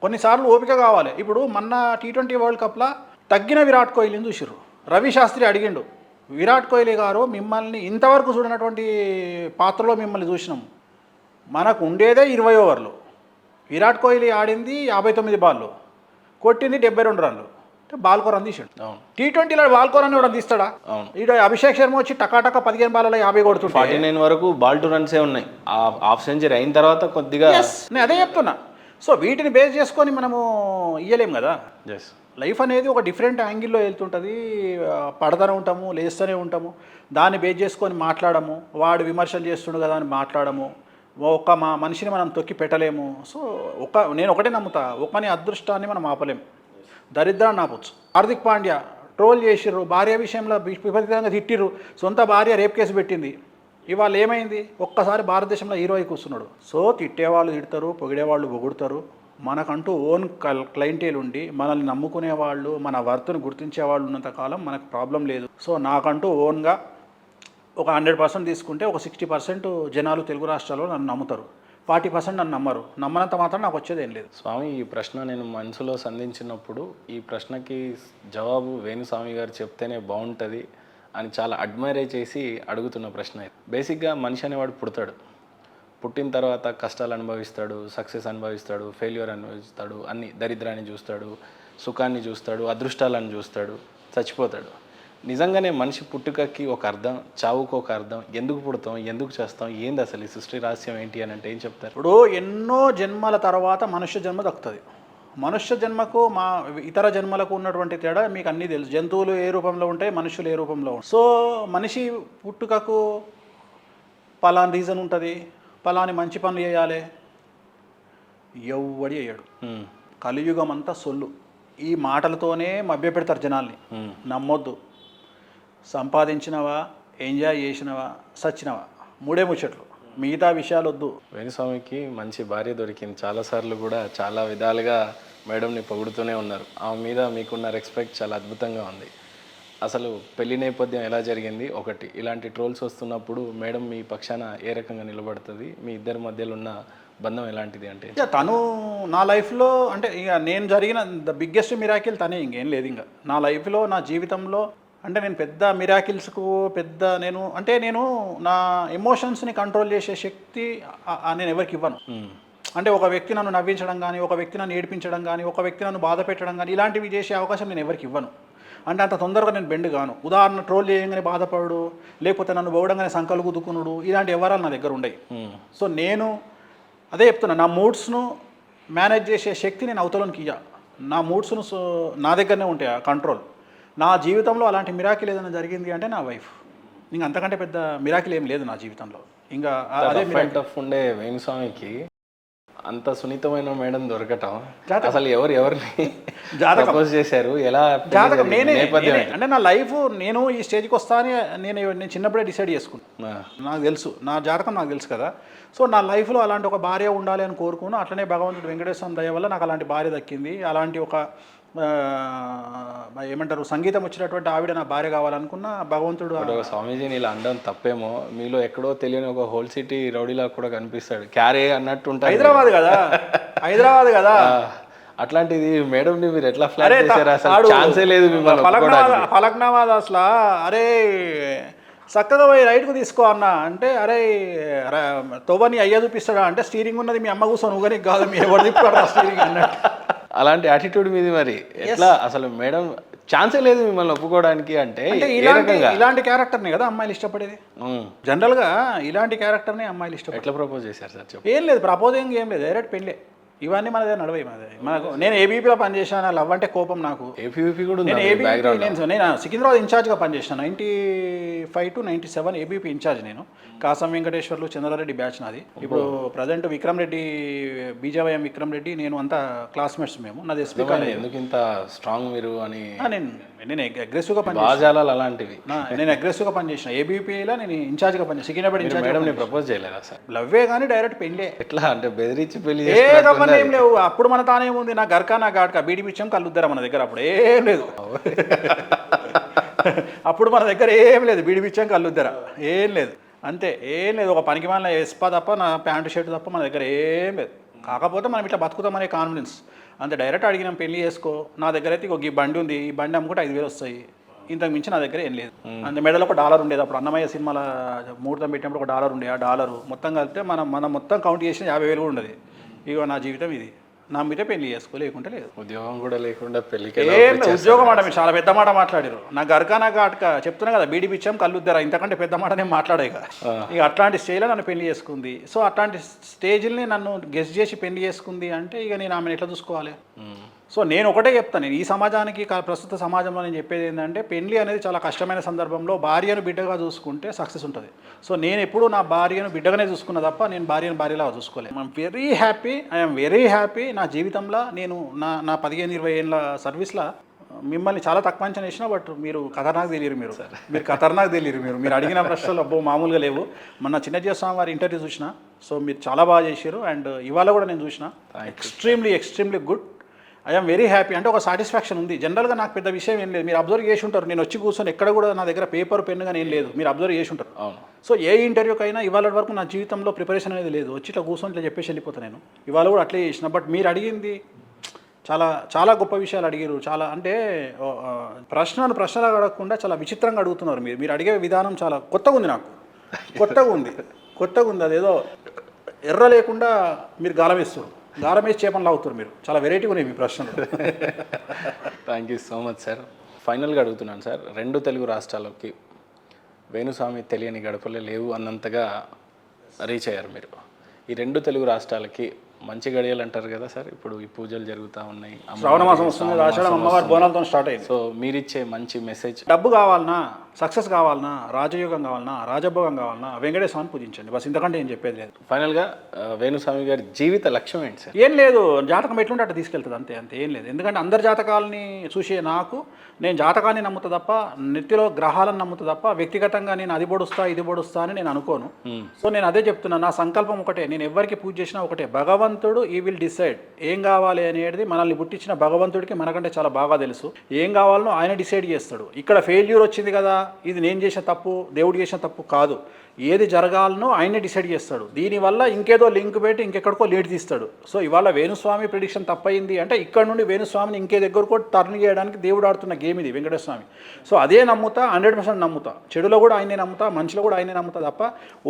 S1: కొన్నిసార్లు ఓపిక కావాలి. ఇప్పుడు మొన్న T20 వరల్డ్ కప్లో తగ్గిన విరాట్ కోహ్లీని చూసిర్రు. రవి శాస్త్రి అడిగిండు, విరాట్ కోహ్లీ గారు మిమ్మల్ని ఇంతవరకు చూడనటువంటి పాత్రలో మిమ్మల్ని చూసినాం, మనకు ఉండేదే 20 ఓవర్లు, విరాట్ కోహ్లీ ఆడింది 59 బాళ్ళు, కొట్టింది 72 రన్లు, బాల్కో రన్ తీసాడు. T20లో బాల్కో రన్ కూడా తీస్తాడా? ఇక అభిషేక్ శర్మ వచ్చి టకాటక 15 బాల్లో 50 కొడుతుంది.
S2: 49 వరకు బాల్ టు రన్సే ఉన్నాయి. హాఫ్ సెంచరీ అయిన తర్వాత కొద్దిగా
S1: నేను అదే చెప్తున్నా. సో వీటిని బేస్ చేసుకొని మనము ఇయ్యలేం కదా. లైఫ్ అనేది ఒక డిఫరెంట్ యాంగిల్లో వెళ్తుంటుంది. పడతానే ఉంటాము, లేస్తూనే ఉంటాము. దాన్ని బేస్ చేసుకొని మాట్లాడము, వాడు విమర్శలు చేస్తుండు కదా అని మాట్లాడము, ఒక మనిషిని మనం తొక్కి పెట్టలేము. సో నేను ఒకటే నమ్ముతా, ఒకని అదృష్టాన్ని మనం ఆపలేము, దరిద్రాన్ని ఆపొచ్చు. హార్దిక్ పాండ్యా ట్రోల్ చేసిర్రు, భార్య విషయంలో విపరీతంగా తిట్టిర్రు, సొంత భార్య రేప్ కేసు పెట్టింది. ఇవాళ ఏమైంది? ఒక్కసారి భారతదేశంలో హీరో అయి కూర్చున్నాడు. సో తిట్టేవాళ్ళు తిడతారు, పొగిడేవాళ్ళు పొగుడుతారు. మనకంటూ ఓన్ క్లయింటేల్ ఉండి మనల్ని నమ్ముకునే వాళ్ళు, మన వర్త్ను గుర్తించే వాళ్ళు ఉన్నంతకాలం మనకు ప్రాబ్లం లేదు. సో నాకంటూ ఓన్గా ఒక 100% తీసుకుంటే ఒక 60% జనాలు తెలుగు రాష్ట్రాల్లో నన్ను నమ్ముతారు, 40% నన్ను నమ్మరు. నమ్మనంత మాత్రం నాకు వచ్చేది ఏం లేదు.
S2: స్వామి, ఈ ప్రశ్న నేను మనసులో సంధించినప్పుడు ఈ ప్రశ్నకి జవాబు వేణుస్వామి గారు చెప్తేనే బాగుంటుంది అని చాలా అడ్మైర్ చేసి అడుగుతున్న ప్రశ్న. బేసిక్గా మనిషి అనేవాడు పుడతాడు, పుట్టిన తర్వాత కష్టాలు అనుభవిస్తాడు, సక్సెస్ అనుభవిస్తాడు, ఫెయిల్యూర్ అనుభవిస్తాడు, అన్ని దరిద్రాన్ని చూస్తాడు, సుఖాన్ని చూస్తాడు, అదృష్టాలను చూస్తాడు, చచ్చిపోతాడు. నిజంగానే మనిషి పుట్టుకకి ఒక అర్థం, చావుకు ఒక అర్థం, ఎందుకు పుడతాం, ఎందుకు చేస్తాం, ఏంది అసలు ఈ సృష్టి రహస్యం ఏంటి అని అంటే ఏం చెప్తారు?
S1: ఇప్పుడు ఎన్నో జన్మల తర్వాత మనుష్య జన్మ దక్కుతుంది. మనుష్య జన్మకు మా ఇతర జన్మలకు ఉన్నటువంటి తేడా మీకు అన్నీ తెలుసు. జంతువులు ఏ రూపంలో ఉంటాయి, మనుషులు ఏ రూపంలో ఉంటాయి. సో మనిషి పుట్టుకకు పలాని రీజన్ ఉంటుంది, పలాని మంచి పనులు చేయాలి, ఎవ్వడి అయ్యాడు. కలియుగం అంతా సొల్లు. ఈ మాటలతోనే మభ్యపెడతారు జనాల్ని. నమ్మొద్దు. సంపాదించినవా, ఎంజాయ్ చేసినవా, సచ్చినవా, 3 ముచ్చట్లు, మిగతా విషయాలు వద్దు.
S2: వేణుస్వామికి మంచి భార్య దొరికింది. చాలాసార్లు కూడా చాలా విధాలుగా మేడంని పొగుడుతూనే ఉన్నారు. ఆమె మీద మీకున్న రెస్పెక్ట్ చాలా అద్భుతంగా ఉంది. అసలు పెళ్లి నేపథ్యం ఎలా జరిగింది? ఒకటి, ఇలాంటి ట్రోల్స్ వస్తున్నప్పుడు మేడం మీ పక్షాన ఏ రకంగా నిలబడుతుంది? మీ ఇద్దరి మధ్యలో ఉన్న బంధం ఎలాంటిది? అంటే
S1: తను నా లైఫ్లో అంటే ఇక నేను జరిగిన ద బిగ్గెస్ట్ మిరాకిల్ తనే, ఇంకేం లేదు. ఇంకా నా లైఫ్లో, నా జీవితంలో అంటే నేను పెద్ద మిరాకిల్స్కు నేను నా ఎమోషన్స్ని కంట్రోల్ చేసే శక్తి నేను ఎవరికి ఇవ్వను. అంటే ఒక వ్యక్తి నన్ను నవ్వించడం కానీ, ఒక వ్యక్తి నన్ను ఏడిపించడం కానీ, ఒక వ్యక్తి నన్ను బాధ పెట్టడం కానీ, ఇలాంటివి చేసే అవకాశం నేను ఎవరికి ఇవ్వను. అంటే అంత తొందరగా నేను బెండ్ గాను. ఉదాహరణ, ట్రోల్ చేయగానే బాధపడు, లేకపోతే నన్ను పోవడంగానే సంకలు గుద్దుకునుడు, ఇలాంటి వివరాలు నా దగ్గర ఉండయి. సో నేను అదే చెప్తున్నా, నా మూడ్స్ను మేనేజ్ చేసే శక్తి నేను అవతలోనికి ఇయ్య. నా మూడ్స్ను నా దగ్గరనే ఉంటాయి కంట్రోల్. నా జీవితంలో అలాంటి మిరాకిల్ ఏదైనా జరిగింది అంటే నా వైఫ్. ఇంకా అంతకంటే పెద్ద మిరాకిల్ ఏం లేదు నా జీవితంలో. ఇంకా అదే
S2: ఉండే వేణుస్వామికి అంత సున్నితమైన మేడం దొరకటం, అసలు ఎవరిని ప్రపోజ్ చేశారు, ఎలా
S1: జాతకం? నేనే అంటే నా లైఫ్, నేను ఈ స్టేజ్కి వస్తా అని నేను చిన్నప్పుడే డిసైడ్ చేసుకున్నాను. నాకు తెలుసు, నా జాతకం నాకు తెలుసు కదా. సో నా లైఫ్లో అలాంటి ఒక భార్య ఉండాలి అని కోరుకున్నాను. అట్లనే భగవంతుడు వెంకటేశ్వర దయ వల్ల నాకు అలాంటి భార్య దక్కింది. అలాంటి ఒక ఏమంటారు, సంగీతం వచ్చినటువంటి ఆవిడ నా భార్య కావాలనుకున్న భగవంతుడు.
S2: స్వామీజీని ఇలా అనడం తప్పేమో, మీలో ఎక్కడో తెలియని ఒక హోల్ సిటీ రౌడీలా కూడా కనిపిస్తాడు, క్యారే అన్నట్టు ఉంటాడు.
S1: హైదరాబాద్ కదా.
S2: అట్లాంటిది మేడంని మీరు ఎట్లా ఫ్లాట్ చేశారు? అసలు ఛాన్సే లేదు.
S1: ఫలక్నామాజ్ అసలు. అరే చక్కగా పోయి రైట్కు తీసుకో అన్న అంటే అరే తోవని అయ్యా చూపిస్తాడా అంటే స్టీరింగ్ ఉన్నది మీ అమ్మ కూర్చొని నువ్వు కానీ కాదు మీ ఎవరు తిప్పుతాడు స్టీరింగ్ అన్నట్టు.
S2: అలాంటి యాటిట్యూడ్ మీది మరి ఎట్లా అసలు మేడం ఛాన్సే లేదు మిమ్మల్ని ఒప్పుకోవడానికి అంటే
S1: ఇలాంటి క్యారెక్టర్ని కదా అమ్మాయిలు ఇష్టపడేది. జనరల్గా ఇలాంటి క్యారెక్టర్ని అమ్మాయిలు ఇష్టపడేది.
S2: ఎట్లా ప్రపోజ్ చేశారు సార్ చెప్పు.
S1: ఏం లేదు ప్రపోజింగ్ ఏం లేదు, డైరెక్ట్ పెళ్ళే. ఇవన్నీ మన దగ్గర నడవయి. మనకు నేను ఏబీపీలో పనిచేసాను, లవ్ అంటే కోపం నాకు.
S2: ఏబీపీ కూడా
S1: నేను నేను సికింద్రాబాద్ ఇన్ఛార్జ్గా పనిచేసాను 95 to 97 ఏబీపీ ఇన్ఛార్జ్ నేను. కాసం వెంకటేశ్వర్లు చంద్రారెడ్డి బ్యాచ్ నాది. ఇప్పుడు ప్రజెంట్ విక్రమ్ రెడ్డి బీజేవైఎం విక్రమ్ రెడ్డి నేను అంతా క్లాస్మేట్స్ మేము. నాది ఎస్పీ కాలేజ్.
S2: ఎందుకు ఇంత స్ట్రాంగ్ మీరు అని
S1: నేను అగ్రెసివ్గా
S2: పనిచేసాను. అలాంటివి
S1: నేను అగ్రెసివ్గా పనిచేసిన ఏబీపీలో నేను ఇన్ఛార్జ్గా పనిచేసాను. సికింద్రాబాద్ ఇన్ఛార్జ్.
S2: మేడం నేను ప్రపోజ్ చేయలేదా సార్?
S1: లవ్వే కానీ డైరెక్ట్ పెళ్ళే.
S2: ఎట్లా అంటే బెదిరించి పెళ్లి
S1: ఏం లేవు. అప్పుడు మన తానేముంది, నా గర్కా నా ఘాట్కా బీడి పిచ్చం కలుద్దారా మన దగ్గర. అప్పుడు ఏం లేదు. అప్పుడు మన దగ్గర ఏం లేదు, బీడి పిచ్చం కలుద్దారా ఏం లేదు, అంతే ఏం లేదు. ఒక పనికి మన ఎస్పా తప్ప, నా ప్యాంటు షర్ట్ తప్ప మన దగ్గర ఏం లేదు. కాకపోతే మనం ఇట్లా బతుకుతామనే కాన్ఫిడెన్స్ అంతే. డైరెక్ట్ అడిగినాం పెళ్లి చేసుకో. నా దగ్గర అయితే ఈ బండి ఉంది, ఈ బండి అమ్ముకుంటే 5,000 వస్తాయి, ఇంతకు మించి నా దగ్గర ఏం లేదు. అంతే. మెడలో ఒక $1 ఉండేది అప్పుడు. అన్నమయ్య సినిమాల ముహూర్తం పెట్టినప్పుడు ఒక $1 ఉండే. ఆ $1 మొత్తం కలిపితే మనం మొత్తం కౌంట్ చేసిన 50,000 కూడా ఉండదు. ఇగో నా జీవితం ఇది, నా మీద పెళ్లి చేసుకో, లేకుంటే లేదు.
S2: ఉద్యోగం కూడా లేకుండా పెళ్లికి
S1: ఏం ఉద్యోగం మాట మీరు చాలా పెద్ద మాట మాట్లాడారు. నా గర్కా నా ఘాట్కా చెప్తున్నా కదా, బీడి పిచ్చాం కళ్ళుద్దారా, ఇంతకంటే పెద్ద మాట నేను మాట్లాడేక. ఇక అట్లాంటి స్టేజ్లో నన్ను పెళ్లి చేసుకుంది. సో అట్లాంటి స్టేజ్ని నన్ను గెస్ట్ చేసి పెళ్లి చేసుకుంది అంటే ఇక నేను ఆమెను ఎట్లా చూసుకోవాలి? సో నేను ఒకటే చెప్తాను, నేను ఈ సమాజానికి ప్రస్తుత సమాజంలో నేను చెప్పేది ఏంటంటే, పెళ్లి అనేది చాలా కష్టమైన సందర్భంలో భార్యను బిడ్డగా చూసుకుంటే సక్సెస్ ఉంటుంది. సో నేను ఎప్పుడు నా భార్యను బిడ్డగానే చూసుకున్నా తప్ప నేను భార్యను భార్యలాగా చూసుకోలేదు. I'm very happy. నా జీవితంలో నేను నా 15-20 ఏళ్ళ సర్వీస్లో మిమ్మల్ని చాలా తక్కువ అంచనా వేసినా, బట్ మీరు ఖతర్నాక్ తెలియరు. మీరు ఖతర్నాక్ తెలియరు. మీరు అడిగిన ప్రశ్నలు అబ్బో మామూలుగా లేవు. మొన్న చిన్నజీవ స్వామి వారి ఇంటర్వ్యూ చూసిన. సో మీరు చాలా బాగా చేశారు. అండ్ ఇవాళ కూడా నేను చూసిన. Extremely good. I'm very happy. అంటే ఒక సాటిస్ఫాక్షన్ ఉంది. జనరల్గా నాకు పెద్ద విషయం ఏం లేదు. మీరు అబ్జర్వ్ చేసి ఉంటారు, నేను వచ్చి కూర్చొని ఎక్కడ కూడా నా దగ్గర పేపర్ పెన్ను కానీ ఏం లేదు. మీరు అబ్జర్వ్ చేసి ఉంటారు. సో ఏ ఇంటర్వ్యూకైనా ఇవాళ వరకు నా జీవితంలో ప్రిపరేషన్ అనేది లేదు. వచ్చి ఇట్లా కూర్చొని ఇట్లా చెప్పేసి వెళ్ళిపోతాను నేను. ఇవాళ కూడా అట్లే చేసిన. బట్ మీరు అడిగింది చాలా చాలా గొప్ప విషయాలు అడిగారు. చాలా అంటే ప్రశ్నలు అడగకుండా చాలా విచిత్రంగా అడుగుతున్నారు. మీరు అడిగే విధానం చాలా కొత్తగా ఉంది. నాకు కొత్తగా ఉంది. అదేదో ఎర్ర లేకుండా మీరు గాలం వేస్తారు, గారం వేసి చేపలు లాగుతారు. మీరు చాలా వెరైటీగా ఉన్నాయి మీ ప్రశ్నలు.
S2: Thank you so much sir. ఫైనల్గా అడుగుతున్నాను సార్, 2 తెలుగు రాష్ట్రాలకి వేణుస్వామి తెలియని గడపలే లేవు అన్నంతగా రీచ్ అయ్యారు మీరు. ఈ 2 తెలుగు రాష్ట్రాలకి మంచి గడియలు అంటారు కదా సార్. ఇప్పుడు ఈ పూజలు జరుగుతూ ఉన్నాయి,
S1: శ్రావణ మాసం వస్తుంది, ఆషాఢం అమ్మవారి బోనాలతో స్టార్ట్ అయింది.
S2: సో మీరిచ్చే మంచి మెసేజ్,
S1: డబ్బు కావాలన్నా, సక్సెస్ కావాలన్నా, రాజయోగం కావాలన్నా, రాజభోగం కావాలన్నా వెంకటేశ్వర స్వామిని పూజించండి. బస్ ఇంతకంటే ఏం చెప్పేది లేదు.
S2: ఫైనల్గా వేణుస్వామి గారి జీవిత లక్ష్యం ఏంటి సార్?
S1: ఏం లేదు, జాతకం ఎట్లుంటే అట్లా తీసుకెళ్తుంది, అంతే ఏం లేదు. ఎందుకంటే అందరి జాతకాలని చూసే నేను జాతకాన్ని నమ్ముతా తప్ప, నెత్తిలో గ్రహాలను నమ్ముతా తప్ప, వ్యక్తిగతంగా నేను అది పొడుస్తా ఇది పొడుస్తా అని నేను అనుకోను. సో నేను అదే చెప్తున్నాను, నా సంకల్పం ఒకటే. నేను ఎవరికి పూజ చేసినా ఒకటే, భగవంతుడు ఈ విల్ డిసైడ్. ఏం కావాలి అనేది మనల్ని పుట్టించిన భగవంతుడికి మనకంటే చాలా బాగా తెలుసు. ఏం కావాలనో ఆయన డిసైడ్ చేస్తాడు. ఇక్కడ ఫెయిల్యూర్ వచ్చింది కదా, ఇది నేను చేసిన తప్పు, దేవుడు చేసిన తప్పు కాదు. ఏది జరగాలనో ఆయనే డిసైడ్ చేస్తాడు. దీనివల్ల ఇంకేదో లింక్ పెట్టి ఇంకెక్కడికో లీడ్ తీస్తాడు. సో ఇవాళ వేణుస్వామి ప్రిడిక్షన్ తప్పయింది అంటే ఇక్కడ నుండి వేణుస్వామిని ఇంకే దగ్గరకో టర్న్ చేయడానికి దేవుడు ఆడుతున్న గేమ్ ఇది వెంకటేశ్వర స్వామి. సో అదే నమ్ముతా, 100% నమ్ముతా. చెడులో కూడా ఆయనే నమ్ముతా, మంచిలో కూడా ఆయనే నమ్ముతా తప్ప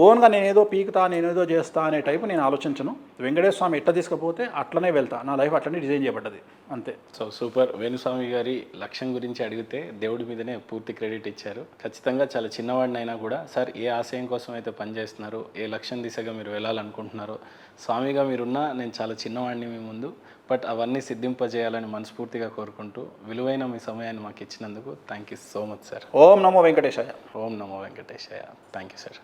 S1: ఓన్గా నేనేదో పీకుతా, నేనేదో చేస్తా అనే టైపు నేను ఆలోచించను. వెంకటేశ్వర స్వామి ఎట్లా తీసుకపోతే అట్లనే వెళ్తా. నా లైఫ్ అట్లనే డిజైన్ చేయబడ్డది, అంతే.
S2: So super. వేణుస్వామి గారి లక్ష్యం గురించి అడిగితే దేవుడి మీదనే పూర్తి క్రెడిట్ ఇచ్చారు. ఖచ్చితంగా చాలా చిన్నవాడినైనా కూడా సార్ ఏ ఆశయం కోసం అయితే పనిచేస్తున్నారు, ఏ లక్ష్యం దిశగా మీరు వెళ్ళాలనుకుంటున్నారో, స్వామిగా మీరున్నా నేను చాలా చిన్నవాడిని మీ ముందు, బట్ అవన్నీ సిద్ధింపజేయాలని మనస్ఫూర్తిగా కోరుకుంటూ విలువైన మీ సమయాన్ని మాకు ఇచ్చినందుకు thank you so much sir.
S1: ఓం నమో వెంకటేశాయ.
S2: ఓం నమో వెంకటేశాయ. Thank you sir.